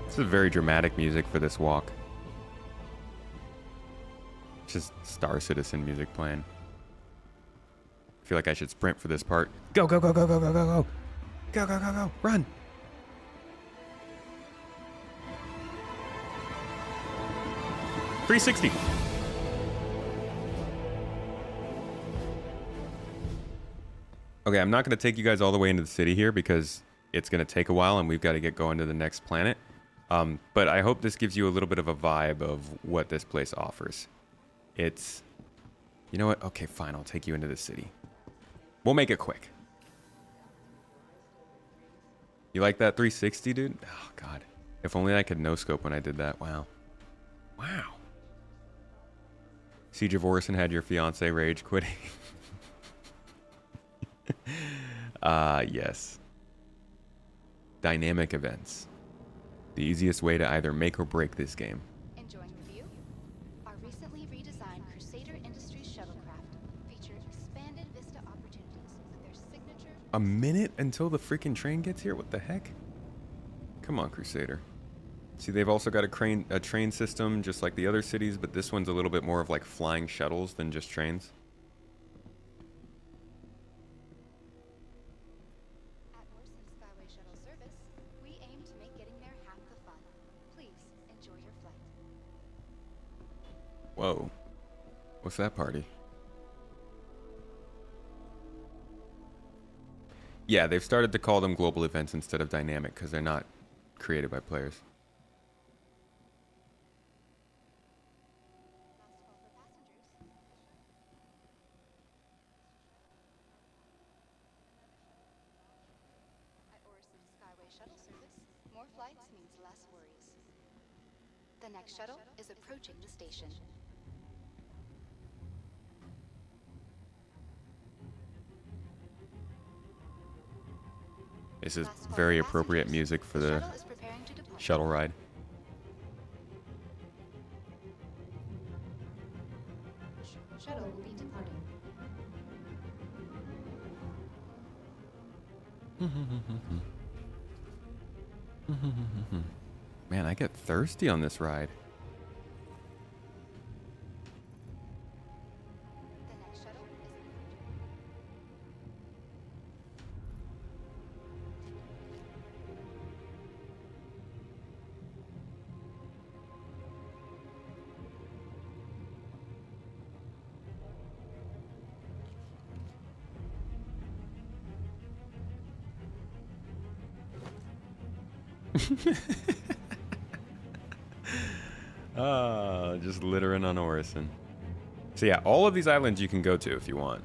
This is very dramatic music for this walk. Just Star Citizen music playing. I feel like I should sprint for this part. Go, go, go, go, go, go, go, go. Go, go, go, go. Run. .360. Okay, I'm not going to take you guys all the way into the city here because it's going to take a while and we've got to get going to the next planet. But I hope this gives you a little bit of a vibe of what this place offers. It's... You know what? Okay, fine. I'll take you into the city. We'll make it quick. You like that 360, dude? Oh, God. If only I could no-scope when I did that. Wow. Wow. Siege of Orison had your fiance rage quitting. Yes. Dynamic events. The easiest way to either make or break this game. Enjoying the view? Our recently redesigned Crusader Industries shuttlecraft feature expanded vista opportunities with their signature... A minute until the freaking train gets here? What the heck? Come on, Crusader. See, they've also got a train system just like the other cities, but this one's a little bit more of like flying shuttles than just trains. At Orison Skyway Shuttle Service, we aim to make getting there half the fun. Please enjoy your flight. Whoa. What's that party? Yeah, they've started to call them global events instead of dynamic because they're not created by players. At Orison Skyway Shuttle Service, more flights means less worries. The next shuttle is approaching the station. This is very appropriate music for the Shuttle is preparing to depart. shuttle ride. Shuttle will be departing. Man, I get thirsty on this ride. The next shuttle is Just littering on Orison. So yeah, all of these islands you can go to if you want.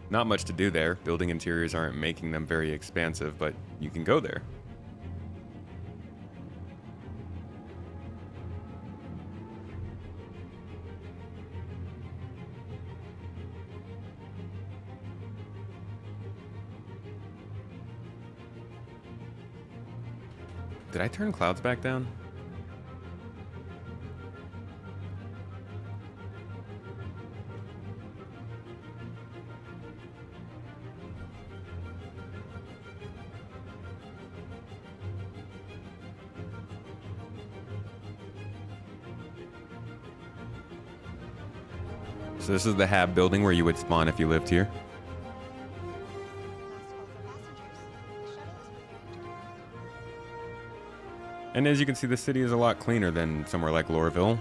Not much to do there. Building interiors aren't making them very expansive, but you can go there. Did I turn clouds back down? So this is the Hab building where you would spawn if you lived here. And as you can see, the city is a lot cleaner than somewhere like Lorville.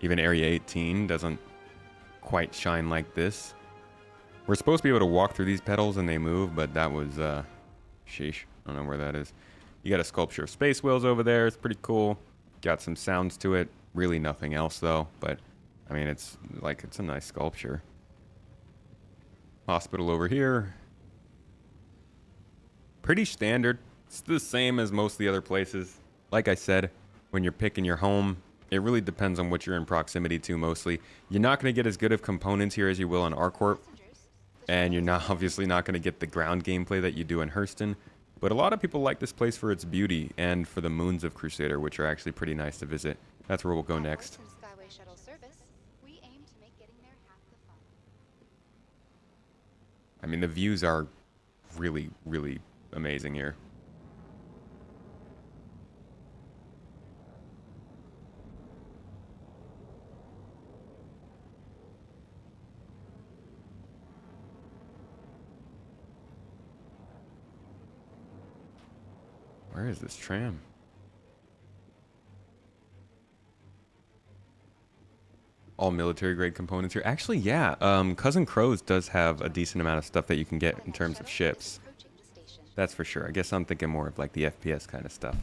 Even Area 18 doesn't quite shine like this. We're supposed to be able to walk through these petals and they move, but that was, sheesh. I don't know where that is. You got a sculpture of space whales over there. It's pretty cool. Got some sounds to it. Really nothing else though, but I mean, it's a nice sculpture. Hospital over here. Pretty standard. It's the same as most of the other places. Like I said, when you're picking your home, it really depends on what you're in proximity to mostly. You're not going to get as good of components here as you will on ArcCorp. And you're obviously not going to get the ground gameplay that you do in Hurston. But a lot of people like this place for its beauty and for the moons of Crusader, which are actually pretty nice to visit. That's where we'll go next. Skyway Shuttle Service, we aim to make getting there half the fun. I mean, the views are really, really amazing here. Where is this tram? all military grade components here. Actually, yeah. Cousin Crows does have a decent amount of stuff that you can get in terms of ships. That's for sure. I guess I'm thinking more of like the FPS kind of stuff.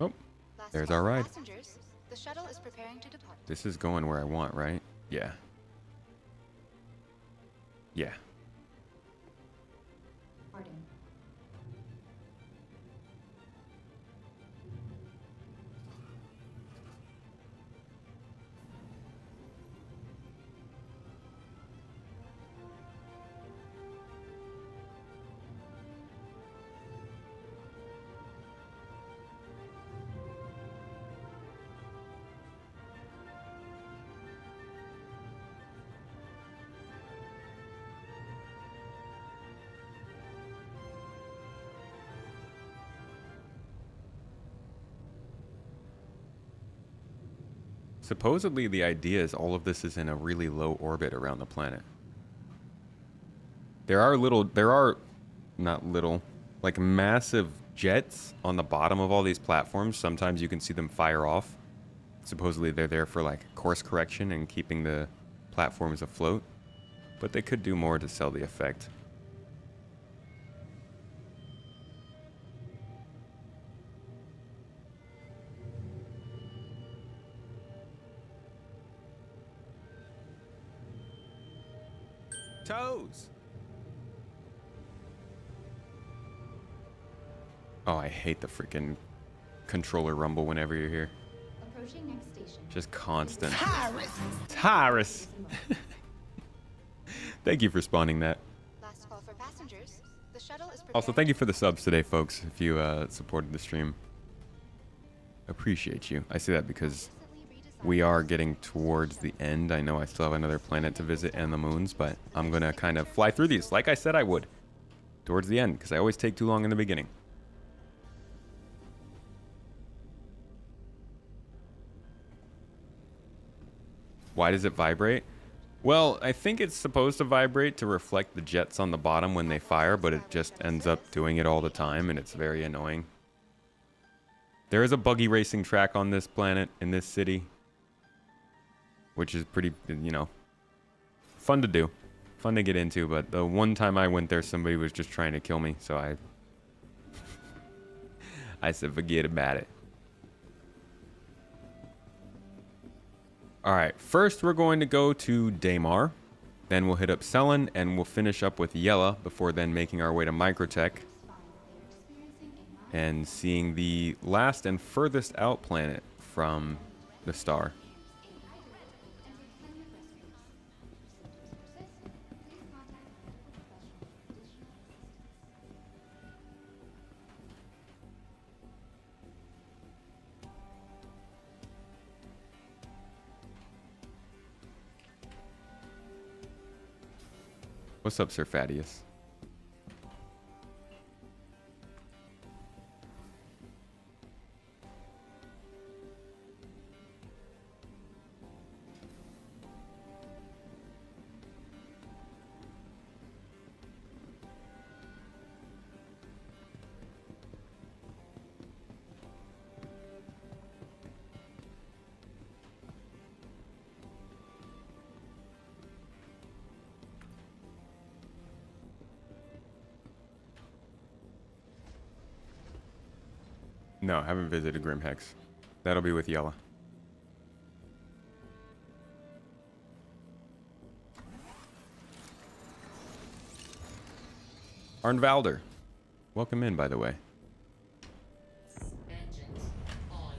Oh, there's our ride. The shuttle is preparing to depart. This is going where I want, right? Yeah. Yeah. Supposedly the idea is all of this is in a really low orbit around the planet. There are not little, like massive jets on the bottom of all these platforms. Sometimes you can see them fire off. Supposedly they're there for like course correction and keeping the platforms afloat. But they could do more to sell the effect. Toes. Oh, I hate the freaking controller rumble whenever you're here. Approaching next station. Just constant. Tyrus. Thank you for spawning that. Last call for passengers. The shuttle is Also, thank you for the subs today, folks. If you supported the stream, appreciate you. I say that because we are getting towards the end. I know I still have another planet to visit and the moons, but I'm gonna kind of fly through these like I said I would towards the end because I always take too long in the beginning. Why does it vibrate? Well, I think it's supposed to vibrate to reflect the jets on the bottom when they fire, but it just ends up doing it all the time, and it's very annoying. There is a buggy racing track on this planet, in this city, which is pretty, you know, fun to do. Fun to get into, but the one time I went there, somebody was just trying to kill me, so I said forget about it. Alright, first we're going to go to Daymar, then we'll hit up Selen, and we'll finish up with Yella before then making our way to MicroTech and seeing the last and furthest out planet from the star. What's up, Sir Fadius? No, I haven't visited Grim Hex. That'll be with Yella. Arnvalder. Welcome in, by the way. Engines on.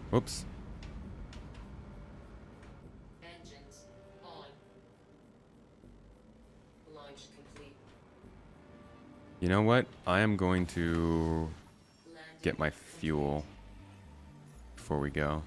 Whoops. Engines on. Launch complete. You know what? I am going to get my fuel before we go.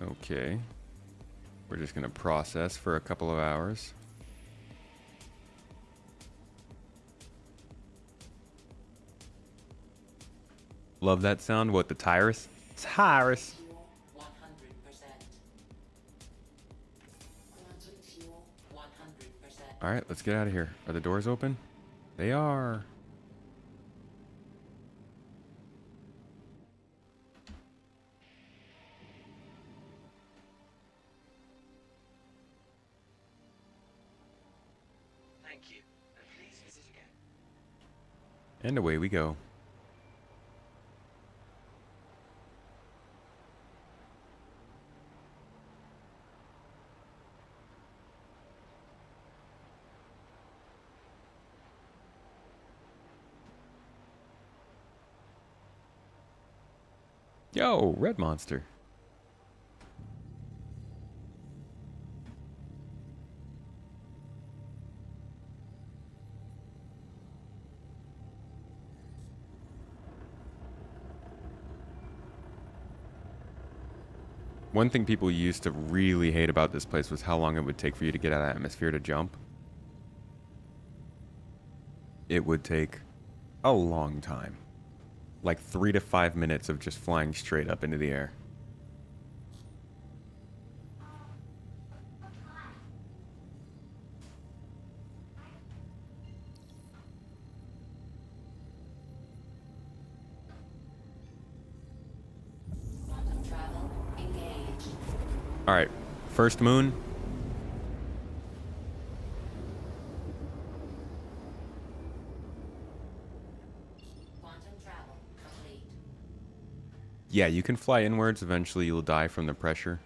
Okay. We're just gonna process for a couple of hours. Love that sound. What, the Tyrus? Tyrus. Fuel 100%. Quantum fuel 100%. All right, let's get out of here. Are the doors open? They are. Thank you, and please visit again. And away we go. Yo, red monster. One thing people used to really hate about this place was how long it would take for you to get out of atmosphere to jump. It would take a long time. Like 3 to 5 minutes of just flying straight up into the air. Quantum travel engaged. All right, first moon. Quantum travel complete. Yeah, you can fly inwards. Eventually you'll die from the pressure.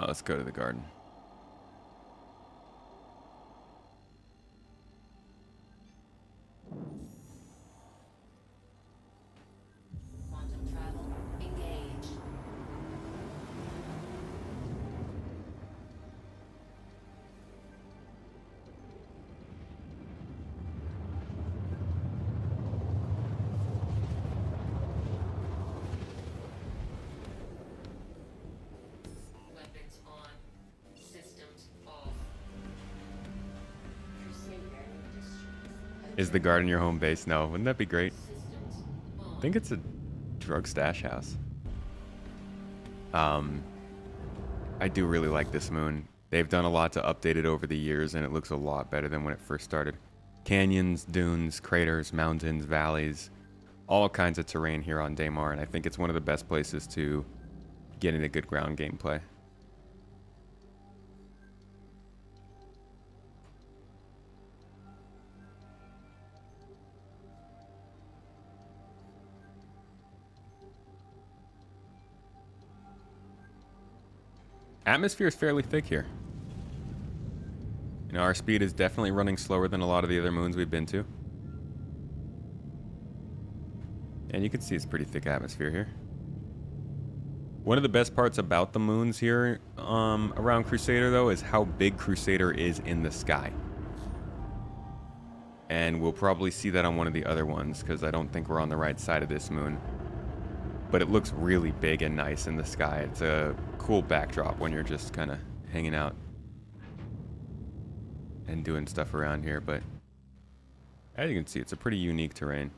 Let's go to the garden. Quantum travel engaged. Weapons on. Systems off. Crusader Industries. Is the garden your home base? No, wouldn't that be great? Systems I on. think it's a drug stash house. I do really like this moon. They've done a lot to update it over the years, and it looks a lot better than when it first started. Canyons, dunes, craters, mountains, valleys, all kinds of terrain here on Daymar, and I think it's one of the best places to get into good ground gameplay. Atmosphere is fairly thick here. You know, our speed is definitely running slower than a lot of the other moons we've been to. And you can see it's pretty thick atmosphere here. One of the best parts about the moons here around Crusader, though, is how big Crusader is in the sky. And we'll probably see that on one of the other ones, because I don't think we're on the right side of this moon. But it looks really big and nice in the sky. It's a cool backdrop when you're just kind of hanging out and doing stuff around here. But as you can see, it's a pretty unique terrain.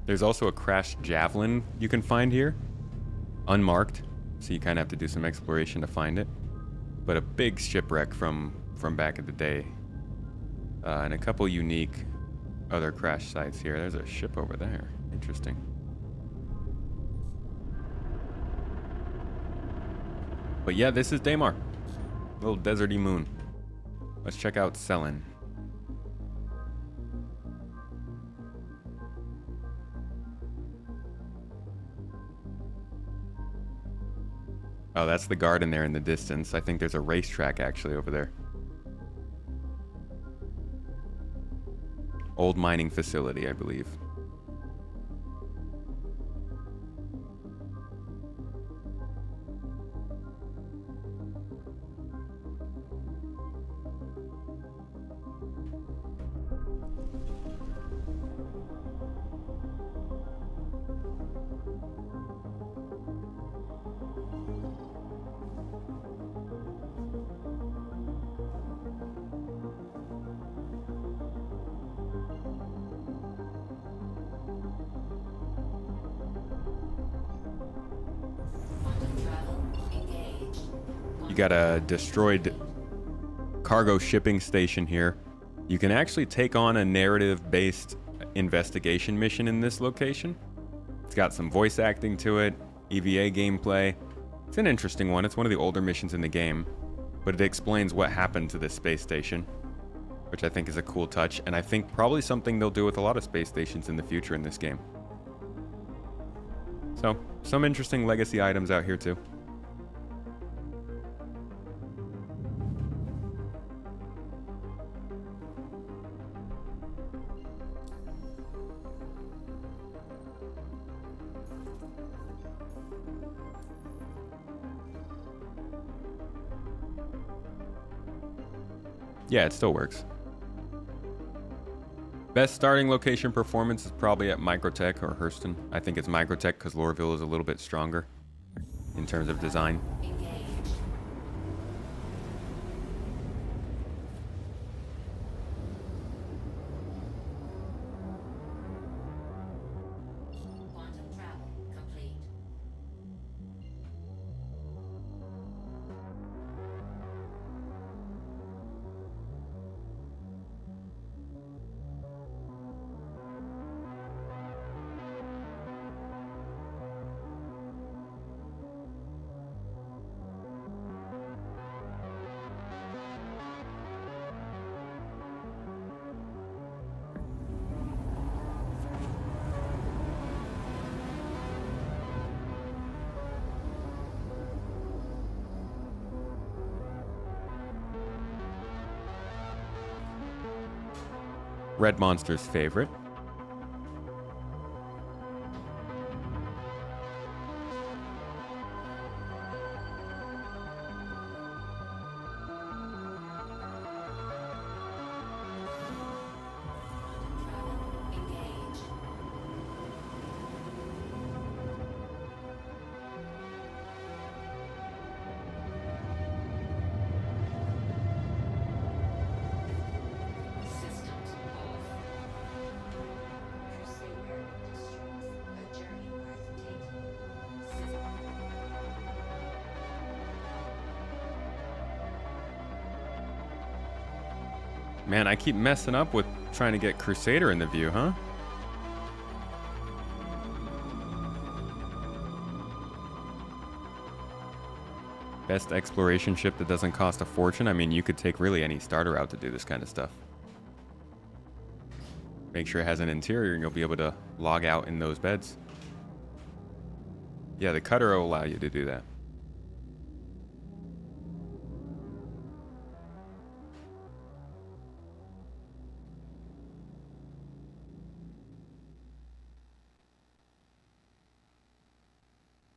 There's also a crashed javelin you can find here, unmarked. so you kind of have to do some exploration to find it. But a big shipwreck from back in the day, and a couple unique other crash sites here. There's a ship over there. Interesting. But yeah, this is Daymar. Little deserty moon. Let's check out Selin. Oh, that's the garden there in the distance. I think there's a racetrack actually over there. Old mining facility, I believe. You got a destroyed cargo shipping station here. You can actually take on a narrative-based investigation mission in this location. It's got some voice acting to it, EVA gameplay. It's an interesting one. It's one of the older missions in the game, but it explains what happened to this space station, which I think is a cool touch, and I think probably something they'll do with a lot of space stations in the future in this game. So, some interesting legacy items out here too. Yeah, it still works. Best starting location performance is probably at MicroTech or Hurston. I think it's MicroTech because Lorville is a little bit stronger in terms of design. Quantum travel complete. Red Monster's favorite. Engage. Systems off. Crusader Industries, a journey breathtaking. Man, I keep messing up with trying to get Crusader in the view, huh? Best exploration ship that doesn't cost a fortune. I mean, you could take really any starter out to do this kind of stuff. Make sure it has an interior and you'll be able to log out in those beds. Yeah, the cutter will allow you to do that.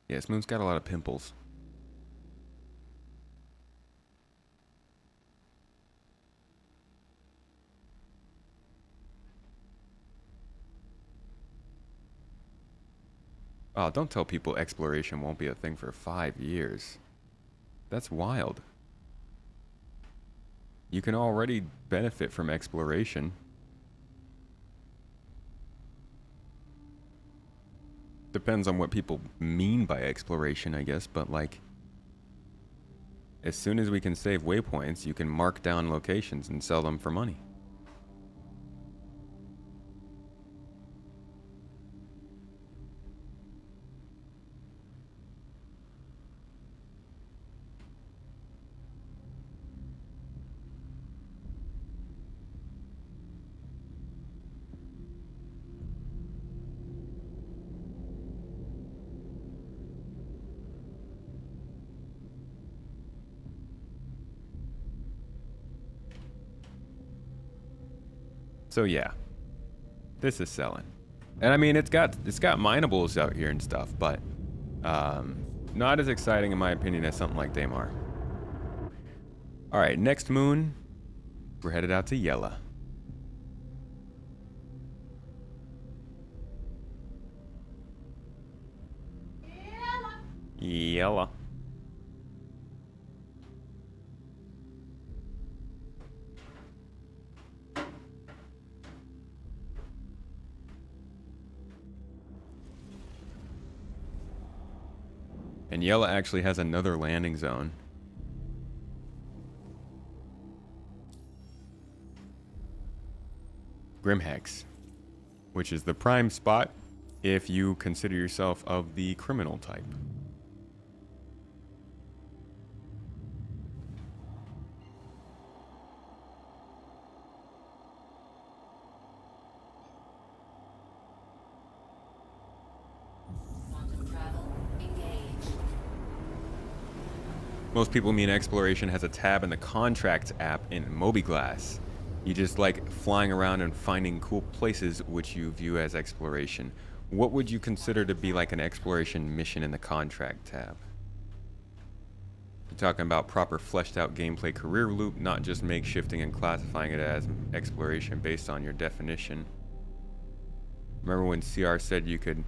Yeah, this moon's got a lot of pimples. Oh, don't tell people exploration won't be a thing for 5 years. That's wild. You can already benefit from exploration. Depends on what people mean by exploration, I guess, but like, as soon as we can save waypoints, you can mark down locations and sell them for money. So yeah, this is selling, and I mean it's got minables out here and stuff, but not as exciting in my opinion as something like Daymar. All right, next moon, we're headed out to Yella. Yella. And Yella actually has another landing zone. Grimhex, which is the prime spot if you consider yourself of the criminal type. Quantum travel engaged. Most people mean exploration has a tab in the contracts app in MobiGlass. You just like flying around and finding cool places which you view as exploration. What would you consider to be like an exploration mission in the contract tab? You're talking about proper fleshed out gameplay career loop, not just makeshifting and classifying it as exploration based on your definition. Remember when CR said you could...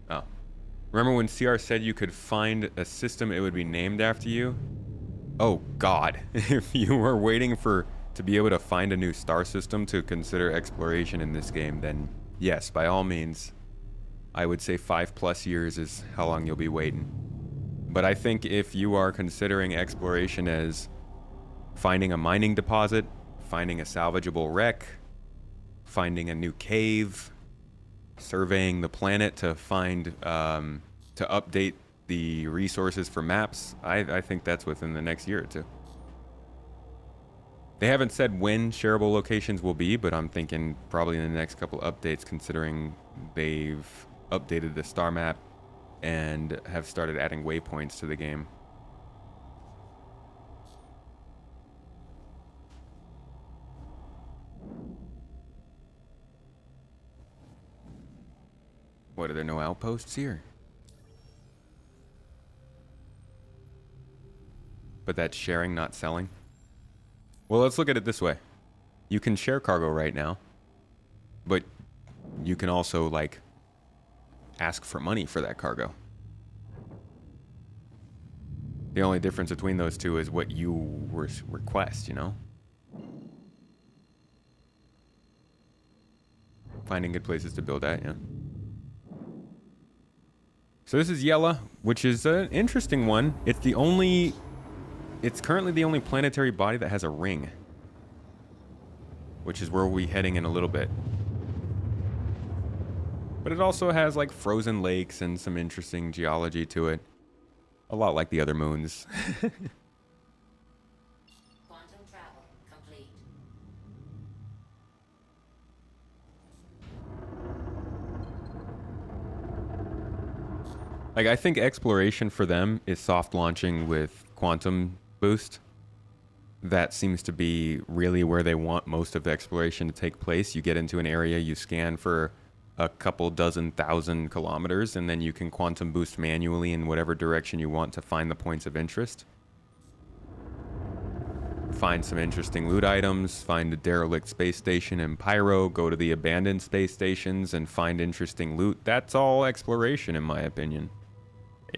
Oh. Remember when CR said you could find a system, it would be named after you? Oh God, if you were waiting to be able to find a new star system to consider exploration in this game, then yes, by all means, I would say 5+ years is how long you'll be waiting. But I think if you are considering exploration as finding a mining deposit, finding a salvageable wreck, finding a new cave, surveying the planet to find, to update the resources for maps, I think that's within the next year or two. They haven't said when shareable locations will be, but I'm thinking probably in the next couple updates, considering they've updated the star map and have started adding waypoints to the game. What, are there no outposts here? But that's sharing, not selling? Well, let's look at it this way. You can share cargo right now, but you can also, like, ask for money for that cargo. The only difference between those two is what you request, you know? Finding good places to build at, yeah. So this is Yella, which is an interesting one. It's currently the only planetary body that has a ring, which is where we'll be heading in a little bit. But it also has like frozen lakes and some interesting geology to it. A lot like the other moons. Quantum travel complete. Like, I think exploration for them is soft launching with quantum boost. That seems to be really where they want most of the exploration to take place. You get into an area, you scan for a couple dozen thousand kilometers, and then you can quantum boost manually in whatever direction you want to find the points of interest. Find some interesting loot items, find a derelict space station in Pyro, go to the abandoned space stations and find interesting loot. That's all exploration in my opinion.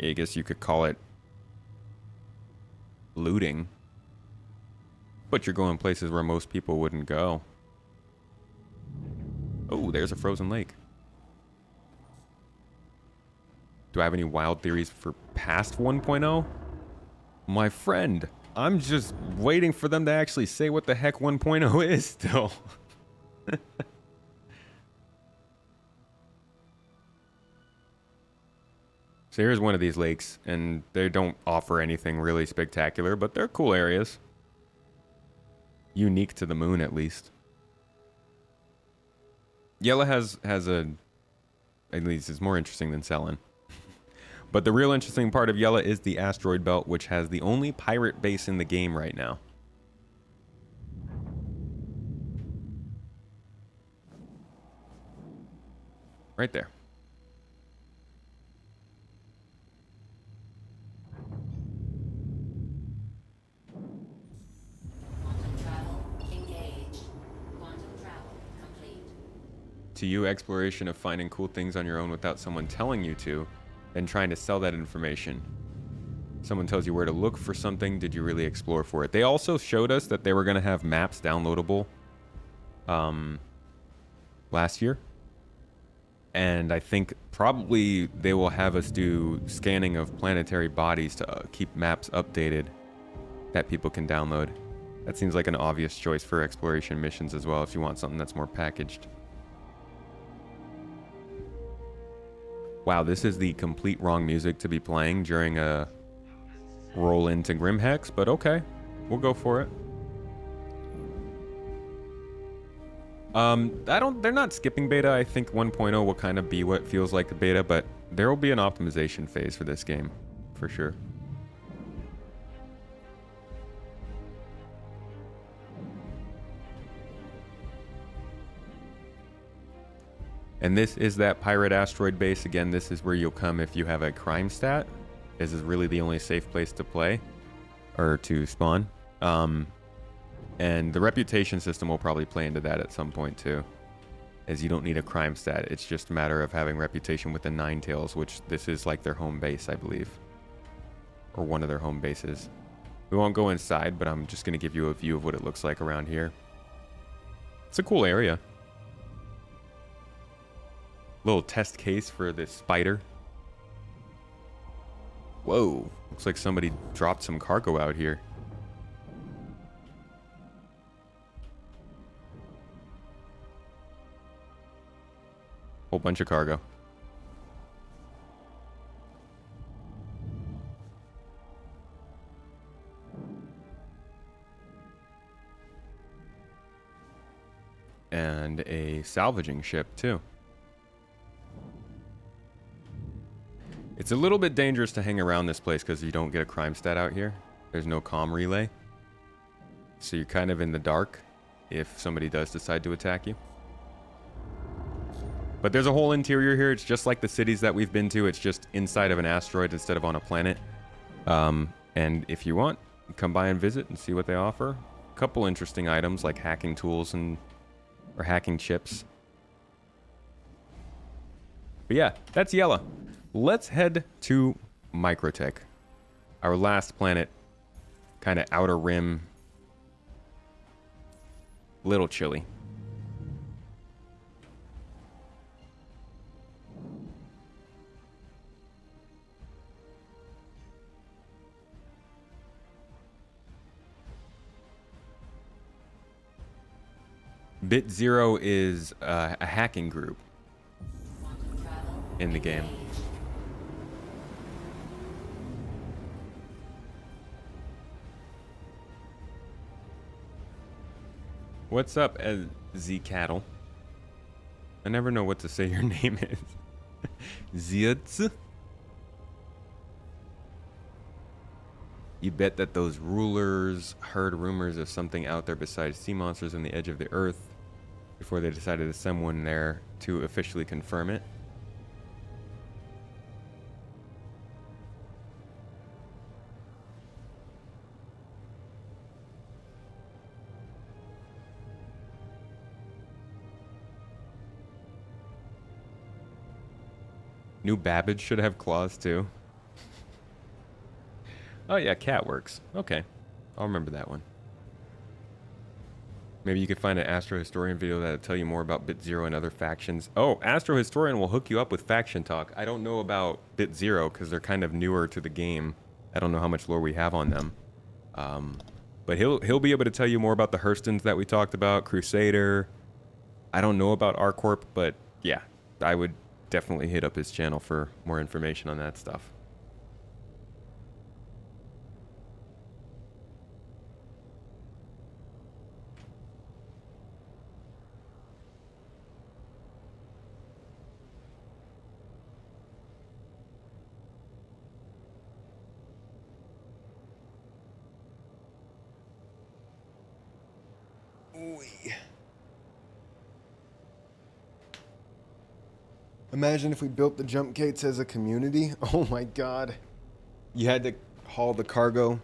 I guess you could call it looting, but you're going places where most people wouldn't go. Oh, there's a frozen lake. Do I have any wild theories for past 1.0? My friend, I'm just waiting for them to actually say what the heck 1.0 is still. So here's one of these lakes, and they don't offer anything really spectacular, but they're cool areas. Unique to the moon, at least. Yella has a... At least it's more interesting than Cellin. But the real interesting part of Yella is the asteroid belt, which has the only pirate base in the game right now. Right there. Quantum travel engaged. Quantum travel complete. To you, exploration of finding cool things on your own without someone telling you to, and trying to sell that information. Someone tells you where to look for something, did you really explore for it? They also showed us that they were going to have maps downloadable last year. And I think probably they will have us do scanning of planetary bodies to keep maps updated that people can download. That seems like an obvious choice for exploration missions as well if you want something that's more packaged. Wow, this is the complete wrong music to be playing during a roll into Grimhex, but okay, we'll go for it. They're not skipping beta. I think 1.0 will kind of be what feels like the beta, but there will be an optimization phase for this game, for sure. And this is that pirate asteroid base. Again, this is where you'll come if you have a crime stat. This is really the only safe place to play, or to spawn. And the reputation system will probably play into that at some point too, as you don't need a crime stat. It's just a matter of having reputation with the Ninetales, which this is like their home base, I believe. Or one of their home bases. We won't go inside, but I'm just going to give you a view of what it looks like around here. It's a cool area. Little test case for this spider. Whoa, looks like somebody dropped some cargo out here. Whole bunch of cargo. And a salvaging ship too. It's a little bit dangerous to hang around this place because you don't get a crime stat out here. There's no comm relay. So you're kind of in the dark if somebody does decide to attack you. But there's a whole interior here. It's just like the cities that we've been to. It's just inside of an asteroid instead of on a planet. And if you want, come by and visit and see what they offer. A couple interesting items like hacking tools or hacking chips. But yeah, that's Yella. Let's head to MicroTech. Our last planet. Kind of outer rim. Little chilly. Bit Zero is a hacking group in the game. What's up, Z Cattle? I never know what to say your name is. Zietz? You bet that those rulers heard rumors of something out there besides sea monsters on the edge of the earth before they decided to send one there to officially confirm it. New Babbage should have claws too. Oh yeah, cat works. Okay, I'll remember that one. Maybe you could find an Astro Historian video that'll tell you more about Bit Zero and other factions. Oh, Astro Historian will hook you up with faction talk. I don't know about Bit Zero because they're kind of newer to the game. I don't know how much lore we have on them. But he'll be able to tell you more about the Hurstons that we talked about, Crusader. I don't know about ArcCorp, but yeah, I would definitely hit up his channel for more information on that stuff. Imagine if we built the jump gates as a community. Oh my god. You had to haul the cargo.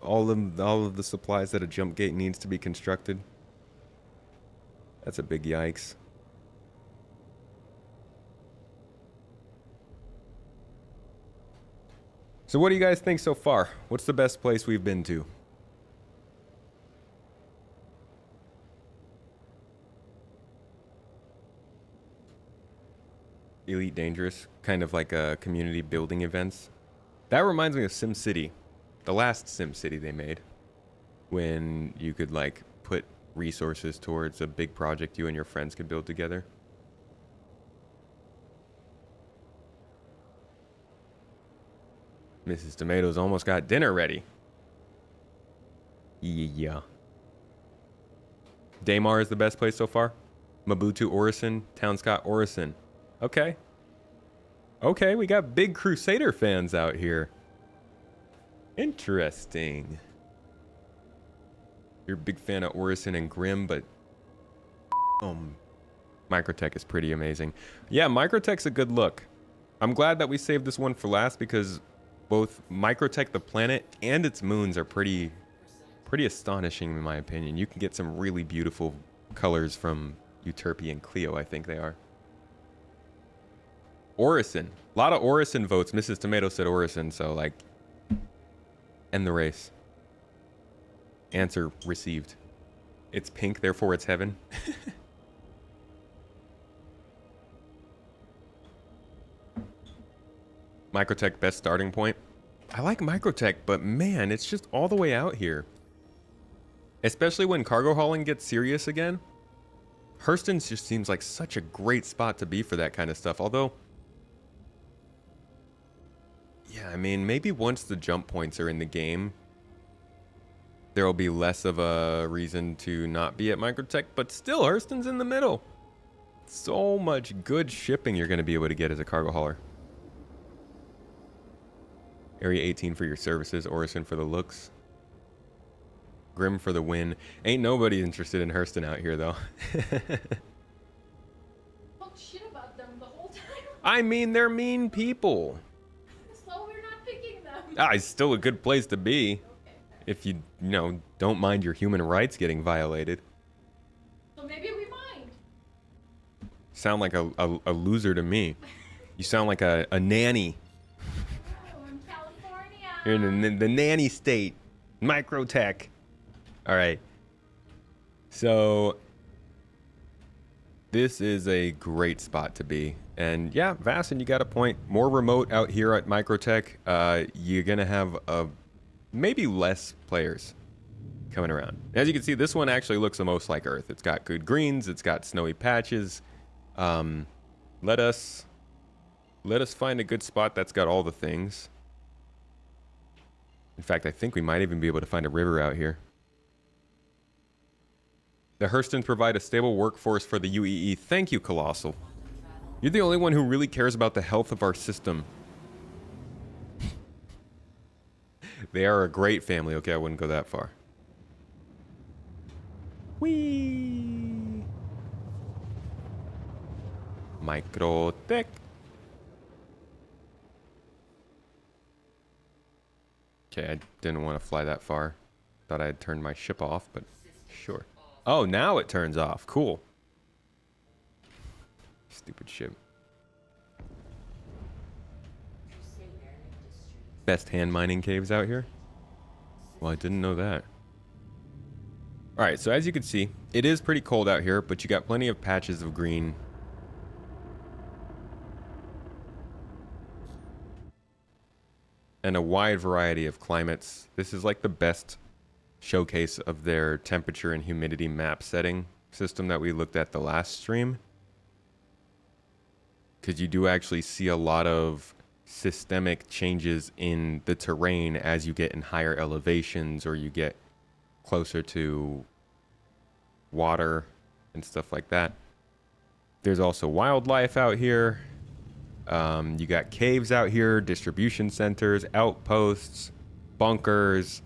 All of the supplies that a jump gate needs to be constructed. That's a big yikes. So what do you guys think so far? What's the best place we've been to? Elite Dangerous, kind of like a community building events. That reminds me of SimCity, the last SimCity they made, when you could like put resources towards a big project you and your friends could build together. Mrs. Tomatoes almost got dinner ready. Yeah. Daymar is the best place so far. Mabutu Orison, Town Scott Orison. Okay. Okay, we got big Crusader fans out here. Interesting. You're a big fan of Orison and Grimm, but MicroTech is pretty amazing. Yeah, MicroTech's a good look. I'm glad that we saved this one for last because both MicroTech the planet and its moons are pretty astonishing in my opinion. You can get some really beautiful colors from Euterpe and Clio, I think they are. Orison. A lot of Orison votes. Mrs. Tomato said Orison, so like, end the race. Answer received. It's pink, therefore it's heaven. MicroTech best starting point. I like MicroTech, but man, it's just all the way out here. Especially when cargo hauling gets serious again. Hurston just seems like such a great spot to be for that kind of stuff. Although, yeah, I mean, maybe once the jump points are in the game, there will be less of a reason to not be at MicroTech, but still, Hurston's in the middle. So much good shipping you're going to be able to get as a cargo hauler. Area 18 for your services, Orison for the looks. Grimm for the win. Ain't nobody interested in Hurston out here, though. Talk shit about them the whole time. I mean, they're mean people. So we're not picking them. Ah, it's still a good place to be. If you know, don't mind your human rights getting violated. So maybe we mind. Sound like a loser to me. You sound like a nanny. Oh, in California. You're in the nanny state. MicroTech. All right. So this is a great spot to be. And yeah, Vassen, you got a point. More remote out here at MicroTech. You're going to have maybe less players coming around. As you can see, this one actually looks the most like Earth. It's got good greens. It's got snowy patches. Let us find a good spot that's got all the things. In fact, I think we might even be able to find a river out here. The Hurstons provide a stable workforce for the UEE. Thank you, Colossal. You're the only one who really cares about the health of our system. They are a great family. Okay, I wouldn't go that far. Whee! MicroTech. Okay, I didn't want to fly that far. Thought I had turned my ship off, but sure. Oh, now it turns off. Cool. Stupid ship. Best hand mining caves out here? Well, I didn't know that. All right, so as you can see, it is pretty cold out here, but you got plenty of patches of green. And a wide variety of climates. This is like the best showcase of their temperature and humidity map setting system that we looked at the last stream. Because you do actually see a lot of systemic changes in the terrain as you get in higher elevations or you get closer to water and stuff like that. There's also wildlife out here. You got caves out here, distribution centers, outposts, bunkers,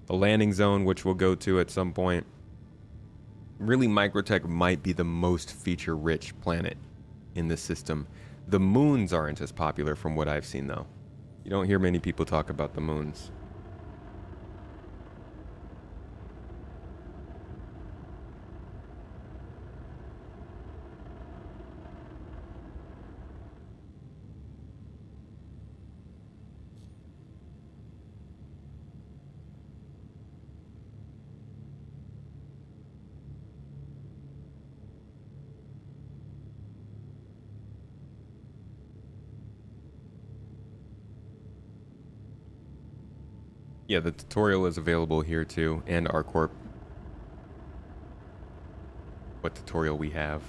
a landing zone, which we'll go to at some point. Really, MicroTech might be the most feature-rich planet in the system. The moons aren't as popular from what I've seen, though. You don't hear many people talk about the moons. Yeah, the tutorial is available here too, and ArcCorp. What tutorial we have.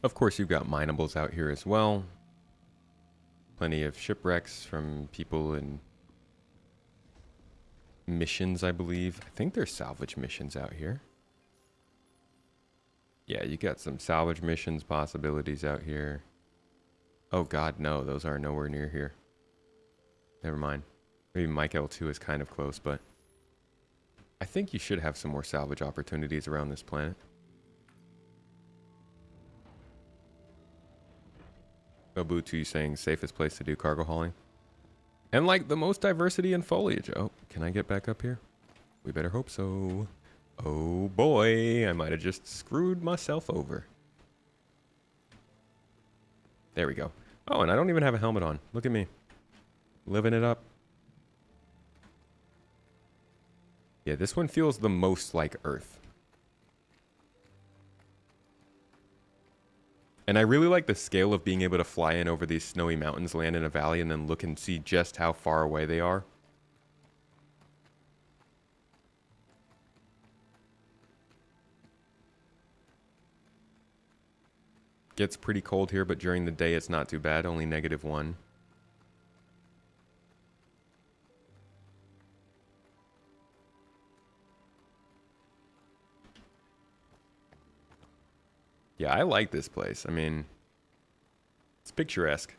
Of course, you've got minables out here as well. Plenty of shipwrecks from people in missions, I believe. I think there's salvage missions out here. Yeah, you got some salvage missions possibilities out here. Oh god, no, those are nowhere near here. Never mind. Maybe Mike L2 is kind of close, but I think you should have some more salvage opportunities around this planet. Obutu saying safest place to do cargo hauling. And like the most diversity in foliage. Oh, can I get back up here? We better hope so. Oh boy, I might have just screwed myself over. There we go. Oh, and I don't even have a helmet on. Look at me. Living it up. Yeah, this one feels the most like Earth. And I really like the scale of being able to fly in over these snowy mountains, land in a valley, and then look and see just how far away they are. Gets pretty cold here, but during the day it's not too bad, only -1. Yeah, I like this place. I mean, it's picturesque.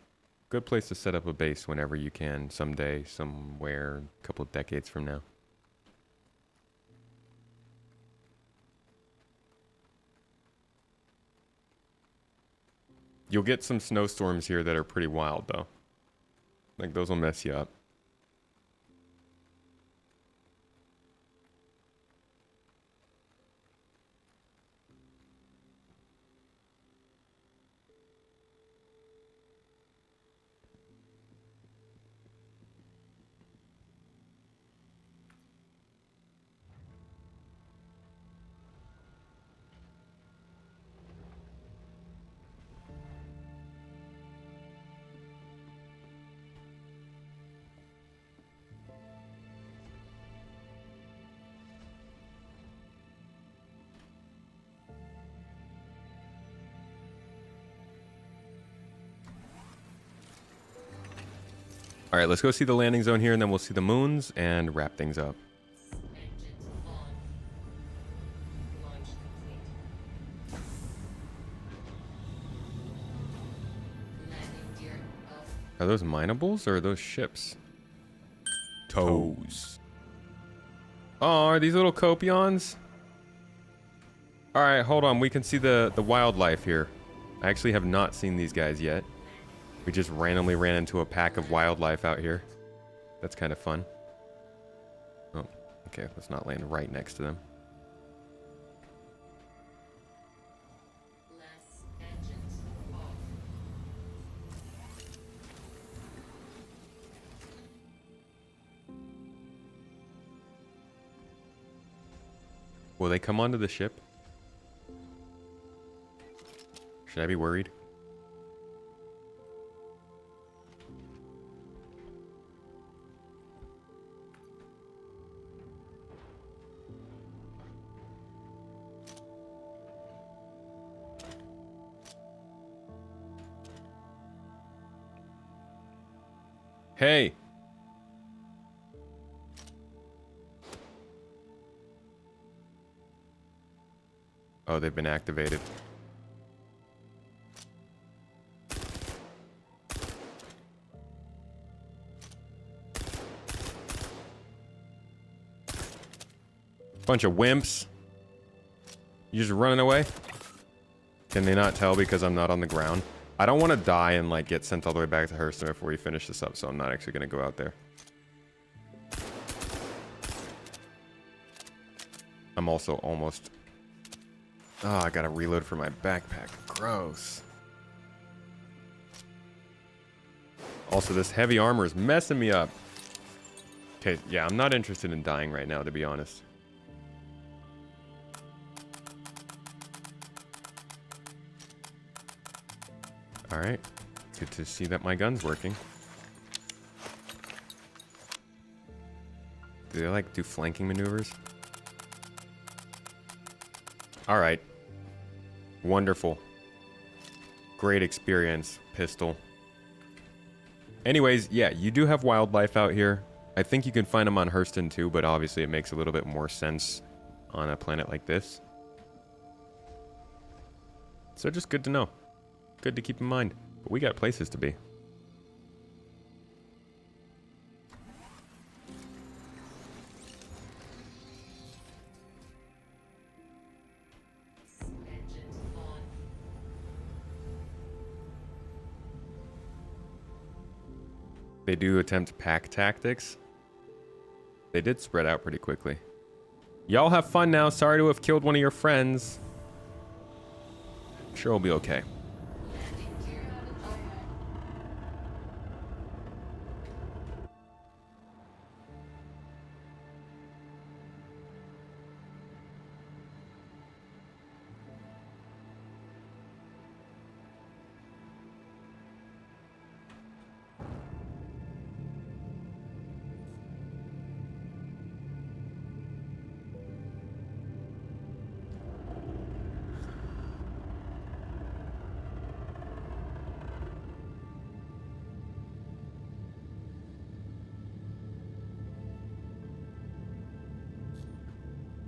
Good place to set up a base whenever you can, someday, somewhere, a couple of decades from now. You'll get some snowstorms here that are pretty wild, though. Like, those will mess you up. All right, let's go see the landing zone here, and then we'll see the moons and wrap things up. Engines on. Launch complete. Landing gear off. Are those minables or are those ships? Toes. Oh, are these little copions? All right, hold on. We can see the wildlife here. I actually have not seen these guys yet. We just randomly ran into a pack of wildlife out here. That's kind of fun. Oh, okay. Let's not land right next to them. Less engines off. Will they come onto the ship? Should I be worried? Hey! Oh, they've been activated. Bunch of wimps. You just running away? Can they not tell because I'm not on the ground? I don't want to die and like get sent all the way back to Hurston before we finish this up, so I'm not actually going to go out there. I'm also almost... Oh, I got to reload for my backpack. Gross. Also, this heavy armor is messing me up. Okay, yeah, I'm not interested in dying right now, to be honest. Alright, good to see that my gun's working. Do they like do flanking maneuvers? Alright. Wonderful. Great experience, pistol. Anyways, yeah, you do have wildlife out here. I think you can find them on Hurston too, but obviously it makes a little bit more sense on a planet like this. So just good to know. Good to keep in mind. But we got places to be. Engines on. They do attempt pack tactics. They did spread out pretty quickly. Y'all have fun now. Sorry to have killed one of your friends. Sure, we'll be okay. Landing gear off.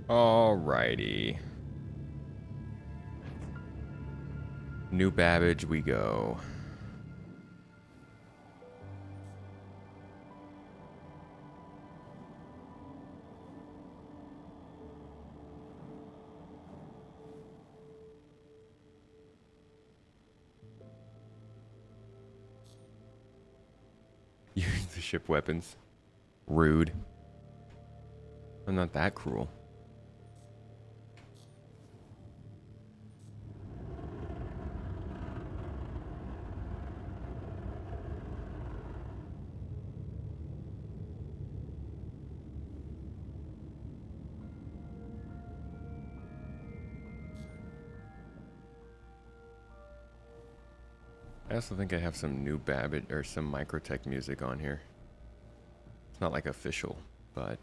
Alrighty. New Babbage we go. Use the ship weapons. Rude. I'm not that cruel. I also think I have some new Babbage or some MicroTech music on here. It's not like official, but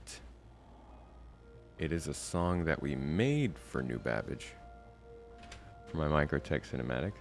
it is a song that we made for New Babbage for my MicroTech cinematic.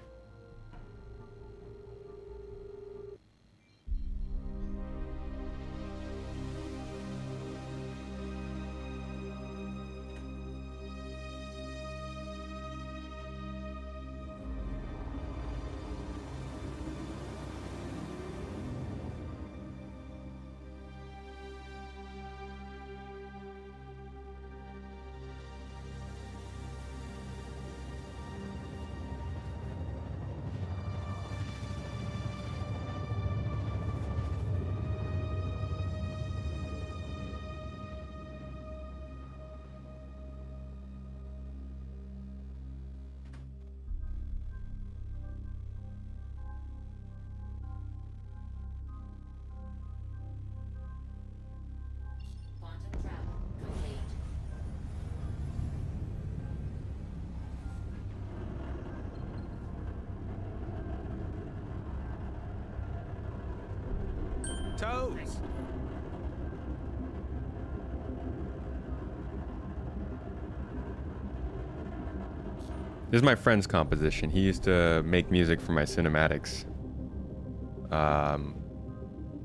This is my friend's composition. He used to make music for my cinematics.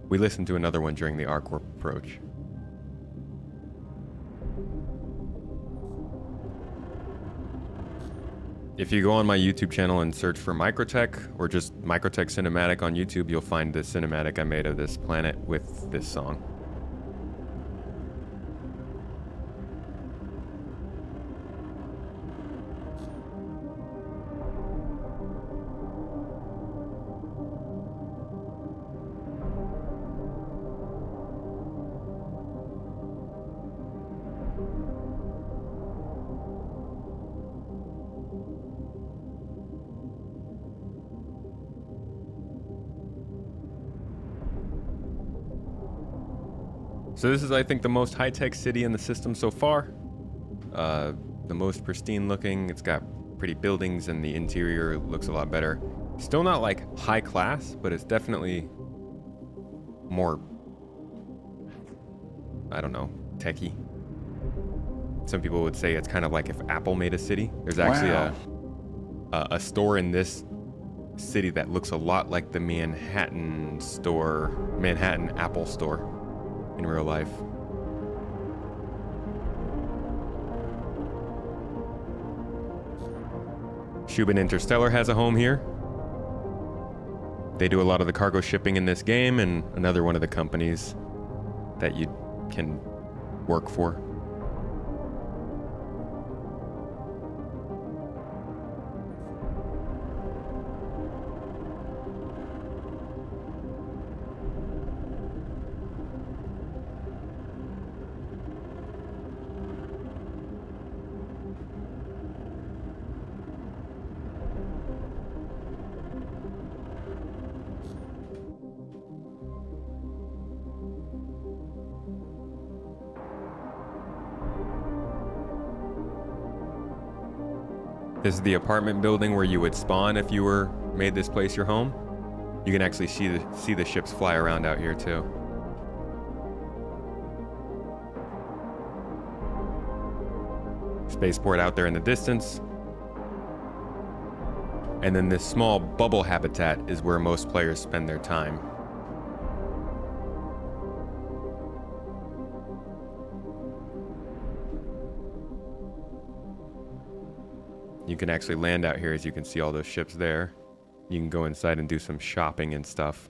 We listened to another one during the ArcCorp approach. If you go on my YouTube channel and search for MicroTech or just MicroTech Cinematic on YouTube, you'll find the cinematic I made of this planet with this song. So this is, I think, the most high-tech city in the system so far. The most pristine looking. It's got pretty buildings and the interior looks a lot better. Still not like high class, but it's definitely more, I don't know, techie. Some people would say it's kind of like if Apple made a city. There's actually a store in this city that looks a lot like the Manhattan Apple store in real life. Shubin Interstellar has a home here. They do a lot of the cargo shipping in this game, and another one of the companies that you can work for. This is the apartment building where you would spawn if you made this place your home. You can actually see the ships fly around out here too. Spaceport out there in the distance. And then this small bubble habitat is where most players spend their time. You can actually land out here, as you can see all those ships there. You can go inside and do some shopping and stuff.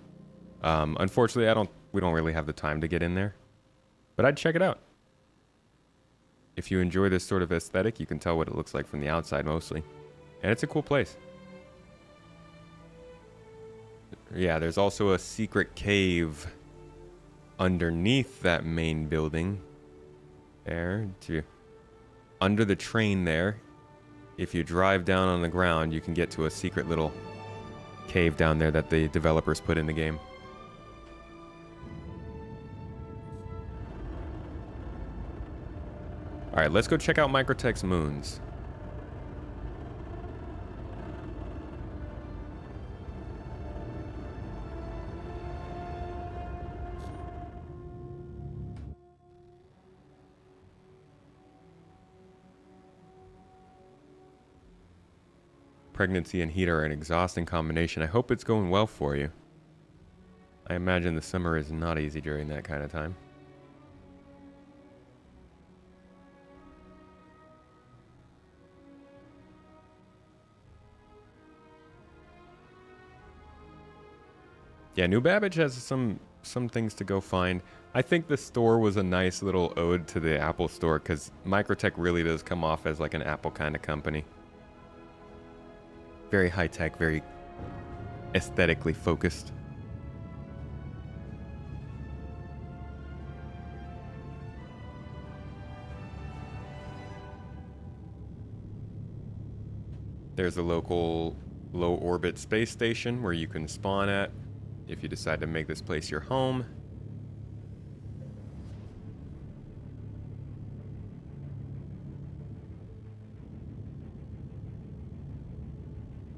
Unfortunately, we don't really have the time to get in there, but I'd check it out. If you enjoy this sort of aesthetic, you can tell what it looks like from the outside mostly. And it's a cool place. Yeah, there's also a secret cave underneath that main building. There, under the train there. If you drive down on the ground, you can get to a secret little cave down there that the developers put in the game. All right, let's go check out MicroTech's moons. Pregnancy and heat are an exhausting combination. I hope it's going well for you. I imagine the summer is not easy during that kind of time. Yeah, New Babbage has some things to go find. I think the store was a nice little ode to the Apple store, because MicroTech really does come off as like an Apple kind of company. Very high-tech, very aesthetically focused. There's a local low-orbit space station where you can spawn at if you decide to make this place your home.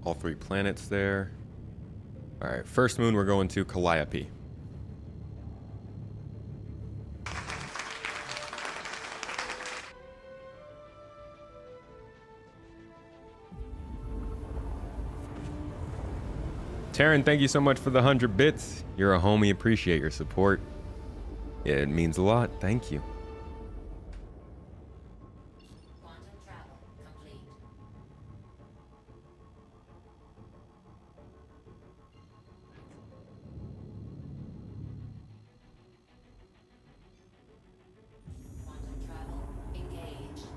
All 3 planets there. All right, first moon we're going to Calliope. Taryn, thank you so much for the 100 bits. You're a homie. Appreciate your support. It means a lot. Thank you. Quantum travel complete. Quantum travel engaged.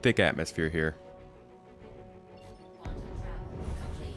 Thick atmosphere here. Quantum travel complete.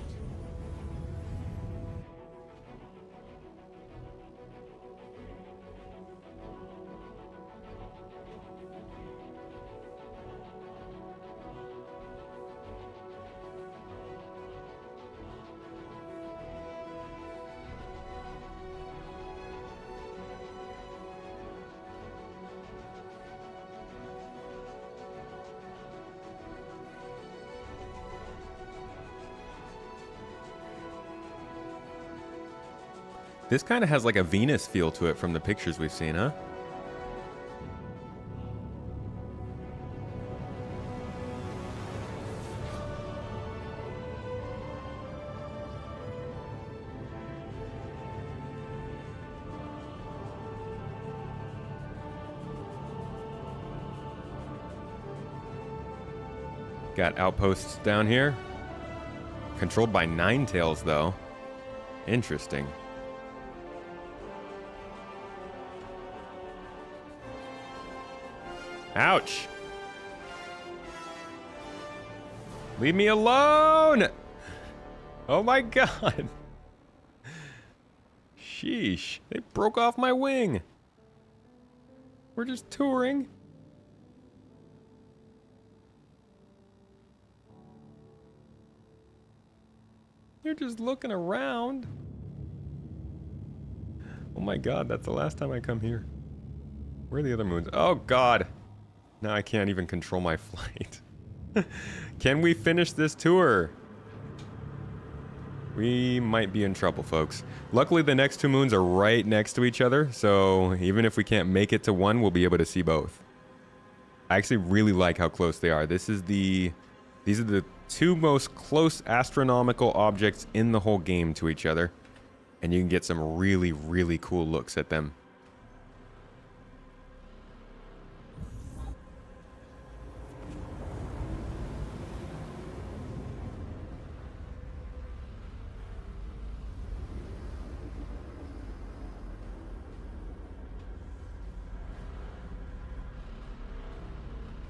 This kind of has like a Venus feel to it from the pictures we've seen, huh? Got outposts down here. Controlled by Ninetales, though. Interesting. Ouch! Leave me alone! Oh my god! Sheesh, they broke off my wing! We're just touring. You're just looking around. Oh my god, that's the last time I come here. Where are the other moons? Oh god! Now I can't even control my flight. Can we finish this tour? We might be in trouble, folks. Luckily, the next two moons are right next to each other, so even if we can't make it to one, we'll be able to see both. I actually really like how close they are. These are the two most close astronomical objects in the whole game to each other, and you can get some really, really cool looks at them.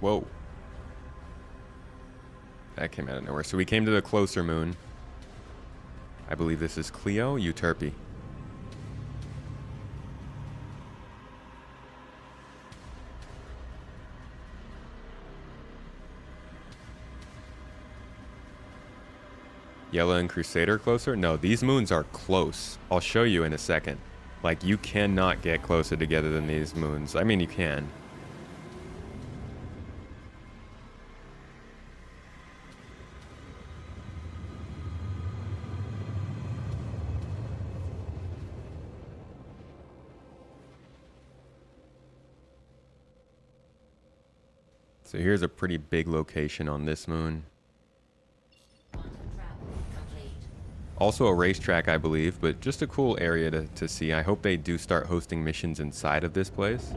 Whoa. That came out of nowhere. So we came to the closer moon. I believe this is Cleo Euterpe. Yella and Crusader closer? No, these moons are close. I'll show you in a second. Like, you cannot get closer together than these moons. I mean, you can. So here's a pretty big location on this moon. Also a racetrack, I believe, but just a cool area to see. I hope they do start hosting missions inside of this place.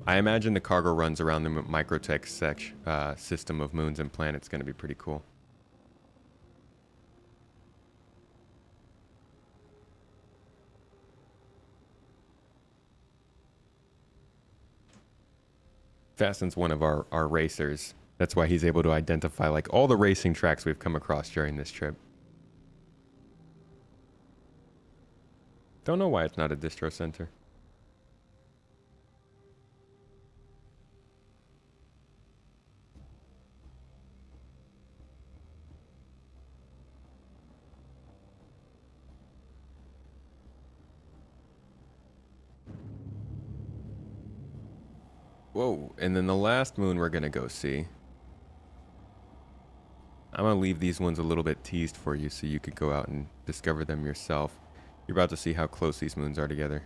I imagine the cargo runs around the MicroTech system of moons and planets going to be pretty cool. Faston's one of our racers. That's why he's able to identify like all the racing tracks we've come across during this trip. Don't know why it's not a distro center. Whoa, and then the last moon we're gonna go see. I'm gonna leave these ones a little bit teased for you so you could go out and discover them yourself. You're about to see how close these moons are together.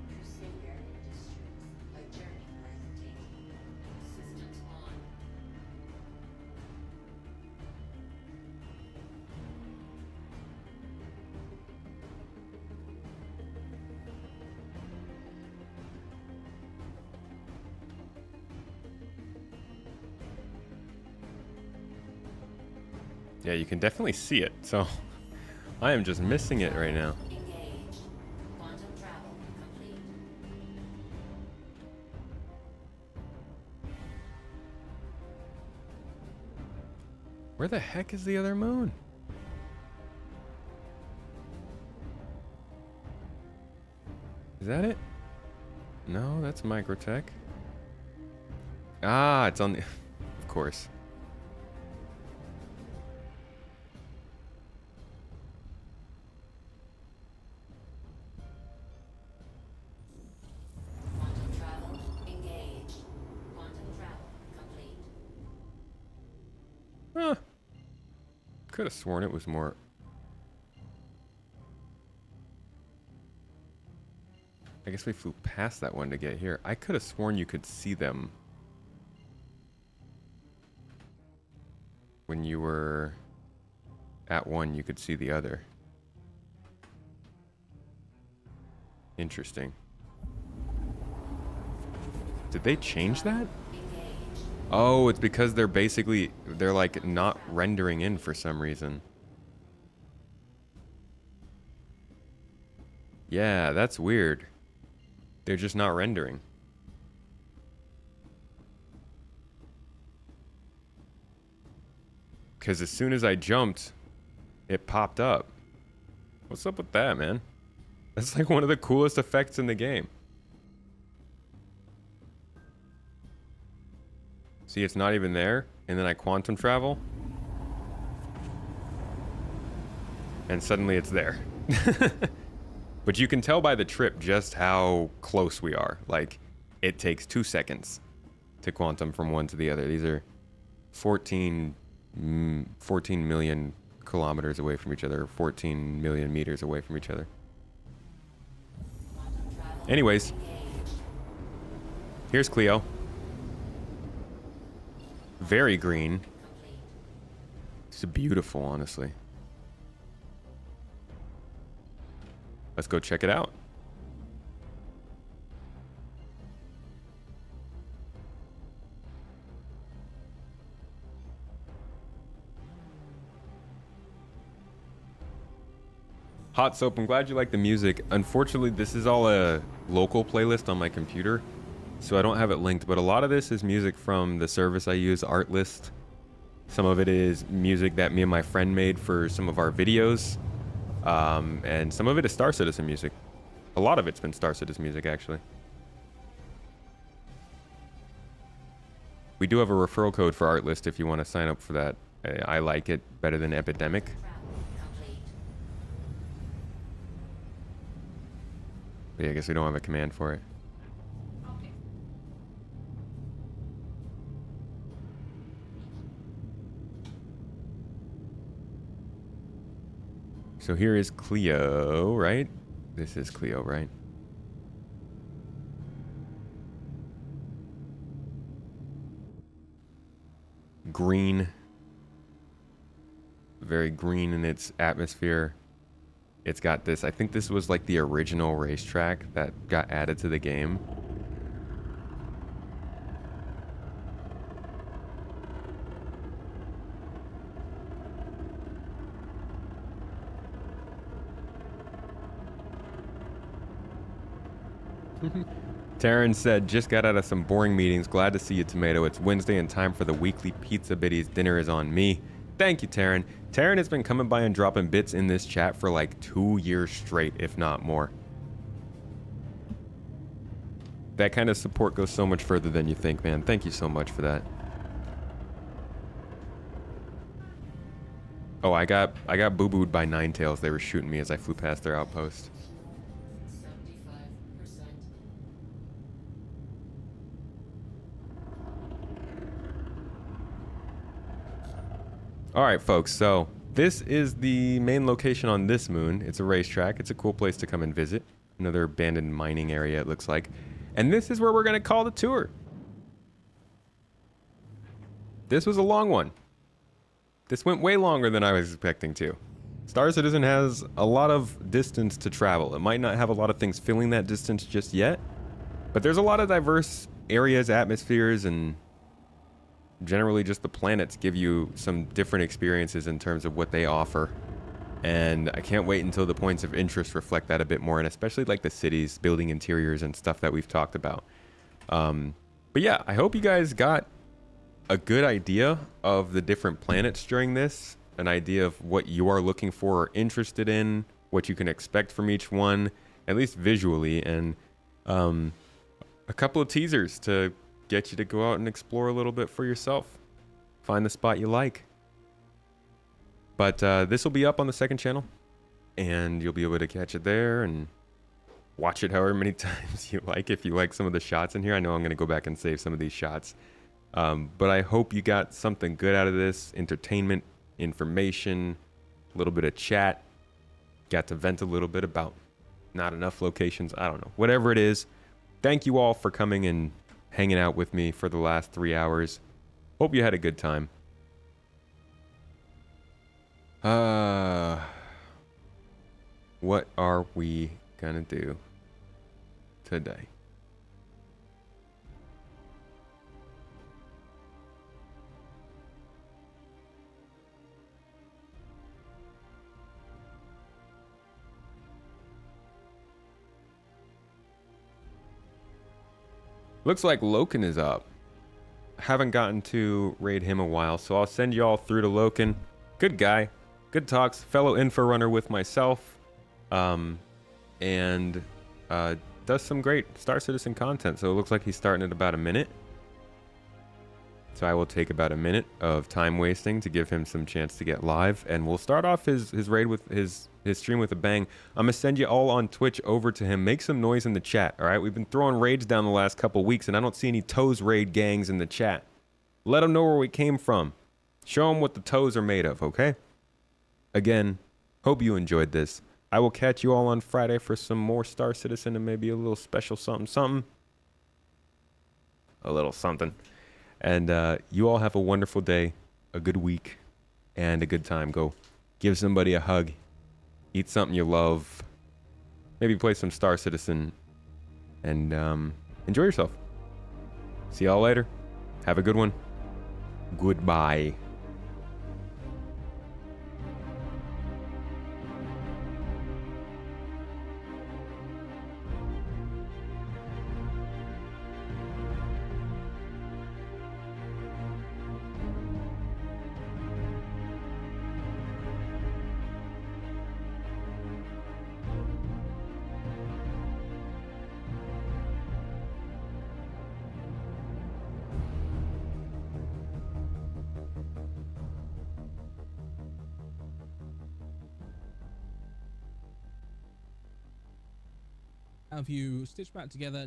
Crusader Industries, a journey worth taking. Systems on. Yeah, you can definitely see it, so I am just missing it right now. Engage. Quantum travel complete. Where the heck is the other moon? Is that it? No, that's MicroTech. Ah, it's on the... Of course. Quantum travel engage. Quantum travel complete. Huh. Could have sworn it was more... I guess we flew past that one to get here. I could have sworn you could see them when you were at one, you could see the other. Interesting. Did they change that? Oh, it's because they're basically, they're like not rendering in for some reason. Yeah, that's weird. They're just not rendering. Because as soon as I jumped, it popped up. What's up with that, man? That's like one of the coolest effects in the game. See, it's not even there, and then I quantum travel, and suddenly it's there. But you can tell by the trip just how close we are. Like, it takes 2 seconds to quantum from one to the other. These are 14 million kilometers away from each other, 14 million meters away from each other. Anyways, here's Cleo. Very green. It's beautiful, honestly. Let's go check it out. Hot Soap, I'm glad you like the music. Unfortunately, this is all a local playlist on my computer, so I don't have it linked, but a lot of this is music from the service I use, Artlist. Some of it is music that me and my friend made for some of our videos. And some of it is Star Citizen music. A lot of it's been Star Citizen music, actually. We do have a referral code for Artlist if you want to sign up for that. I like it better than Epidemic. But yeah, I guess we don't have a command for it. Okay. So here is Cleo, right? This is Cleo, right? Green. Very green in its atmosphere. It's got this, I think this was like the original racetrack that got added to the game. Taryn said, just got out of some boring meetings. Glad to see you, Tomato. It's Wednesday and time for the weekly Pizza Biddies. Dinner is on me. Thank you, Taryn. Taryn has been coming by and dropping bits in this chat for like 2 years straight, if not more. That kind of support goes so much further than you think, man. Thank you so much for that. Oh, I got boo-booed by Ninetails. They were shooting me as I flew past their outpost. 75%. All right, folks. So this is the main location on this moon. It's a racetrack. It's a cool place to come and visit. Another abandoned mining area, it looks like. And this is where we're going to call the tour. This was a long one. This went way longer than I was expecting to. Star Citizen has a lot of distance to travel. It might not have a lot of things filling that distance just yet, but there's a lot of diverse areas, atmospheres, and generally just the planets give you some different experiences in terms of what they offer. And I can't wait until the points of interest reflect that a bit more, and especially like the cities, building interiors, and stuff that we've talked about. But yeah, I hope you guys got a good idea of the different planets during this, an idea of what you are looking for or interested in, what you can expect from each one, at least visually, and a couple of teasers to get you to go out and explore a little bit for yourself. Find the spot you like. But this will be up on the second channel, and you'll be able to catch it there and watch it however many times you like. If you like some of the shots in here, I know I'm going to go back and save some of these shots. But I hope you got something good out of this. Entertainment, information, a little bit of chat. Got to vent a little bit about not enough locations. I don't know. Whatever it is, thank you all for coming and hanging out with me for the last 3 hours. Hope you had a good time. What are we gonna do today? Looks like Loken is up. Haven't gotten to raid him a while, so I'll send you all through to Loken. Good guy. Good talks. Fellow info runner with myself. And does some great Star Citizen content. So it looks like he's starting at about a minute. So I will take about a minute of time wasting to give him some chance to get live. And we'll start off his raid with his stream with a bang. I'm going to send you all on Twitch over to him. Make some noise in the chat, all right? We've been throwing raids down the last couple weeks, and I don't see any Toes raid gangs in the chat. Let them know where we came from. Show them what the toes are made of, okay? Again, hope you enjoyed this. I will catch you all on Friday for some more Star Citizen and maybe a little special something. A little something. And you all have a wonderful day, a good week, and a good time. Go give somebody a hug. Eat something you love. Maybe play some Star Citizen. And enjoy yourself. See y'all later. Have a good one. Goodbye. Have you stitched back together